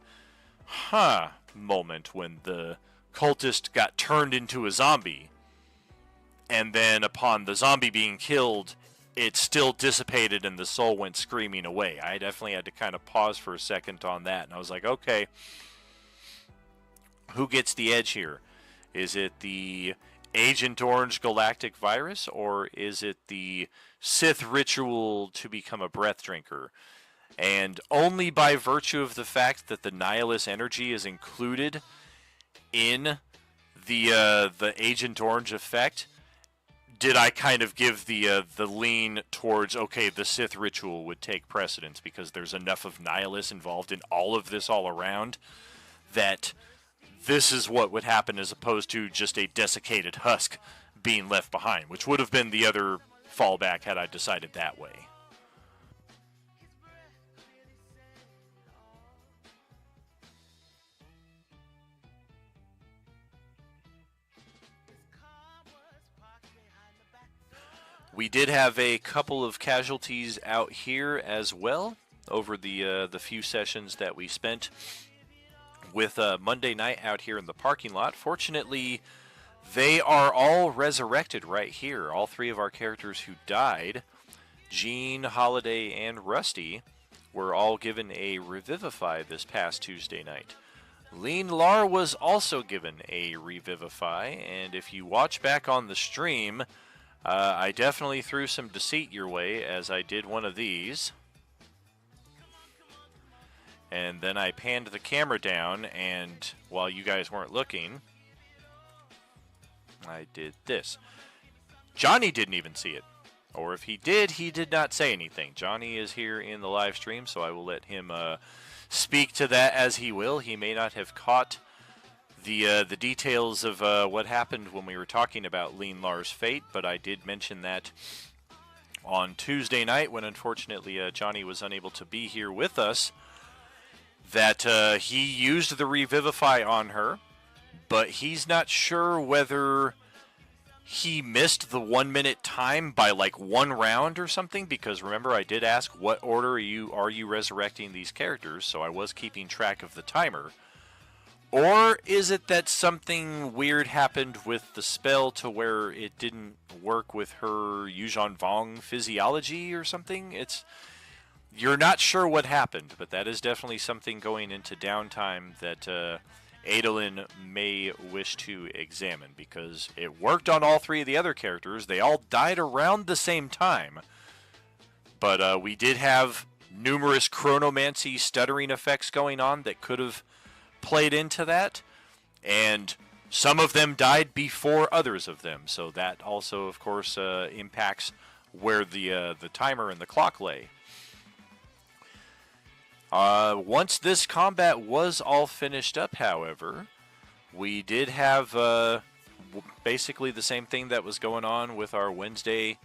moment when the cultist got turned into a zombie, and then upon the zombie being killed, it still dissipated and the soul went screaming away. I definitely had to kind of pause for a second on that, and I was like, okay, who gets the edge here? Is it the Agent Orange galactic virus, or is it the Sith ritual to become a breath drinker? And only by virtue of the fact that the Nihilus energy is included in the Agent Orange effect did I kind of give the lean towards, okay, the Sith ritual would take precedence, because there's enough of Nihilus involved in all of this all around that this is what would happen, as opposed to just a desiccated husk being left behind, which would have been the other fallback had I decided that way. We did have a couple of casualties out here as well over the few sessions that we spent with Monday night out here in the parking lot. Fortunately, they are all resurrected right here. All three of our characters who died, Jean, Holiday, and Rusty, were all given a Revivify this past Tuesday night. Lean Lar was also given a Revivify, and if you watch back on the stream, I definitely threw some deceit your way as I did one of these. And then I panned the camera down, and while you guys weren't looking, I did this. Johnny didn't even see it. Or if he did not say anything. Johnny is here in the live stream, so I will let him speak to that as he will. He may not have caught the details of what happened when we were talking about Lean Lar's fate, but I did mention that on Tuesday night, when unfortunately Johnny was unable to be here with us, that he used the Revivify on her, but he's not sure whether he missed the 1 minute time by like one round or something, because remember, I did ask what order are you resurrecting these characters, so I was keeping track of the timer. Or is it that something weird happened with the spell to where it didn't work with her Yuuzhan Vong physiology or something? you're not sure what happened, but that is definitely something going into downtime that Adolin may wish to examine, because it worked on all three of the other characters. They all died around the same time, but we did have numerous chronomancy stuttering effects going on that could have played into that, and some of them died before others of them, so that also, of course, impacts where the timer and the clock lay. Once this combat was all finished up, however, we did have basically the same thing that was going on with our Wednesday,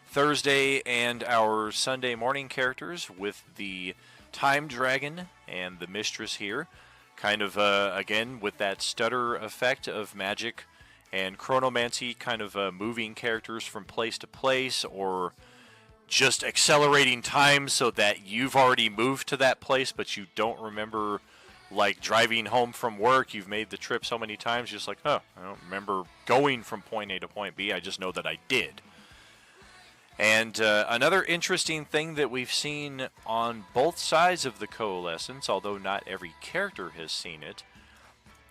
Thursday, and our Sunday morning characters, with the Time Dragon and the Mistress here. Kind of, again, with that stutter effect of magic and chronomancy, kind of moving characters from place to place, or just accelerating time so that you've already moved to that place, but you don't remember, like driving home from work. You've made the trip so many times, you're just like, I don't remember going from point A to point B. I just know that I did. And another interesting thing that we've seen on both sides of the Coalescence, although not every character has seen it,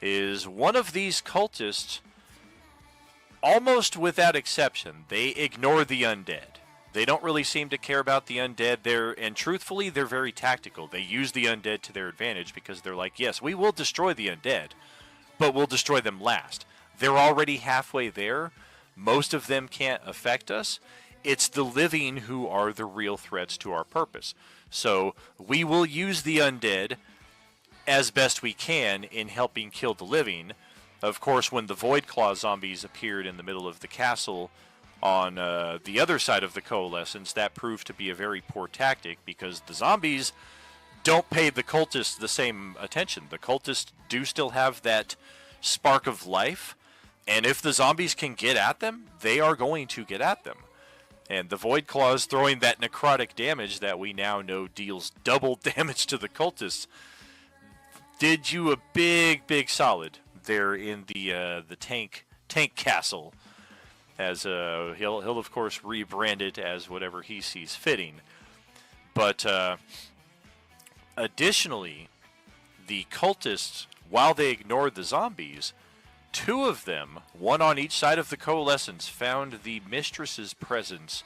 is one of these cultists, almost without exception, they ignore the undead. They don't really seem to care about the undead. And truthfully, they're very tactical. They use the undead to their advantage, because they're like, yes, we will destroy the undead, but we'll destroy them last. They're already halfway there. Most of them can't affect us. It's the living who are the real threats to our purpose. So we will use the undead as best we can in helping kill the living. Of course, when the Void Claw zombies appeared in the middle of the castle on the other side of the Coalescence, that proved to be a very poor tactic, because the zombies don't pay the cultists the same attention. The cultists do still have that spark of life, and if the zombies can get at them, they are going to get at them. And the Void Claws throwing that necrotic damage that we now know deals double damage to the cultists did you a big solid there in the tank castle. As he'll of course rebrand it as whatever he sees fitting. But additionally, the cultists, while they ignored the zombies, two of them, one on each side of the Coalescence, found the Mistress's presence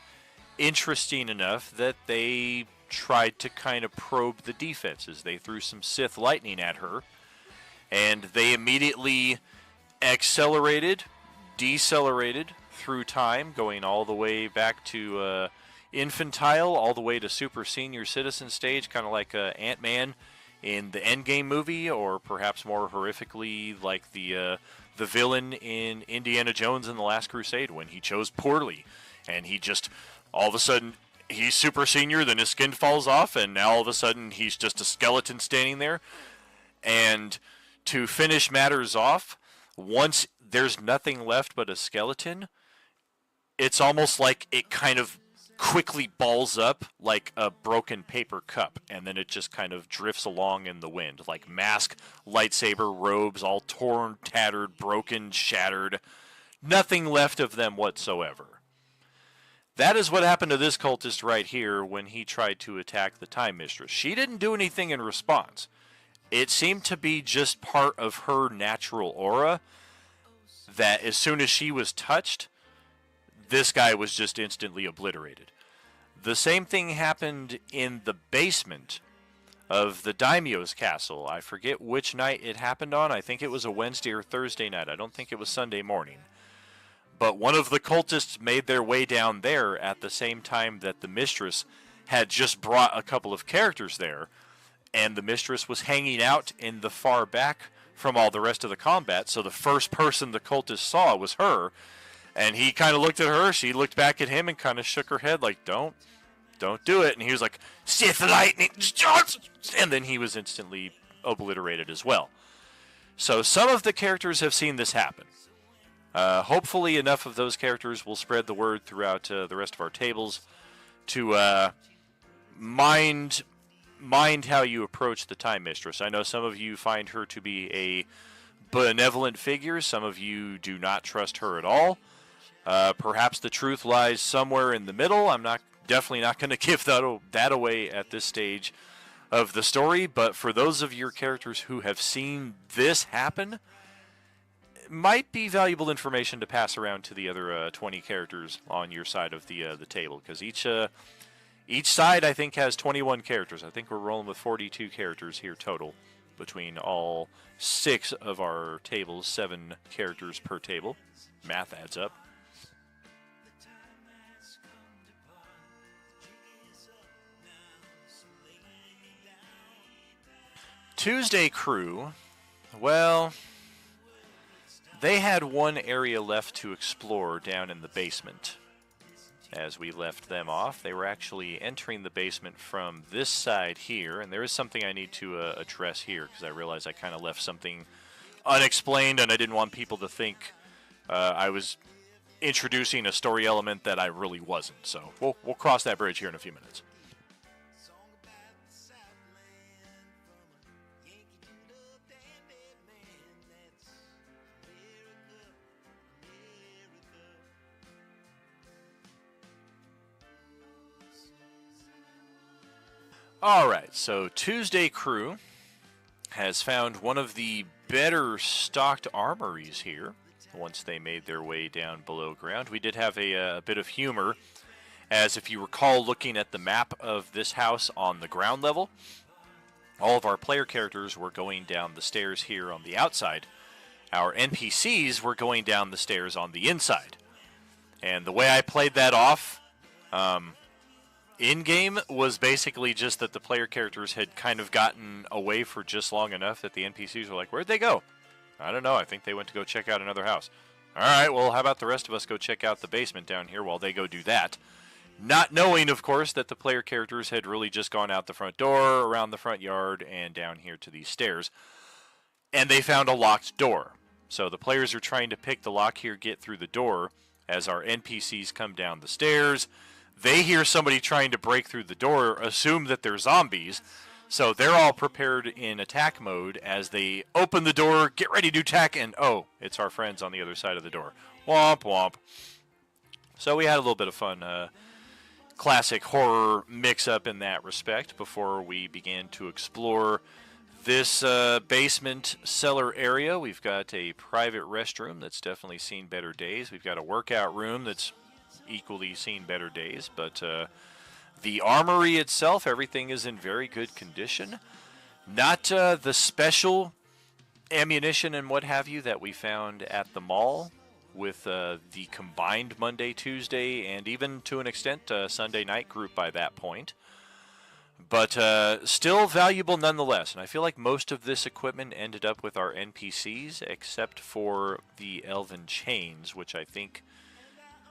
interesting enough that they tried to kind of probe the defenses. They threw some Sith lightning at her, and they immediately accelerated, decelerated through time, going all the way back to infantile, all the way to super senior citizen stage, kind of like Ant-Man in the Endgame movie, or perhaps more horrifically like the villain in Indiana Jones and the Last Crusade, when he chose poorly, and he just, all of a sudden, he's super senior, then his skin falls off, and now all of a sudden he's just a skeleton standing there. And to finish matters off, once there's nothing left but a skeleton, it's almost like it kind of quickly balls up like a broken paper cup, and then it just kind of drifts along in the wind, like mask, lightsaber, robes, all torn, tattered, broken, shattered. Nothing left of them whatsoever. That is what happened to this cultist right here when he tried to attack the Time Mistress. She didn't do anything in response. It seemed to be just part of her natural aura that as soon as she was touched, this guy was just instantly obliterated. The same thing happened in the basement of the Daimyo's castle. I forget which night it happened on. I think it was a Wednesday or Thursday night. I don't think it was Sunday morning. But one of the cultists made their way down there at the same time that the Mistress had just brought a couple of characters there, and the Mistress was hanging out in the far back from all the rest of the combat, so the first person the cultist saw was her. And he kind of looked at her, she looked back at him and kind of shook her head like, don't do it. And he was like, Sith lightning, and then he was instantly obliterated as well. So some of the characters have seen this happen. Hopefully enough of those characters will spread the word throughout the rest of our tables to mind how you approach the Time Mistress. I know some of you find her to be a benevolent figure. Some of you do not trust her at all. Perhaps the truth lies somewhere in the middle. I'm not definitely not going to give that away at this stage of the story, but for those of your characters who have seen this happen, it might be valuable information to pass around to the other 20 characters on your side of the table, because each side, I think, has 21 characters. I think we're rolling with 42 characters here total between all 6 of our tables, 7 characters per table. Math adds up. Tuesday crew, well, they had one area left to explore down in the basement. As we left them off, they were actually entering the basement from this side here, and there is something I need to address here, because I realized I kind of left something unexplained, and I didn't want people to think I was introducing a story element that I really wasn't. So we'll cross that bridge here in a few minutes. All right, so Tuesday crew has found one of the better stocked armories here once they made their way down below ground. We did have a bit of humor, as if you recall looking at the map of this house on the ground level, all of our player characters were going down the stairs here on the outside. Our NPCs were going down the stairs on the inside. And the way I played that off in-game was basically just that the player characters had kind of gotten away for just long enough that the NPCs were like, where'd they go? I don't know. I think they went to go check out another house. All right, well, how about the rest of us go check out the basement down here while they go do that? Not knowing, of course, that the player characters had really just gone out the front door, around the front yard, and down here to these stairs. And they found a locked door. So the players are trying to pick the lock here, get through the door, as our NPCs come down the stairs. They hear somebody trying to break through the door, assume that they're zombies, so they're all prepared in attack mode as they open the door, get ready to attack, and oh, it's our friends on the other side of the door. Womp womp. So we had a little bit of fun, classic horror mix-up in that respect before we began to explore this basement cellar area. We've got a private restroom that's definitely seen better days. We've got a workout room that's equally seen better days, but the armory itself, everything is in very good condition. Not the special ammunition and what have you that we found at the mall with the combined Monday, Tuesday, and even to an extent Sunday night group by that point. But still valuable nonetheless, and I feel like most of this equipment ended up with our NPCs, except for the Elven Chains, which I think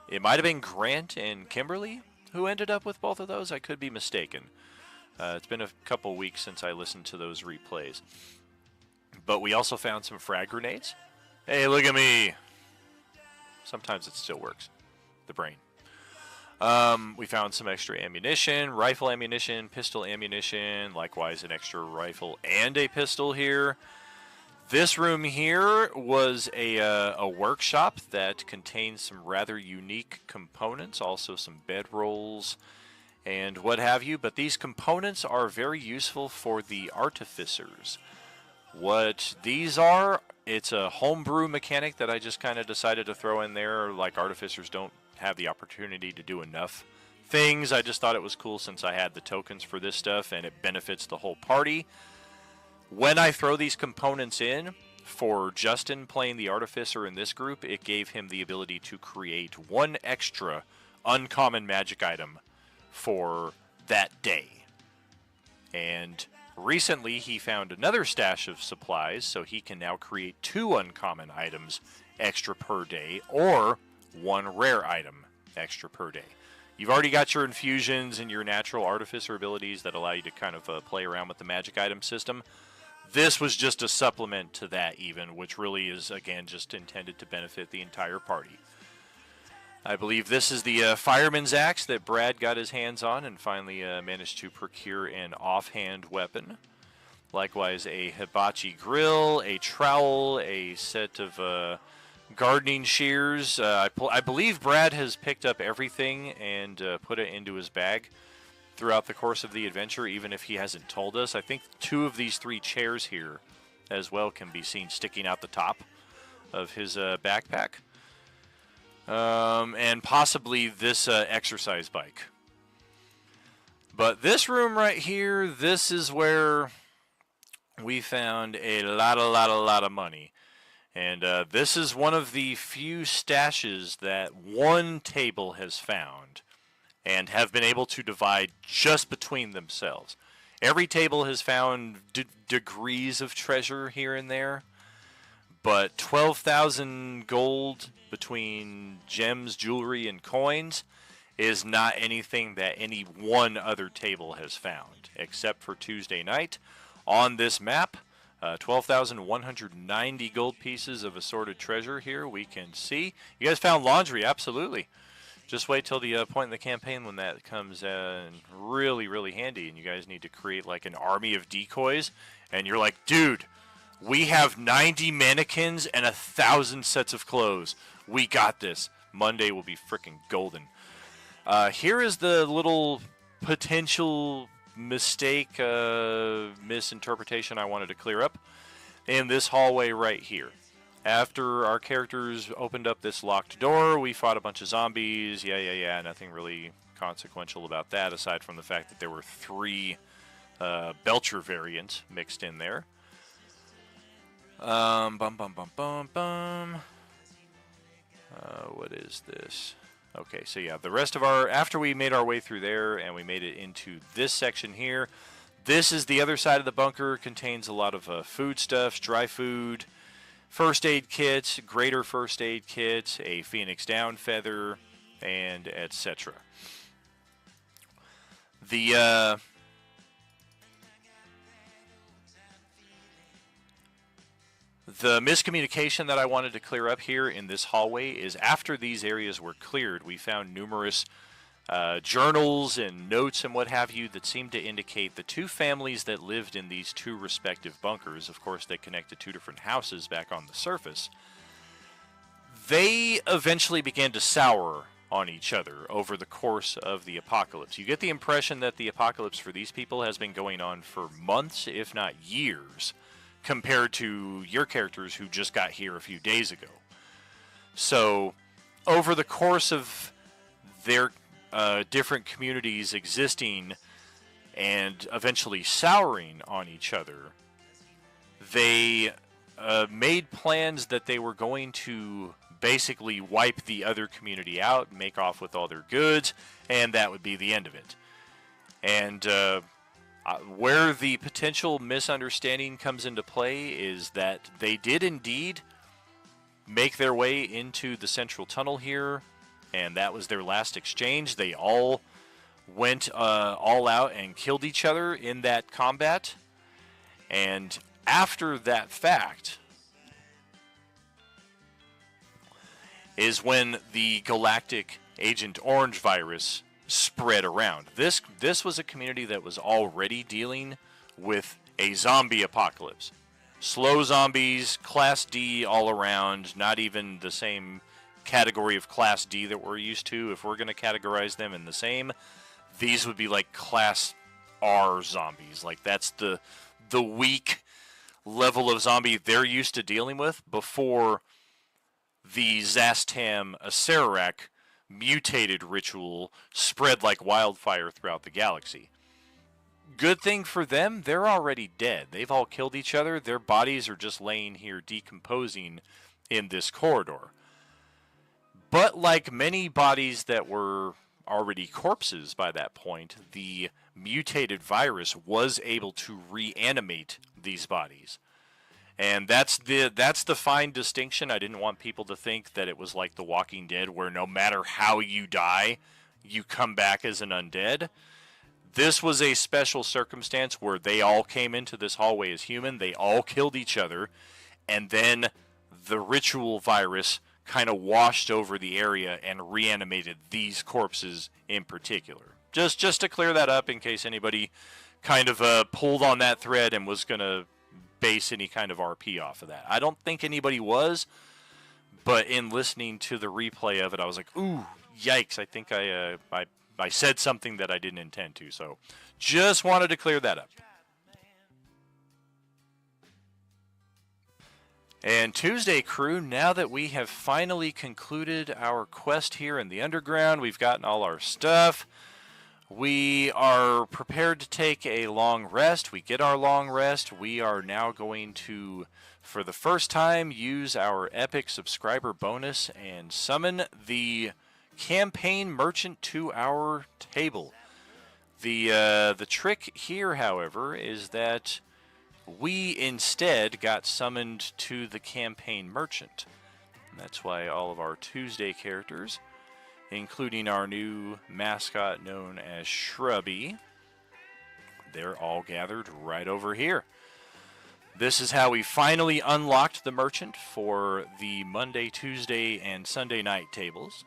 it might have been Grant and Kimberly who ended up with both of those. I could be mistaken. It's been a couple weeks since I listened to those replays. But we also found some frag grenades. Hey, look at me. Sometimes it still works. The brain. We found some extra ammunition, rifle ammunition, pistol ammunition, likewise an extra rifle and a pistol here. This room here was a workshop that contains some rather unique components, also some bedrolls and what have you, but these components are very useful for the artificers. What these are, it's a homebrew mechanic that I just kind of decided to throw in there. Like, artificers don't have the opportunity to do enough things. I just thought it was cool since I had the tokens for this stuff and it benefits the whole party. When I throw these components in, for Justin playing the Artificer in this group, it gave him the ability to create one extra uncommon magic item for that day. And recently he found another stash of supplies, so he can now create 2 uncommon items extra per day, or 1 rare item extra per day. You've already got your infusions and your natural artificer abilities that allow you to kind of play around with the magic item system. This was just a supplement to that even, which really is, again, just intended to benefit the entire party. I believe this is the fireman's axe that Brad got his hands on and finally managed to procure an offhand weapon. Likewise, a hibachi grill, a trowel, a set of gardening shears. I believe Brad has picked up everything and put it into his bag throughout the course of the adventure, even if he hasn't told us. I think 2 of these 3 chairs here as well can be seen sticking out the top of his backpack. And possibly this exercise bike. But this room right here, this is where we found a lot of money. And this is one of the few stashes that one table has found and have been able to divide just between themselves. Every table has found degrees of treasure here and there, but 12,000 gold between gems, jewelry, and coins is not anything that any one other table has found, except for Tuesday night. On this map, 12,190 gold pieces of assorted treasure here we can see. You guys found laundry, absolutely. Just wait till the point in the campaign when that comes in really handy, and you guys need to create like an army of decoys, and you're like, dude, we have 90 mannequins and 1,000 sets of clothes. We got this. Monday will be freaking golden. Here is the little potential mistake, misinterpretation I wanted to clear up in this hallway right here. After our characters opened up this locked door, we fought a bunch of zombies. Yeah. Nothing really consequential about that, aside from the fact that there were 3 Belcher variants mixed in there. What is this? Okay, so yeah, the rest of after we made our way through there and we made it into this section here, this is the other side of the bunker. Contains a lot of foodstuffs, dry food, first aid kits, greater first aid kits, a phoenix down feather, and etc. The miscommunication that I wanted to clear up here in this hallway is after these areas were cleared, we found numerous journals and notes and what have you that seemed to indicate the 2 families that lived in these 2 respective bunkers. Of course, they connect to 2 different houses back on the surface. They eventually began to sour on each other over the course of the apocalypse. You get the impression that the apocalypse for these people has been going on for months, if not years, compared to your characters who just got here a few days ago. So, over the course of their different communities existing and eventually souring on each other, they made plans that they were going to basically wipe the other community out, make off with all their goods, and that would be the end of it. And where the potential misunderstanding comes into play is that they did indeed make their way into the central tunnel here, and that was their last exchange. They all went all out and killed each other in that combat. And after that fact is when the galactic Agent Orange virus spread around. This was a community that was already dealing with a zombie apocalypse. Slow zombies, Class D all around, not even the same category of Class D that we're used to. If we're going to categorize them in the same, these would be like Class R zombies. Like that's the weak level of zombie they're used to dealing with before the Zastam Acererak mutated ritual spread like wildfire throughout the galaxy. Good thing for them, they're already dead. They've all killed each other. Their bodies are just laying here decomposing in this corridor. But like many bodies that were already corpses by that point, the mutated virus was able to reanimate these bodies. And that's the fine distinction. I didn't want people to think that it was like The Walking Dead, where no matter how you die, you come back as an undead. This was a special circumstance where they all came into this hallway as human, they all killed each other, and then the ritual virus kind of washed over the area and reanimated these corpses in particular. Just to clear that up in case anybody kind of pulled on that thread and was going to base any kind of RP off of that. I don't think anybody was, But in listening to the replay of it, I was like, ooh, yikes, I think I said something that I didn't intend to. So just wanted to clear that up. And Tuesday, crew, now that we have finally concluded our quest here in the underground, we've gotten all our stuff, we are prepared to take a long rest. We get our long rest. We are now going to, for the first time, use our epic subscriber bonus and summon the campaign merchant to our table. The trick here, however, is that we instead got summoned to the campaign merchant. And that's why all of our Tuesday characters, including our new mascot known as Shrubby, they're all gathered right over here. This is how we finally unlocked the merchant for the Monday, Tuesday, and Sunday night tables.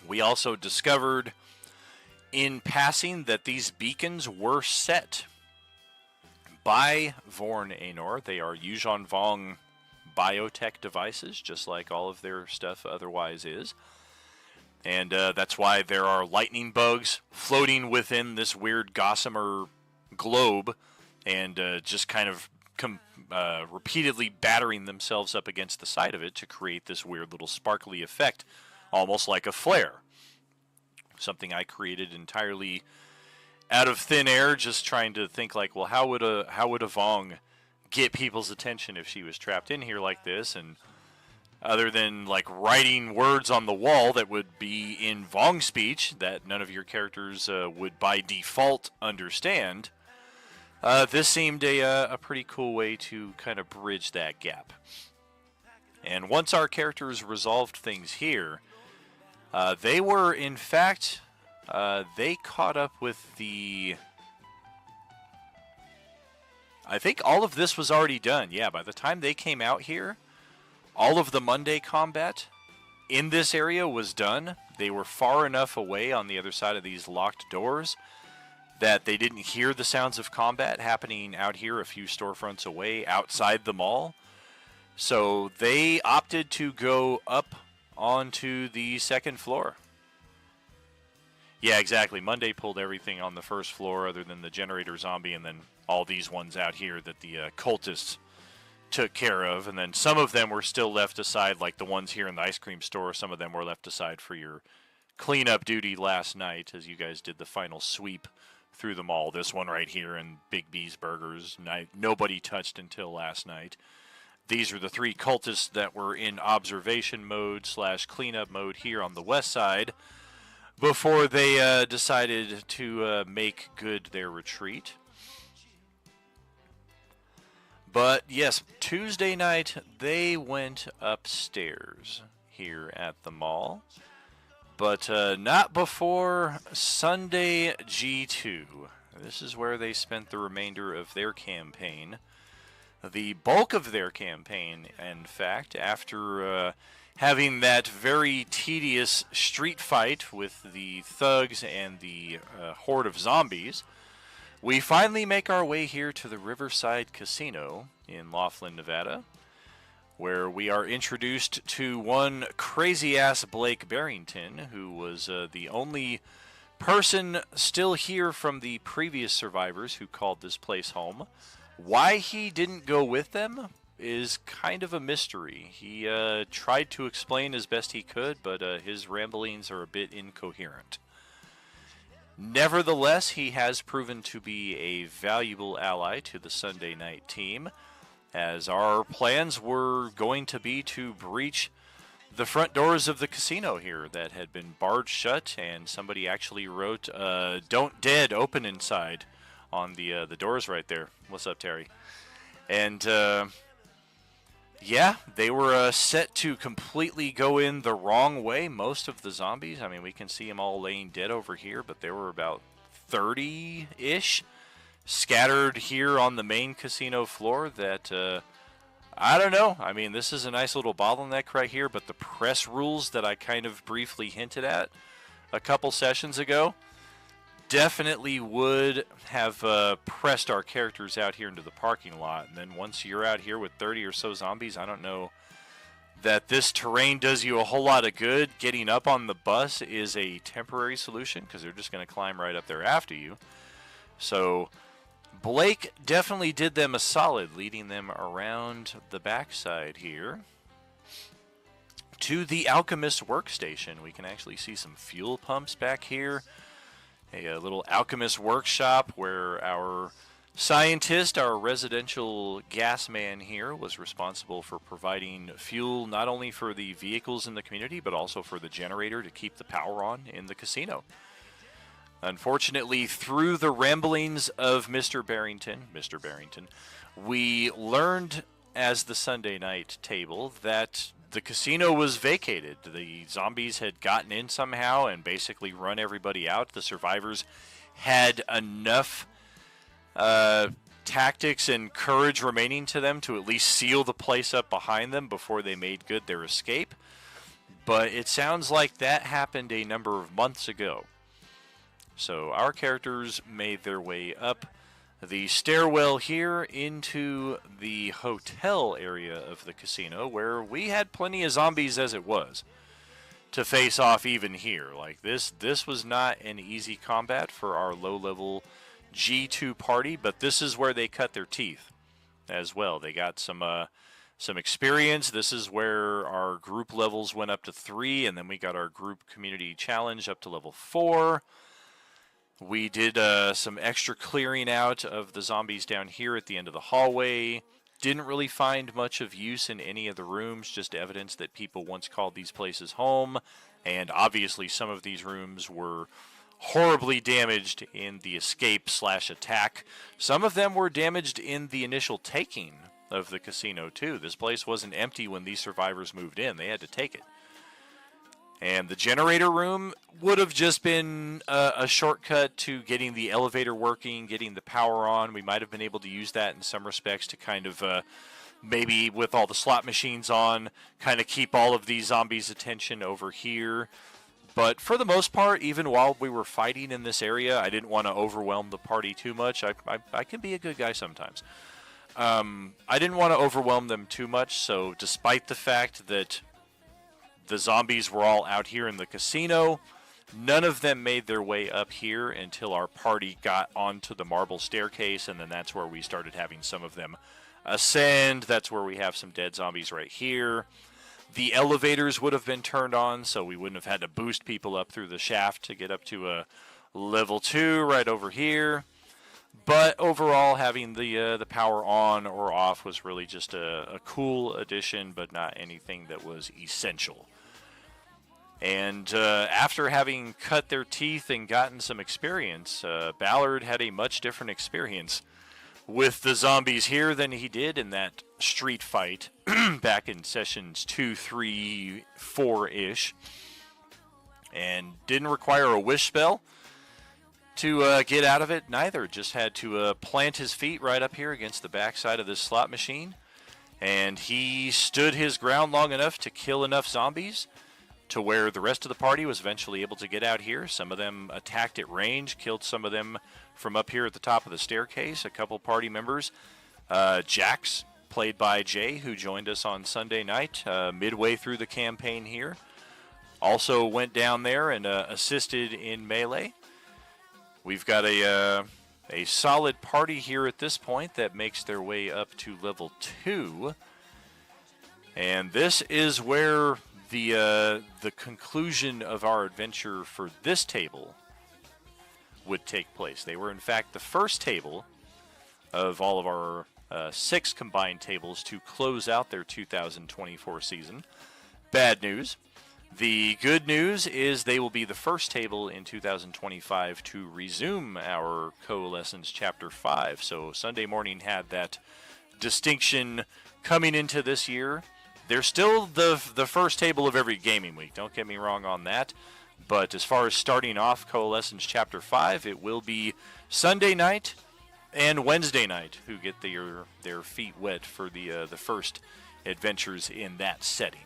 We also discovered in passing that these beacons were set by Vorn Aenor. They are Yuuzhan Vong biotech devices, just like all of their stuff otherwise is. And that's why there are lightning bugs floating within this weird gossamer globe and just kind of repeatedly battering themselves up against the side of it to create this weird little sparkly effect, almost like a flare. Something I created entirely out of thin air, just trying to think like, well, how would a Vong get people's attention if she was trapped in here like this? And other than like writing words on the wall that would be in Vong speech that none of your characters would by default understand, this seemed a pretty cool way to kind of bridge that gap. And once our characters resolved things here, they were, in fact, they caught up with the... I think all of this was already done. Yeah, by the time they came out here, all of the Monday combat in this area was done. They were far enough away on the other side of these locked doors that they didn't hear the sounds of combat happening out here a few storefronts away outside the mall. So they opted to go up onto the second floor. Yeah, exactly. Monday pulled everything on the first floor other than the generator zombie and then all these ones out here that the cultists took care of. And then some of them were still left aside, like the ones here in the ice cream store. Some of them were left aside for your cleanup duty last night as you guys did the final sweep through the mall. This one right here and Big B's Burgers, nobody touched until last night. These are the three cultists that were in observation mode / cleanup mode here on the west side before they decided to make good their retreat. But yes, Tuesday night they went upstairs here at the mall, but not before Sunday G2. This is where they spent the remainder of their campaign. The bulk of their campaign, in fact, after having that very tedious street fight with the thugs and the horde of zombies, we finally make our way here to the Riverside Casino in Laughlin, Nevada, where we are introduced to one crazy-ass Blake Barrington, who was the only person still here from the previous survivors who called this place home. Why he didn't go with them is kind of a mystery. He tried to explain as best he could, but his ramblings are a bit incoherent. Nevertheless, he has proven to be a valuable ally to the Sunday night team, as our plans were going to be to breach the front doors of the casino here that had been barred shut, and somebody actually wrote, "Don't dead, open inside," on the doors right there. What's up, Terry? And yeah, they were set to completely go in the wrong way. Most of the zombies, I mean, we can see them all laying dead over here, but there were about 30-ish scattered here on the main casino floor that, I don't know. I mean, this is a nice little bottleneck right here, but the press rules that I kind of briefly hinted at a couple sessions ago, definitely would have pressed our characters out here into the parking lot. And then once you're out here with 30 or so zombies, I don't know that this terrain does you a whole lot of good. Getting up on the bus is a temporary solution because they're just going to climb right up there after you. So Blake definitely did them a solid, leading them around the backside here to the Alchemist workstation. We can actually see some fuel pumps back here. A little Alchemist workshop where our scientist, our residential gas man here, was responsible for providing fuel not only for the vehicles in the community, but also for the generator to keep the power on in the casino. Unfortunately, through the ramblings of Mr. Barrington, we learned as the Sunday night table that the casino was vacated. The zombies had gotten in somehow and basically run everybody out. The survivors had enough tactics and courage remaining to them to at least seal the place up behind them before they made good their escape. But it sounds like that happened a number of months ago. So our characters made their way up the stairwell here into the hotel area of the casino, where we had plenty of zombies as it was to face off even here. Like this was not an easy combat for our low-level G2 party, but this is where they cut their teeth as well. They got some experience. This is where our group levels went up to 3, and then we got our group community challenge up to level 4. We did some extra clearing out of the zombies down here at the end of the hallway. Didn't really find much of use in any of the rooms, just evidence that people once called these places home. And obviously some of these rooms were horribly damaged in the escape/attack. Some of them were damaged in the initial taking of the casino too. This place wasn't empty when these survivors moved in. They had to take it. And the generator room would have just been a shortcut to getting the elevator working, getting the power on. We might have been able to use that in some respects to kind of, maybe with all the slot machines on, kind of keep all of these zombies' attention over here. But for the most part, even while we were fighting in this area, I didn't want to overwhelm the party too much. I can be a good guy sometimes. I didn't want to overwhelm them too much, so despite the fact that the zombies were all out here in the casino, none of them made their way up here until our party got onto the marble staircase, and then that's where we started having some of them ascend. That's where we have some dead zombies right here. The elevators would have been turned on, so we wouldn't have had to boost people up through the shaft to get up to a level 2 right over here. But overall, having the power on or off was really just a cool addition, but not anything that was essential. And after having cut their teeth and gotten some experience, Ballard had a much different experience with the zombies here than he did in that street fight back in sessions 2, 3, 4-ish. And didn't require a wish spell to get out of it neither. Just had to plant his feet right up here against the backside of this slot machine. And he stood his ground long enough to kill enough zombies to where the rest of the party was eventually able to get out here. Some of them attacked at range, killed some of them from up here at the top of the staircase. A couple party members. Jax, played by Jay, who joined us on Sunday night, midway through the campaign here, also went down there and assisted in melee. We've got a solid party here at this point that makes their way up to level 2. And this is where the conclusion of our adventure for this table would take place. They were, in fact, the first table of all of our 6 combined tables to close out their 2024 season. Bad news. The good news is they will be the first table in 2025 to resume our Coalescence Chapter 5. So Sunday morning had that distinction coming into this year. They're still the first table of every gaming week. Don't get me wrong on that. But as far as starting off Coalescence Chapter 5, it will be Sunday night and Wednesday night who get their feet wet for the first adventures in that setting.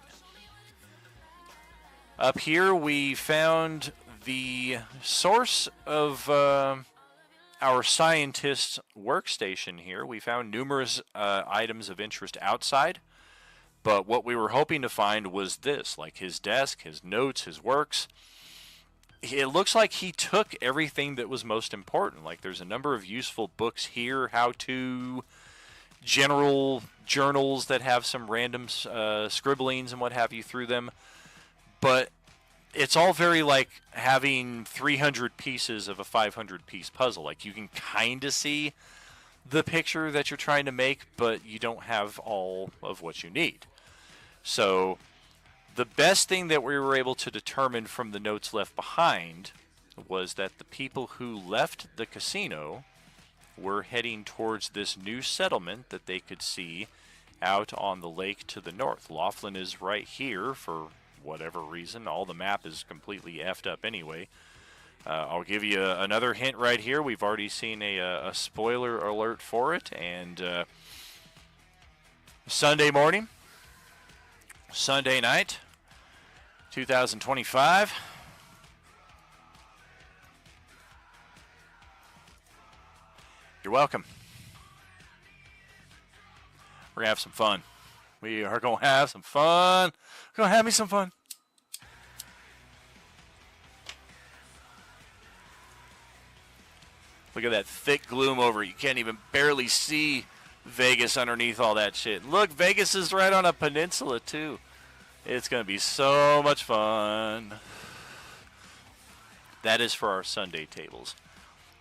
Up here we found the source of our scientist's workstation here, we found numerous items of interest outside, but what we were hoping to find was this, like his desk, his notes, his works. It looks like he took everything that was most important. Like there's a number of useful books here, how-to, general journals that have some random scribblings and what have you through them, but it's all very like having 300 pieces of a 500-piece puzzle. Like you can kind of see the picture that you're trying to make, but you don't have all of what you need. So the best thing that we were able to determine from the notes left behind was that the people who left the casino were heading towards this new settlement that they could see out on the lake to the north. Laughlin is right here for whatever reason. All the map is completely effed up anyway. I'll give you another hint right here. We've already seen a spoiler alert for it. And Sunday morning, Sunday night, 2025. You're welcome. We're going to have some fun. We are going to have some fun. We're going to have me some fun. Look at that thick gloom over it. You can't even barely see Vegas underneath all that shit. Look, Vegas is right on a peninsula, too. It's going to be so much fun. That is for our Sunday tables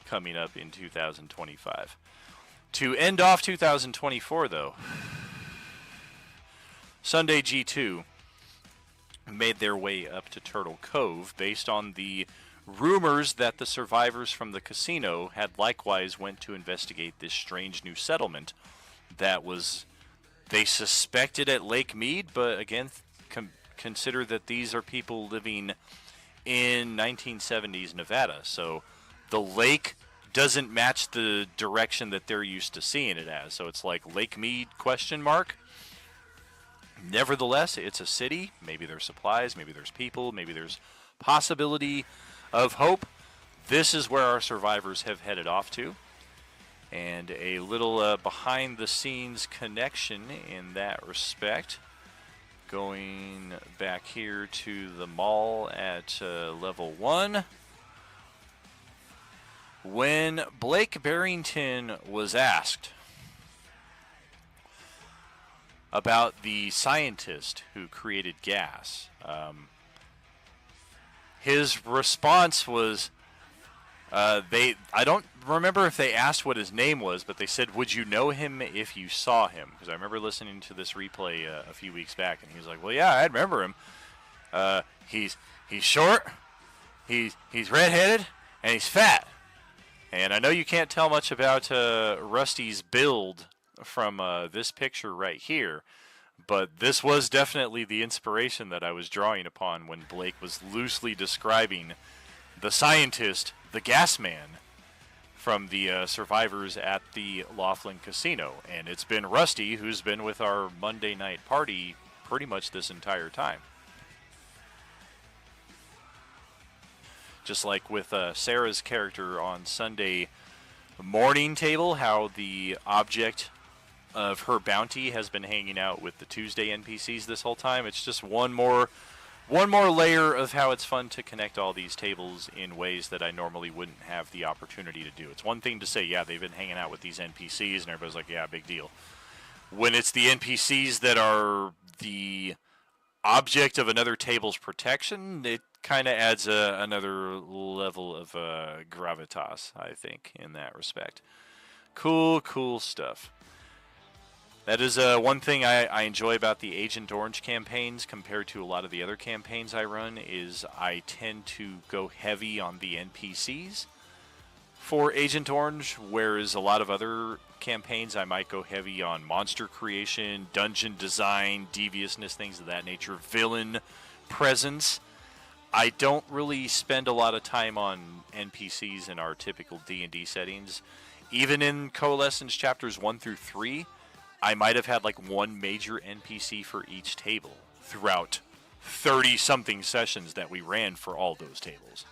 coming up in 2025. To end off 2024, though, Sunday G2 made their way up to Turtle Cove based on the rumors that the survivors from the casino had likewise went to investigate this strange new settlement that was, they suspected, at Lake Mead, but again, consider that these are people living in 1970s Nevada, so the lake doesn't match the direction that they're used to seeing it as. So it's like Lake Mead ? Nevertheless, it's a city. Maybe there's supplies, maybe there's people, maybe there's possibility of hope. This is where our survivors have headed off to. And a little behind-the-scenes connection in that respect. Going back here to the mall at level 1. When Blake Barrington was asked about the scientist who created gas, his response was, I don't remember if they asked what his name was, but they said, would you know him if you saw him? Because I remember listening to this replay a few weeks back, and he was like, well, yeah, I remember him. He's short, he's redheaded, and he's fat. And I know you can't tell much about Rusty's build from this picture right here, but this was definitely the inspiration that I was drawing upon when Blake was loosely describing the scientist, the gas man, from the survivors at the Laughlin Casino. And it's been Rusty who's been with our Monday night party pretty much this entire time. Just like with Sarah's character on Sunday morning table, how the object of her bounty has been hanging out with the Tuesday NPCs this whole time. It's just one more layer of how it's fun to connect all these tables in ways that I normally wouldn't have the opportunity to do. It's one thing to say, yeah, they've been hanging out with these NPCs, and everybody's like, yeah, big deal. When it's the NPCs that are the object of another table's protection, it kind of adds another level of gravitas, I think, in that respect. Cool stuff. That is one thing I enjoy about the Agent Orange campaigns compared to a lot of the other campaigns I run, is I tend to go heavy on the NPCs for Agent Orange, whereas a lot of other campaigns I might go heavy on monster creation, dungeon design, deviousness, things of that nature, villain presence. I don't really spend a lot of time on NPCs in our typical D&D settings. Even in Coalescence chapters 1 through 3, I might have had like one major NPC for each table throughout 30-something sessions that we ran for all those tables.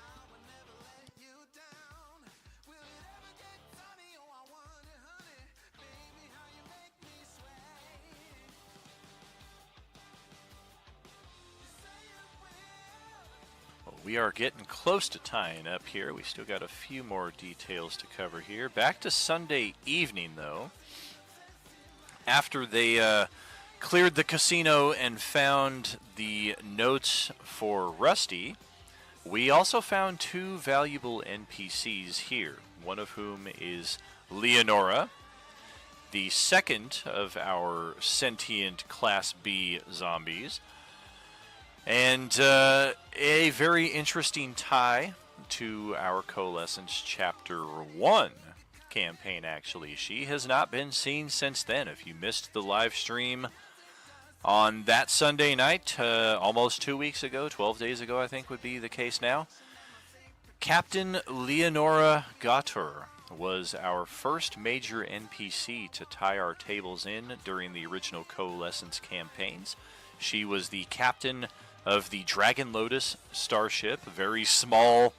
We are getting close to tying up here. We still got a few more details to cover here. Back to Sunday evening, though. After they cleared the casino and found the notes for Rusty, we also found two valuable NPCs here, one of whom is Leonora, the second of our sentient Class B zombies, and a very interesting tie to our Coalescence Chapter 1 campaign, actually. She has not been seen since then. If you missed the live stream on that Sunday night, almost 2 weeks ago, 12 days ago I think would be the case now, Captain Leonora Gator was our first major NPC to tie our tables in during the original Coalescence campaigns. She was the captain of the Dragon Lotus starship, a very small,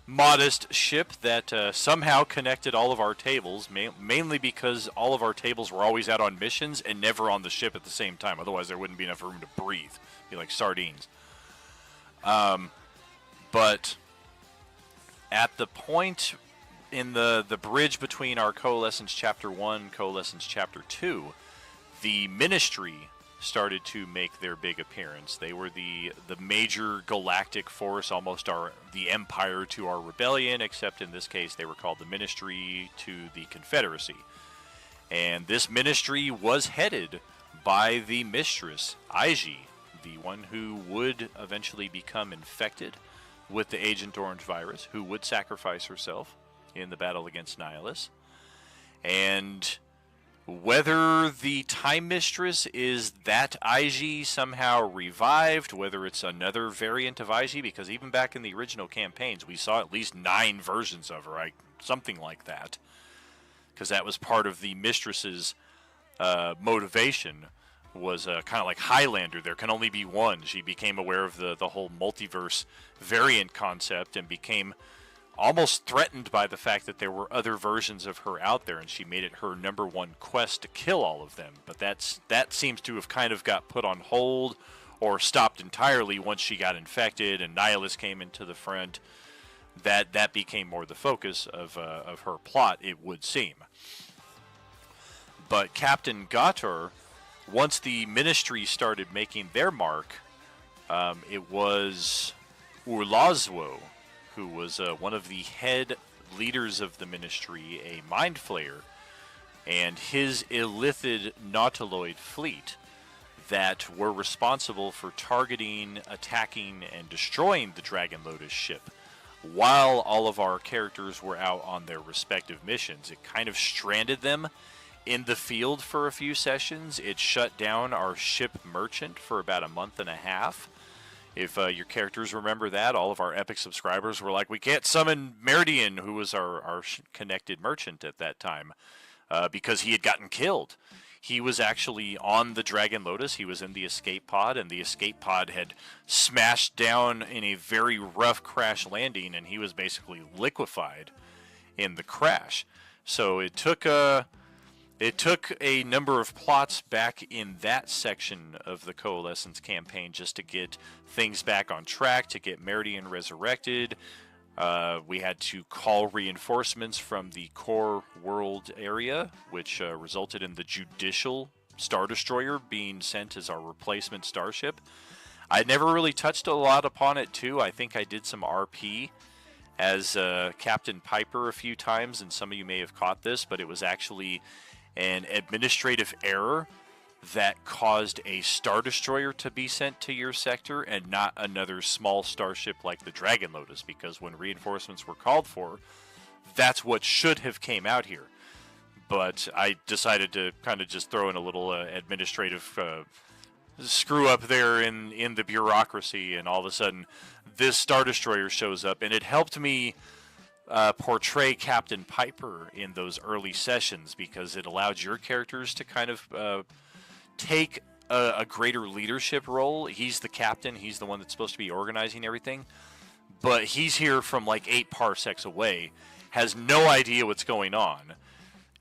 modest ship that somehow connected all of our tables, mainly because all of our tables were always out on missions and never on the ship at the same time. Otherwise, there wouldn't be enough room to breathe. It'd be like sardines. But at the point in the bridge between our Coalescence Chapter 1, Coalescence Chapter 2, the Ministry started to make their big appearance. They were the major galactic force, almost the Empire to our Rebellion, except in this case they were called the Ministry to the Confederacy. And this Ministry was headed by the Mistress, Aiji, the one who would eventually become infected with the Agent Orange virus, who would sacrifice herself in the battle against Nihilus. And whether the Time Mistress is that Aiji somehow revived, whether it's another variant of Aiji, because even back in the original campaigns, we saw at least 9 versions of her, something like that, because that was part of the Mistress's motivation, was kind of like Highlander. There can only be one. She became aware of the whole multiverse variant concept and became almost threatened by the fact that there were other versions of her out there, and she made it her #1 quest to kill all of them. But that seems to have kind of got put on hold or stopped entirely once she got infected and Nihilus came into the front. That became more the focus of her plot, it would seem. But Captain Gator, once the Ministry started making their mark, it was Urlazwo, who was one of the head leaders of the Ministry, a Mind Flayer, and his illithid Nautiloid fleet that were responsible for targeting, attacking, and destroying the Dragon Lotus ship while all of our characters were out on their respective missions. It kind of stranded them in the field for a few sessions. It shut down our ship Merchant for about a month and a half. If your characters remember that, all of our Epic subscribers were like, we can't summon Meridian, who was our connected merchant at that time, because he had gotten killed. He was actually on the Dragon Lotus. He was in the escape pod, and the escape pod had smashed down in a very rough crash landing, and he was basically liquefied in the crash. So it took a number of plots back in that section of the Coalescence campaign just to get things back on track, to get Meridian resurrected. We had to call reinforcements from the core world area, which resulted in the Judicial Star Destroyer being sent as our replacement starship. I never really touched a lot upon it, too. I think I did some RP as Captain Piper a few times, and some of you may have caught this, but it was actually an administrative error that caused a Star Destroyer to be sent to your sector and not another small starship like the Dragon Lotus, because when reinforcements were called for, that's what should have came out here. But I decided to kind of just throw in a little administrative screw up there in the bureaucracy, and all of a sudden this Star Destroyer shows up, and it helped me portray Captain Piper in those early sessions, because it allowed your characters to kind of take a greater leadership role. He's the captain. He's the one that's supposed to be organizing everything. But he's here from like 8 parsecs away, has no idea what's going on.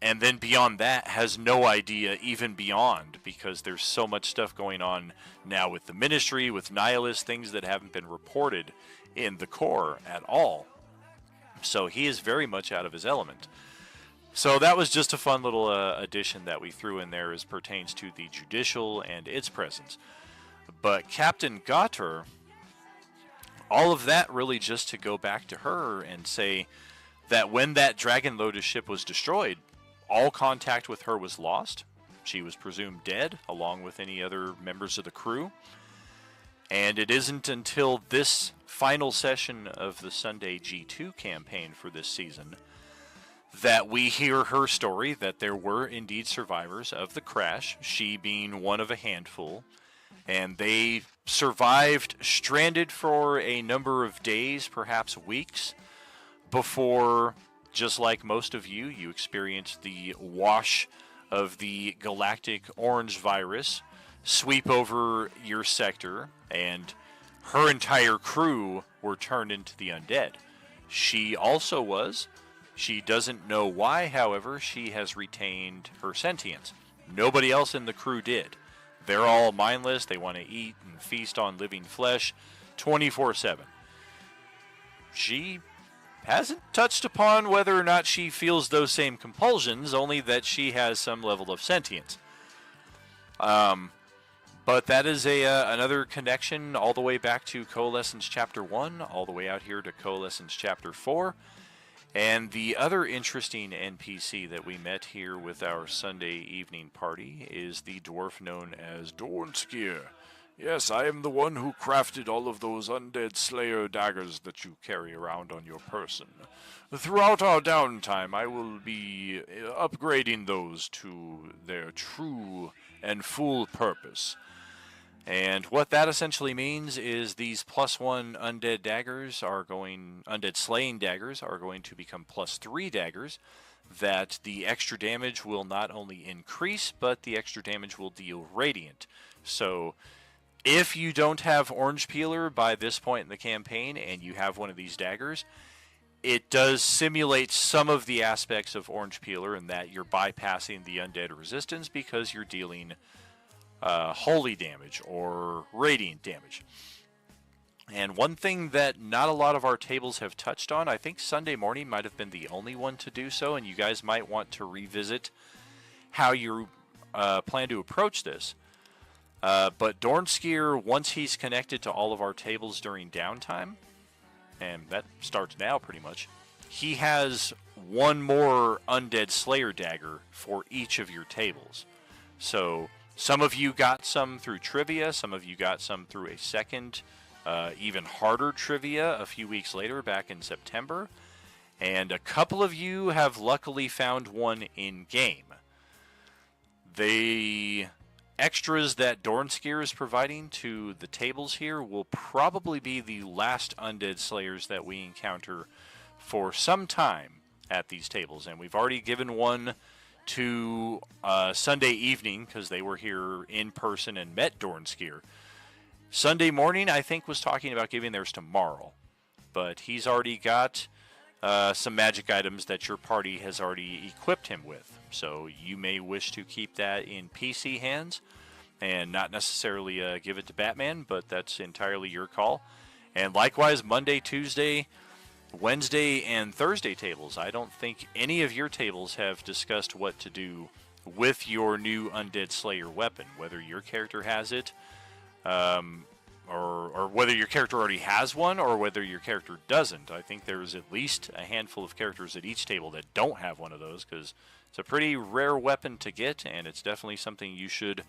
and then beyond that has no idea even beyond, because there's so much stuff going on now with the Ministry, with Nihilus, things that haven't been reported in the core at all. So he is very much out of his element. So that was just a fun little addition that we threw in there as pertains to the Judicial and its presence. But Captain Gotter, all of that really just to go back to her and say that when that Dragon Lotus ship was destroyed, all contact with her was lost. She was presumed dead, along with any other members of the crew. And it isn't until this final session of the Sunday G2 campaign for this season that we hear her story, that there were indeed survivors of the crash, she being one of a handful. And they survived stranded for a number of days, perhaps weeks, before, just like most of you, you experienced the wash of the galactic orange virus sweep over your sector, and her entire crew were turned into the undead. She also was. She doesn't know why, however, she has retained her sentience. Nobody else in the crew did. They're all mindless. They want to eat and feast on living flesh 24/7. She hasn't touched upon whether or not she feels those same compulsions, only that she has some level of sentience. But that is another connection all the way back to Coalescence Chapter 1, all the way out here to Coalescence Chapter 4. And the other interesting NPC that we met here with our Sunday evening party is the dwarf known as Dornskier. Yes, I am the one who crafted all of those undead slayer daggers that you carry around on your person. Throughout our downtime, I will be upgrading those to their true and full purpose. And what that essentially means is these +1 undead daggers are going, undead slaying daggers are going to become +3 daggers, that the extra damage will not only increase, but the extra damage will deal radiant. So if you don't have Orange Peeler by this point in the campaign and you have one of these daggers, it does simulate some of the aspects of Orange Peeler in that you're bypassing the undead resistance because you're dealing holy damage or radiant damage. And one thing that not a lot of our tables have touched on, I think Sunday morning might have been the only one to do so, and you guys might want to revisit how you plan to approach this. But Dornskier, once he's connected to all of our tables during downtime, and that starts now pretty much, he has one more Undead Slayer dagger for each of your tables. So some of you got some through trivia, some of you got some through a second, even harder trivia a few weeks later back in September, and a couple of you have luckily found one in-game. The extras that Dornskier is providing to the tables here will probably be the last Undead Slayers that we encounter for some time at these tables, and we've already given one to Sunday evening because they were here in person and met Dornskier. Sunday morning, I think, was talking about giving theirs to Marl, but he's already got some magic items that your party has already equipped him with. So you may wish to keep that in PC hands and not necessarily give it to Batman, but that's entirely your call. And likewise, Monday, Tuesday, Wednesday, and Thursday tables. I don't think any of your tables have discussed what to do with your new Undead Slayer weapon, whether your character has it, or whether your character already has one, or whether your character doesn't. I think there's at least a handful of characters at each table that don't have one of those, because it's a pretty rare weapon to get, and it's definitely something you should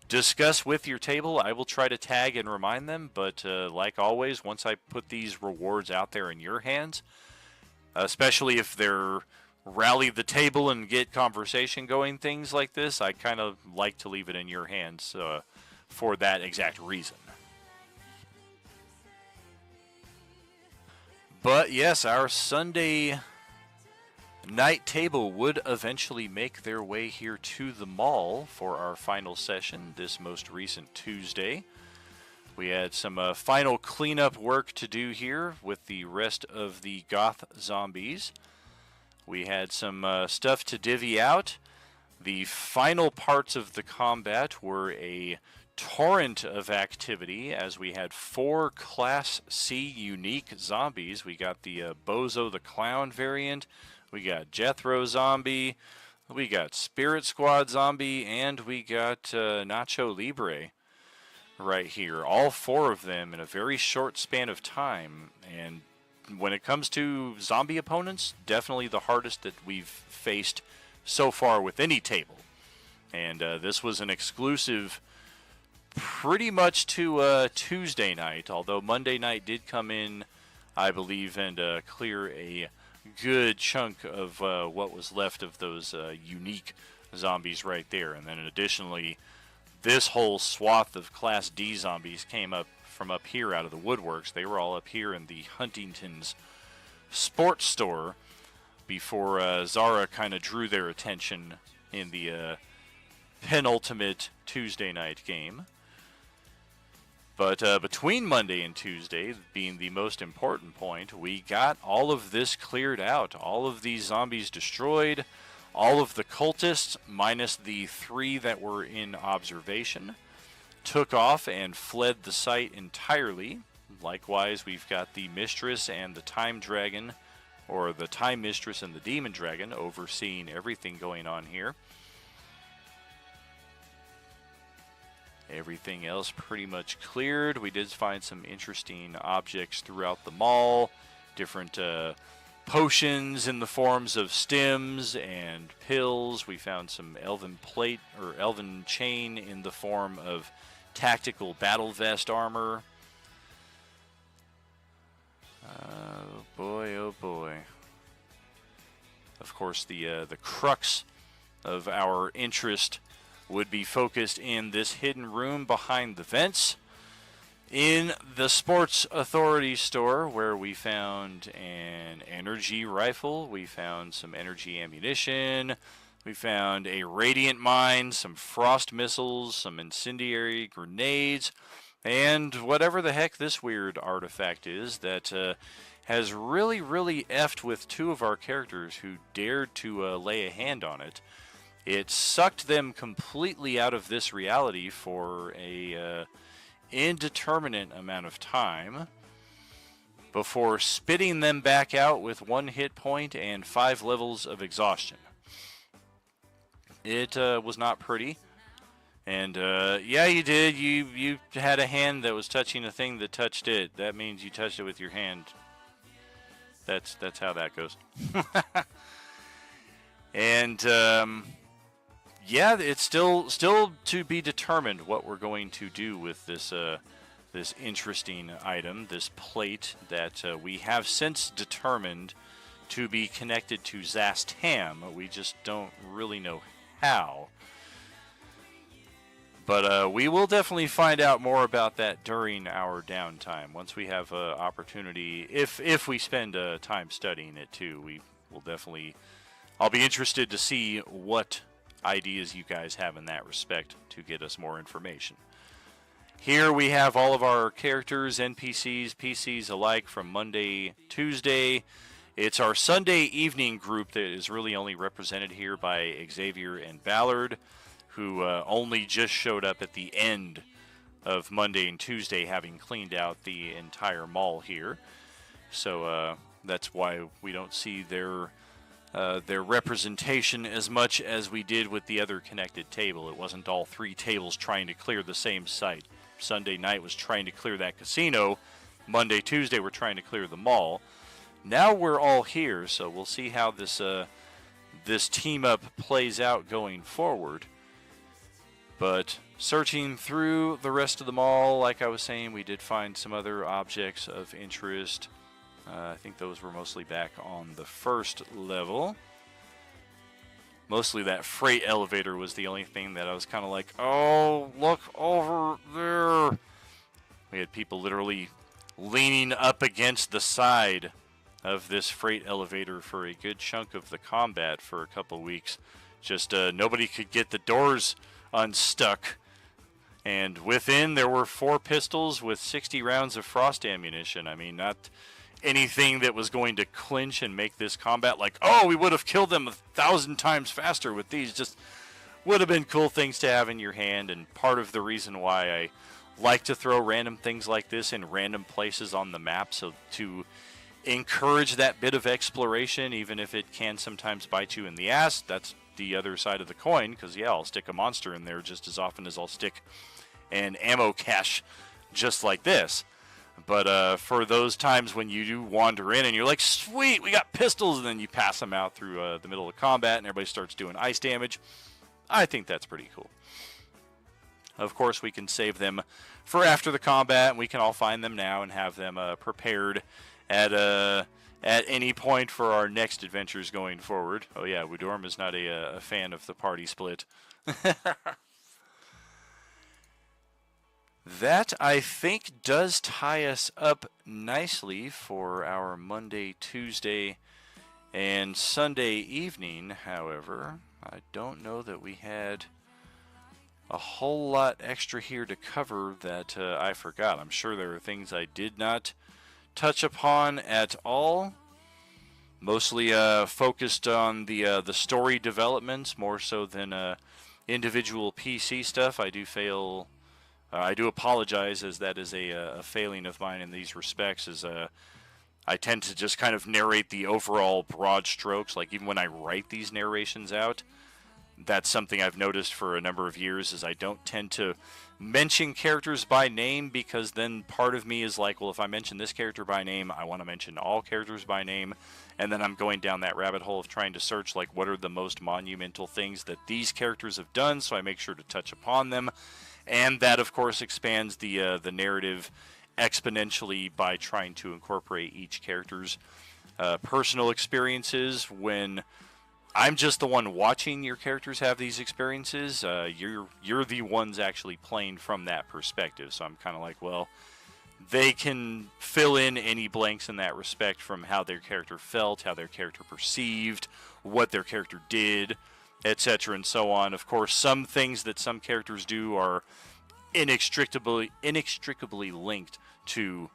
discuss with your table. I will try to tag and remind them, but like always, once I put these rewards out there in your hands, especially if they're rally the table and get conversation going, things like this, I kind of like to leave it in your hands for that exact reason. But yes, our Sunday night table would eventually make their way here to the mall for our final session this most recent Tuesday. We had some final cleanup work to do here with the rest of the goth zombies. We had some stuff to divvy out. The final parts of the combat were a torrent of activity as we had 4 Class C unique zombies. We got the Bozo the Clown variant, we got Jethro Zombie, we got Spirit Squad Zombie, and we got Nacho Libre right here. All 4 of them in a very short span of time. And when it comes to zombie opponents, definitely the hardest that we've faced so far with any table. And this was an exclusive pretty much to Tuesday night, although Monday night did come in, I believe, and clear a good chunk of what was left of those unique zombies right there. And then additionally, this whole swath of Class D zombies came up from up here out of the woodworks. They were all up here in the Huntington's sports store before Zara kind of drew their attention in the penultimate Tuesday night game. But between Monday and Tuesday, being the most important point, we got all of this cleared out. All of these zombies destroyed. All of the cultists, minus the 3 that were in observation, took off and fled the site entirely. Likewise, we've got the Mistress and the Time Dragon, or the Time Mistress and the Demon Dragon, overseeing everything going on here. Everything else pretty much cleared. We did find some interesting objects throughout the mall. Different potions in the forms of stems and pills. We found some elven plate or elven chain in the form of tactical battle vest armor. Oh boy, oh boy. Of course, the crux of our interest would be focused in this hidden room behind the vents in the Sports Authority store, where we found an energy rifle, we found some energy ammunition, we found a radiant mine, some frost missiles, some incendiary grenades, and whatever the heck this weird artifact is that has really effed with 2 of our characters who dared to lay a hand on it. It sucked them completely out of this reality for a indeterminate amount of time before spitting them back out with 1 hit point and 5 levels of exhaustion. It was not pretty. And yeah, you did. You had a hand that was touching a thing that touched it. That means you touched it with your hand. That's how that goes. And yeah, it's still to be determined what we're going to do with this this interesting item, this plate that we have since determined to be connected to Zastam. We just don't really know how. But we will definitely find out more about that during our downtime. Once we have opportunity, if we spend time studying it too, we will definitely. I'll be interested to see what ideas you guys have in that respect to get us more information. Here we have all of our characters, NPCs, PCs alike from Monday, Tuesday. It's our Sunday evening group that is really only represented here by Xavier and Ballard, who only just showed up at the end of Monday and Tuesday, having cleaned out the entire mall here. So that's why we don't see their representation as much as we did with the other connected table. It wasn't all 3 tables trying to clear the same site. Sunday night was trying to clear that casino. Monday, Tuesday, we're trying to clear the mall. Now we're all here, so we'll see how this team up plays out going forward. But searching through the rest of the mall, like I was saying, we did find some other objects of interest. I think those were mostly back on the first level. Mostly that freight elevator was the only thing that I was kind of like, oh, look over there. We had people literally leaning up against the side of this freight elevator for a good chunk of the combat for a couple weeks. Just nobody could get the doors unstuck. And within there were 4 pistols with 60 rounds of frost ammunition. I mean, anything that was going to clinch and make this combat like, oh, we would have killed them 1,000 times faster with these. Just would have been cool things to have in your hand, and part of the reason why I like to throw random things like this in random places on the map, so to encourage that bit of exploration, even if it can sometimes bite you in the ass. That's the other side of the coin, because yeah, I'll stick a monster in there just as often as I'll stick an ammo cache just like this. But for those times when you do wander in and you're like, sweet, we got pistols, and then you pass them out through the middle of combat and everybody starts doing ice damage, I think that's pretty cool. Of course, we can save them for after the combat, and we can all find them now and have them prepared at any point for our next adventures going forward. Oh yeah, Woodorm is not a fan of the party split. That, I think, does tie us up nicely for our Monday, Tuesday, and Sunday evening. However, I don't know that we had a whole lot extra here to cover that I forgot. I'm sure there are things I did not touch upon at all. Mostly focused on the story developments more so than individual PC stuff. I do apologize, as that is a failing of mine in these respects, as I tend to just kind of narrate the overall broad strokes. Like, even when I write these narrations out, that's something I've noticed for a number of years, is I don't tend to mention characters by name, because then part of me is like, well, if I mention this character by name, I want to mention all characters by name, and then I'm going down that rabbit hole of trying to search, like, what are the most monumental things that these characters have done, so I make sure to touch upon them. And that, of course, expands the narrative exponentially by trying to incorporate each character's personal experiences. When I'm just the one watching your characters have these experiences, you're the ones actually playing from that perspective. So I'm kind of like, well, they can fill in any blanks in that respect from how their character felt, how their character perceived, what their character did, etc. and so on. Of course, some things that some characters do are inextricably linked to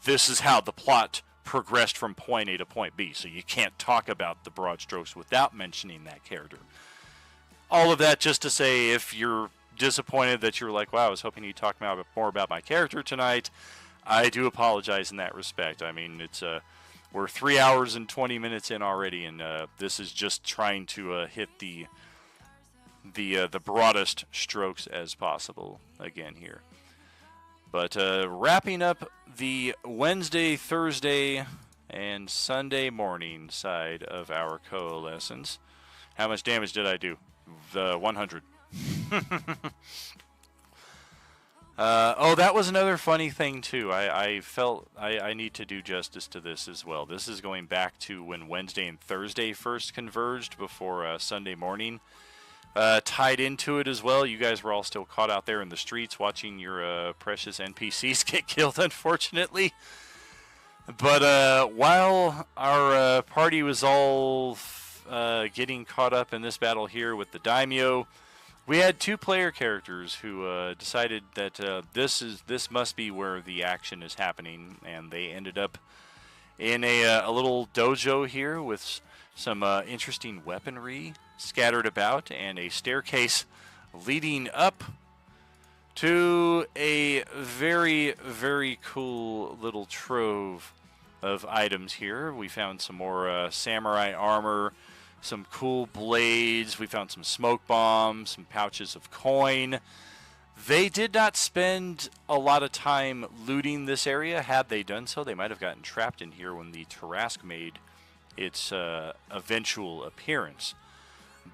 this is how the plot progressed from point A to point B, so you can't talk about the broad strokes without mentioning that character. All of that just to say, if you're disappointed that you're like, wow, I was hoping you'd talk more about my character tonight, I do apologize in that respect. I mean, it's we're 3 hours and 20 minutes in already, and this is just trying to hit the broadest strokes as possible again here. But wrapping up the Wednesday, Thursday, and Sunday morning side of our Coalescence. How much damage did I do? 100. Oh, that was another funny thing, too. I felt I need to do justice to this as well. This is going back to when Wednesday and Thursday first converged before Sunday morning tied into it as well. You guys were all still caught out there in the streets watching your precious NPCs get killed, unfortunately. But while our party was all getting caught up in this battle here with the Daimyo, we had two player characters who decided that this must be where the action is happening, and they ended up in a little dojo here with some interesting weaponry scattered about and a staircase leading up to a very, very cool little trove of items here. We found some more samurai armor, some cool blades, we found some smoke bombs, some pouches of coin. They did not spend a lot of time looting this area. Had they done so, they might have gotten trapped in here when the Tarask made its eventual appearance.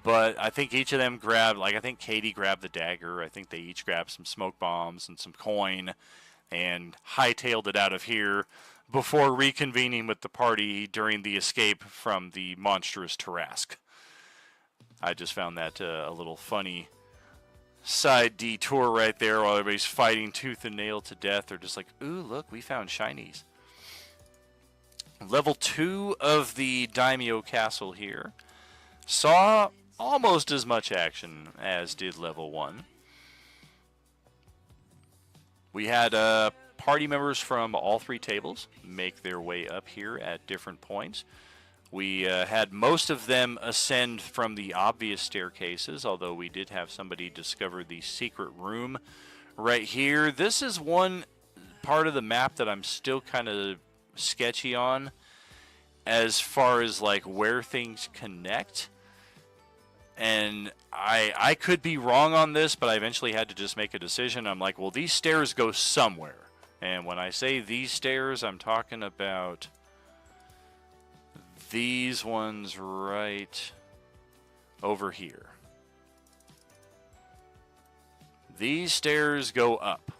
But I think each of them grabbed, like, I think Katie grabbed the dagger. I think they each grabbed some smoke bombs and some coin and hightailed it out of here before reconvening with the party during the escape from the monstrous Tarask. I just found that a little funny side detour right there while everybody's fighting tooth and nail to death. They're just like, ooh, look, we found shinies. Level 2 of the Daimyo Castle here saw almost as much action as did level 1. We had party members from all 3 tables make their way up here at different points. We had most of them ascend from the obvious staircases, although we did have somebody discover the secret room right here. This is one part of the map that I'm still kind of sketchy on as far as like where things connect. And I could be wrong on this, but I eventually had to just make a decision. I'm like, well, these stairs go somewhere. And when I say these stairs, I'm talking about these ones right over here. These stairs go up.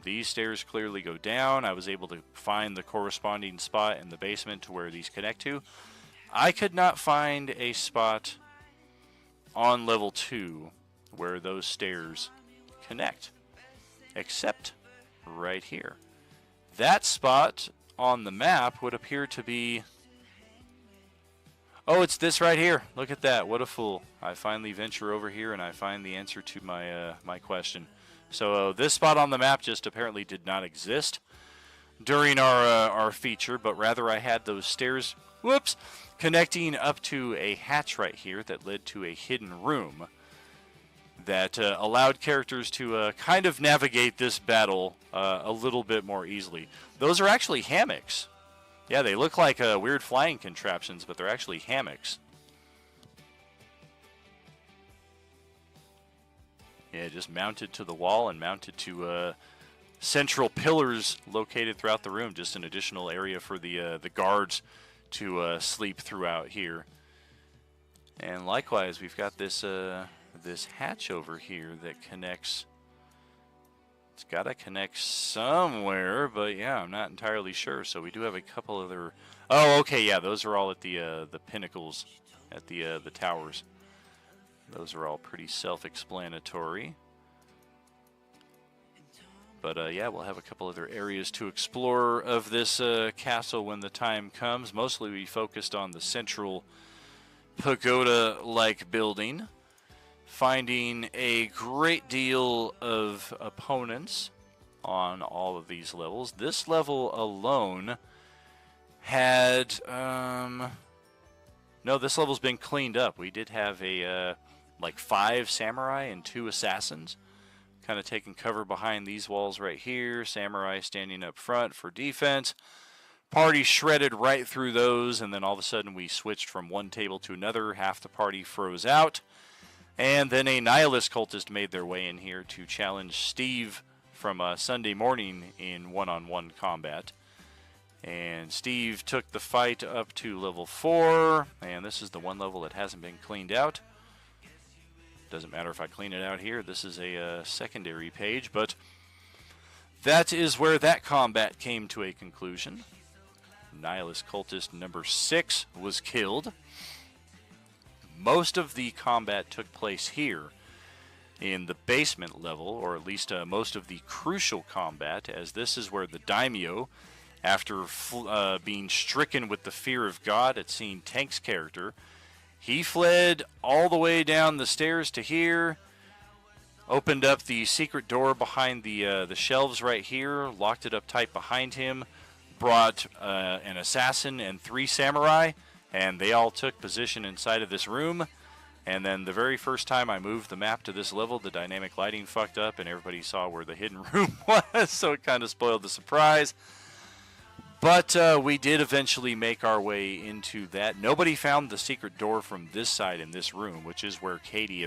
These stairs clearly go down. I was able to find the corresponding spot in the basement to where these connect to. I could not find a spot on level 2 where those stairs connect, except right here. That spot on the map would appear to be... Oh, it's this right here. Look at that. What a fool. I finally venture over here and I find the answer to my my question. So this spot on the map just apparently did not exist during our feature, but rather I had those stairs, whoops, connecting up to a hatch right here that led to a hidden room that allowed characters to kind of navigate this battle a little bit more easily. Those are actually hammocks. Yeah, they look like weird flying contraptions, but they're actually hammocks. Yeah, just mounted to the wall and mounted to central pillars located throughout the room. Just an additional area for the guards to sleep throughout here. And likewise, we've got this this hatch over here that connects. It's got to connect somewhere, but yeah, I'm not entirely sure. So we do have a couple other... Oh, okay, yeah, those are all at the pinnacles, at the towers. Those are all pretty self-explanatory. But yeah, we'll have a couple other areas to explore of this castle when the time comes. Mostly we focused on the central pagoda-like building, finding a great deal of opponents on all of these levels. This level alone had... no, this level's been cleaned up. We did have a like 5 samurai and 2 assassins kind of taking cover behind these walls right here. Samurai standing up front for defense. Party shredded right through those, and then all of a sudden we switched from one table to another. Half the party froze out. And then a nihilist cultist made their way in here to challenge Steve from Sunday morning in one-on-one combat. And Steve took the fight up to level 4, and this is the one level that hasn't been cleaned out. Doesn't matter if I clean it out here. This is a secondary page, but that is where that combat came to a conclusion. Nihilist cultist number 6 was killed. Most of the combat took place here in the basement level, or at least most of the crucial combat, as this is where the daimyo, after being stricken with the fear of God at seeing Tank's character, he fled all the way down the stairs to here, opened up the secret door behind the shelves right here, locked it up tight behind him, brought an assassin and 3 samurai, and they all took position inside of this room. And then the very first time I moved the map to this level, the dynamic lighting fucked up and everybody saw where the hidden room was, so it kind of spoiled the surprise. But we did eventually make our way into that. Nobody found the secret door from this side in this room, which is where Katie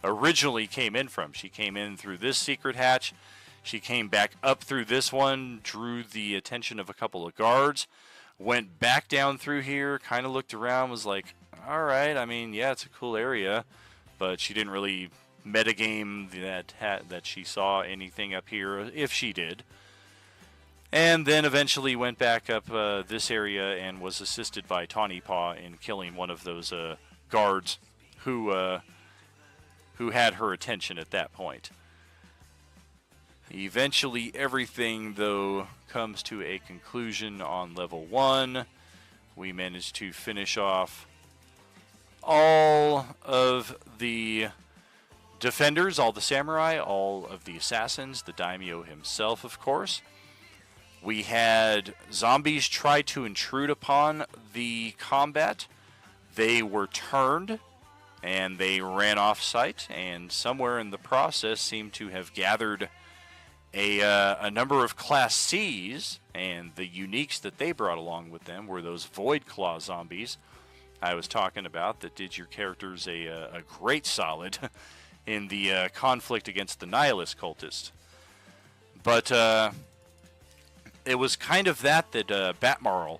originally came in from. She came in through this secret hatch. She came back up through this one, drew the attention of a couple of guards, went back down through here, kind of looked around, was like, all right, I mean, yeah, it's a cool area, but she didn't really metagame that she saw anything up here, if she did. And then eventually went back up this area and was assisted by Tawny Paw in killing one of those guards who had her attention at that point. Eventually, everything, though, comes to a conclusion on level 1. We managed to finish off all of the defenders, all the samurai, all of the assassins, the daimyo himself, of course. We had zombies try to intrude upon the combat. They were turned, and they ran off site, and somewhere in the process seemed to have gathered a number of Class Cs, and the uniques that they brought along with them were those Void Claw zombies I was talking about that did your characters a great solid in the conflict against the Nihilist cultist. But it was kind of that Batmarl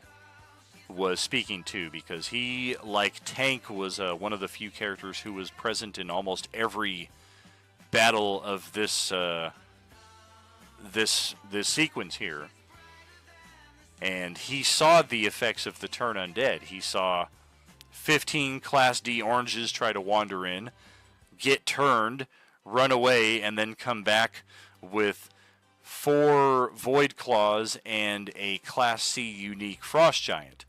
was speaking to, because he, like Tank, was one of the few characters who was present in almost every battle of this this sequence here. And he saw the effects of the turn undead. He saw 15 Class D oranges try to wander in, get turned, run away, and then come back with 4 Void Claws and a Class C unique Frost Giant.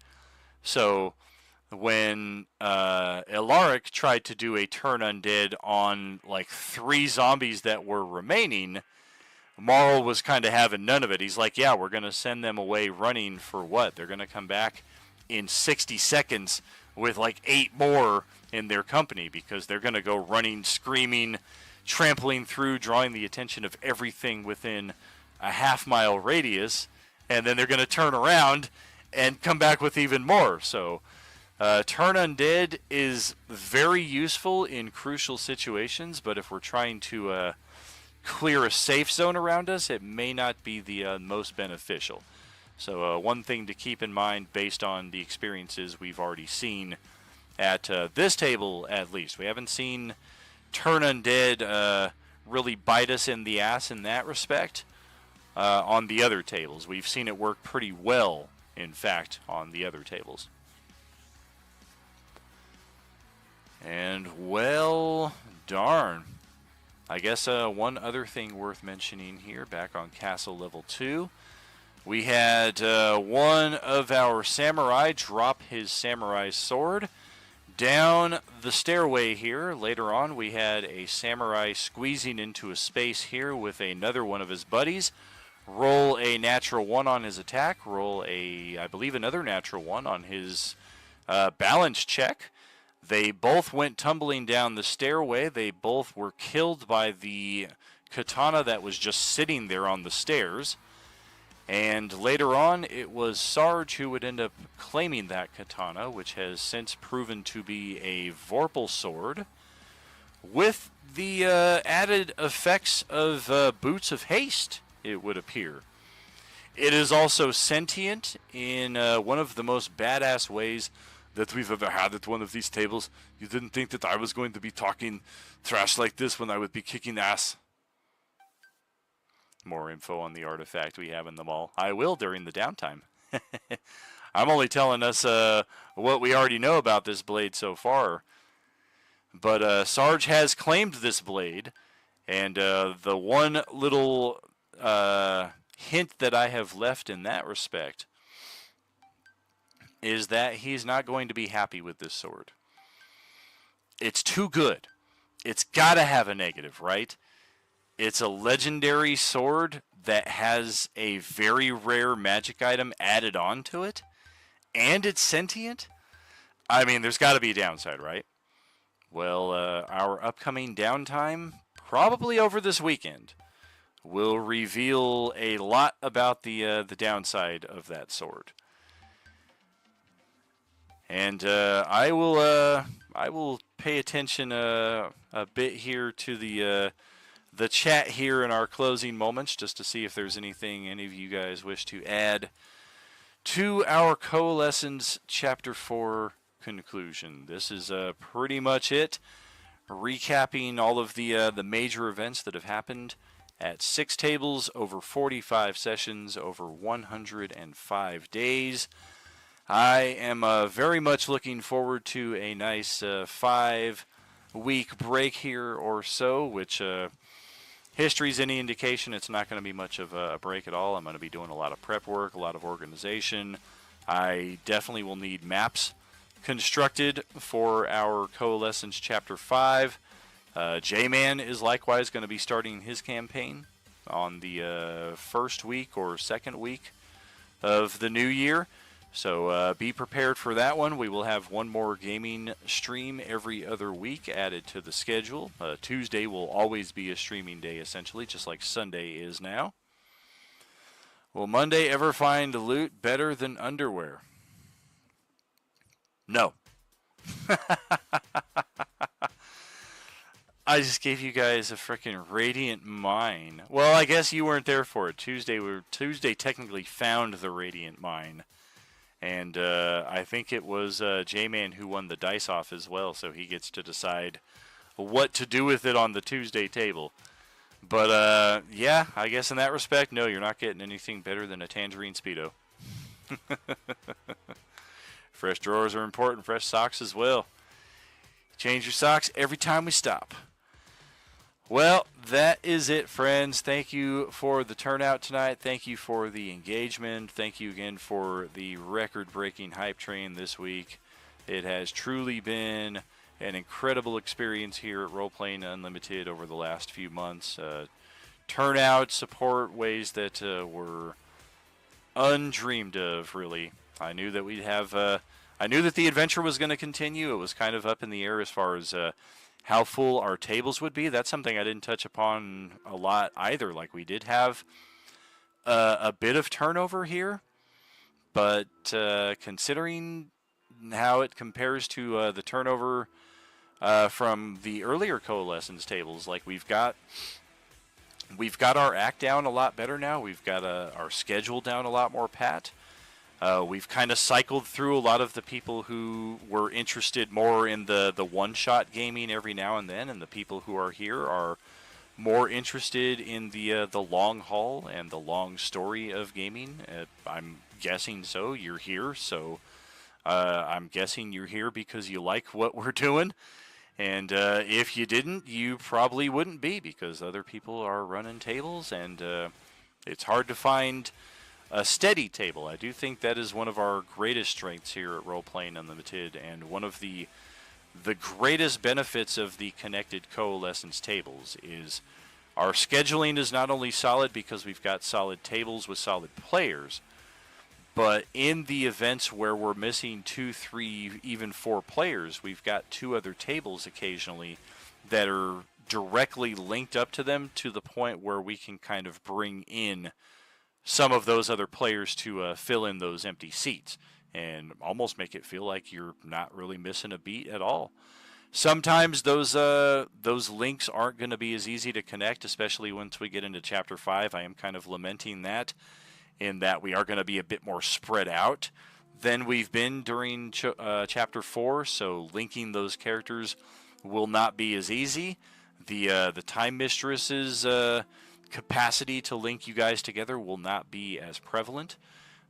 So when Ilaric tried to do a turn undead on like 3 zombies that were remaining, Marl was kind of having none of it. He's like, yeah, we're going to send them away running for what? They're going to come back in 60 seconds with like 8 more in their company, because they're going to go running, screaming, trampling through, drawing the attention of everything within a half-mile radius, and then they're going to turn around and come back with even more. So turn undead is very useful in crucial situations, but if we're trying to clear a safe zone around us, it may not be the most beneficial. So one thing to keep in mind based on the experiences we've already seen at this table, at least. We haven't seen turn undead really bite us in the ass in that respect on the other tables. We've seen it work pretty well, in fact, on the other tables. And, well, darn. I guess one other thing worth mentioning here, back on Castle Level 2, we had one of our samurai drop his samurai sword down the stairway here. Later on, we had a samurai squeezing into a space here with another one of his buddies. Roll a natural 1 on his attack. Roll I believe, another natural 1 on his balance check. They both went tumbling down the stairway. They both were killed by the katana that was just sitting there on the stairs. And later on, it was Sarge who would end up claiming that katana, which has since proven to be a Vorpal sword, with the added effects of Boots of Haste, it would appear. It is also sentient in one of the most badass ways that we've ever had at one of these tables. You didn't think that I was going to be talking trash like this when I would be kicking ass. More info on the artifact we have in the mall. I will during the downtime. I'm only telling us what we already know about this blade so far. But Sarge has claimed this blade, and the one little hint that I have left in that respect is that he's not going to be happy with this sword. It's too good. It's got to have a negative, right? It's a legendary sword that has a very rare magic item added onto it, and it's sentient. I mean, there's got to be a downside, right? Well, our upcoming downtime, probably over this weekend, will reveal a lot about the downside of that sword. And I will pay attention a bit here to the chat here in our closing moments, just to see if there's anything any of you guys wish to add to our Coalescence Chapter 4 conclusion. This is pretty much it, recapping all of the major events that have happened at 6 tables over 45 sessions over 105 days. I am very much looking forward to a nice 5-week break here or so, which history's any indication, it's not going to be much of a break at all. I'm going to be doing a lot of prep work, a lot of organization. I definitely will need maps constructed for our Coalescence Chapter 5. J-Man is likewise going to be starting his campaign on the first week or second week of the new year. So be prepared for that one. We will have one more gaming stream every other week added to the schedule. Tuesday will always be a streaming day, essentially, just like Sunday is now. Will Monday ever find loot better than underwear? No. I just gave you guys a freaking radiant mine. Well, I guess you weren't there for it. Tuesday technically found the radiant mine. And I think it was J-Man who won the dice off as well, so he gets to decide what to do with it on the Tuesday table. But, yeah, I guess in that respect, no, you're not getting anything better than a Tangerine Speedo. Fresh drawers are important, fresh socks as well. Change your socks every time we stop. Well, that is it, friends. Thank you for the turnout tonight. Thank you for the engagement. Thank you again for the record-breaking hype train this week. It has truly been an incredible experience here at Role Playing Unlimited over the last few months. Turnout, support, ways that were undreamed of, really. I knew that we'd have... I knew that the adventure was going to continue. It was kind of up in the air as far as... how full our tables would be. That's something I didn't touch upon a lot either. Like, we did have a bit of turnover here, but considering how it compares to the turnover from the earlier Coalescence tables, like, we've got our act down a lot better now. We've got our schedule down a lot more pat. We've kind of cycled through a lot of the people who were interested more in the one-shot gaming every now and then, and the people who are here are more interested in the long haul and the long story of gaming. I'm guessing so. You're here, so I'm guessing you're here because you like what we're doing. And if you didn't, you probably wouldn't be, because other people are running tables, and it's hard to find a steady table. I do think that is one of our greatest strengths here at Role Playing Unlimited, and one of the greatest benefits of the connected Coalescence tables is our scheduling is not only solid because we've got solid tables with solid players, but in the events where we're missing 2, 3, even 4 players, we've got 2 other tables occasionally that are directly linked up to them, to the point where we can kind of bring in some of those other players to fill in those empty seats and almost make it feel like you're not really missing a beat at all. Sometimes those links aren't going to be as easy to connect, especially once we get into Chapter 5. I am kind of lamenting that, in that we are going to be a bit more spread out than we've been during Chapter 4, so linking those characters will not be as easy. The Time Mistress's capacity to link you guys together will not be as prevalent.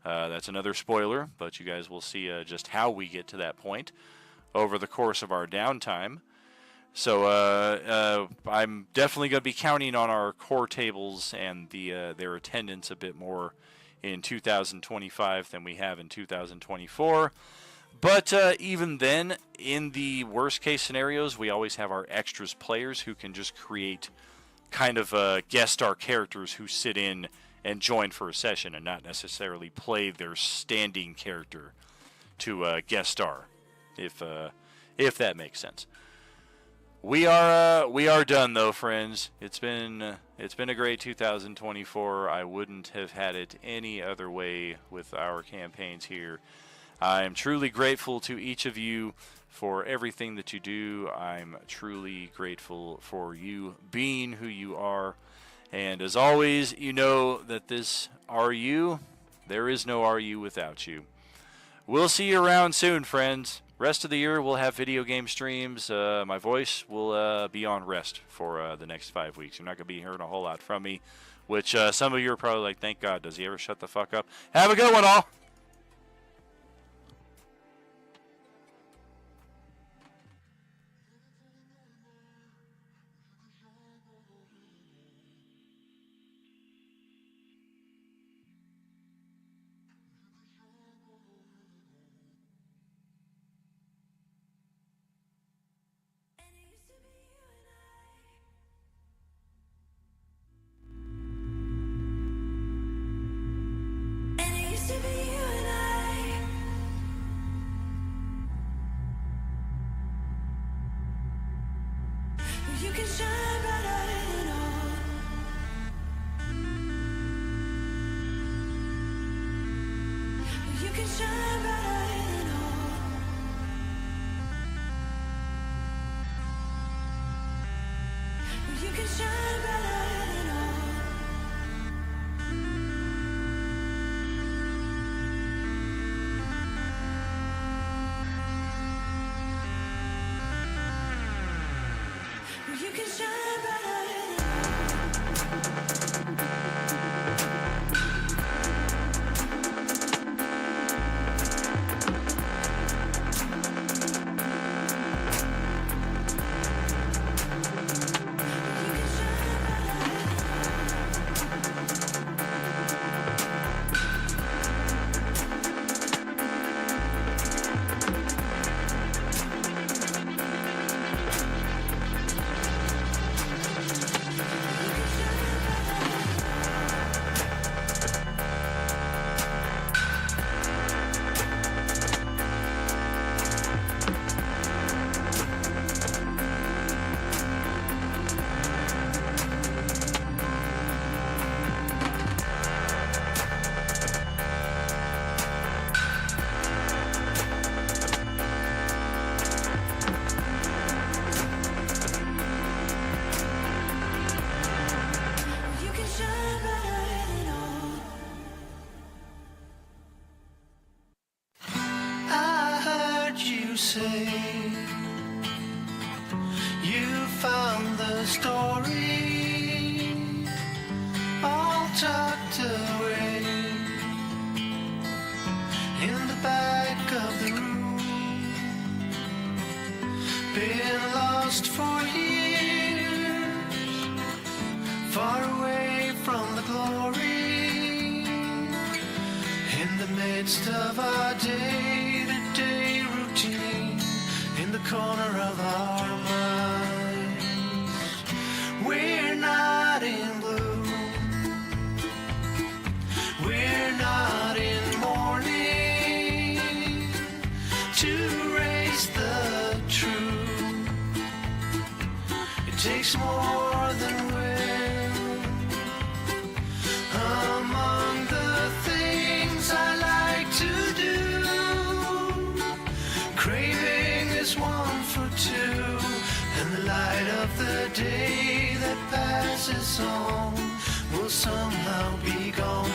That's another spoiler, but you guys will see just how we get to that point over the course of our downtime. So I'm definitely going to be counting on our core tables and their attendance a bit more in 2025 than we have in 2024. But even then, in the worst case scenarios, we always have our extras players who can just create kind of guest star characters who sit in and join for a session and not necessarily play their standing character to guest star, if that makes sense. We are done though, friends. It's been a great 2024. I wouldn't have had it any other way with our campaigns here. I am truly grateful to each of you for everything that you do. I'm truly grateful for you being who you are. And as always, you know that this RU, there is no RU without you. We'll see you around soon, friends. Rest of the year, we'll have video game streams. My voice will be on rest for the next 5 weeks. You're not going to be hearing a whole lot from me, which some of you are probably like, thank God, does he ever shut the fuck up? Have a good one, all. used to be you and I. You can shine brighter than all. You can shine brighter than all. You can shine brighter than all. You can shine brighter than all. You can shine brighter than all. You can shine brighter than all. I heard you say you found the story all tucked away in the back of the room. Been lost for years, far away from the glory, in the midst of our day-to-day routine, in the corner of our minds. We're not in blue, we're not in mourning to raise the truth. It takes more than will. Among the things I like to do, craving is one for two, and the light of the day that passes on will somehow be gone.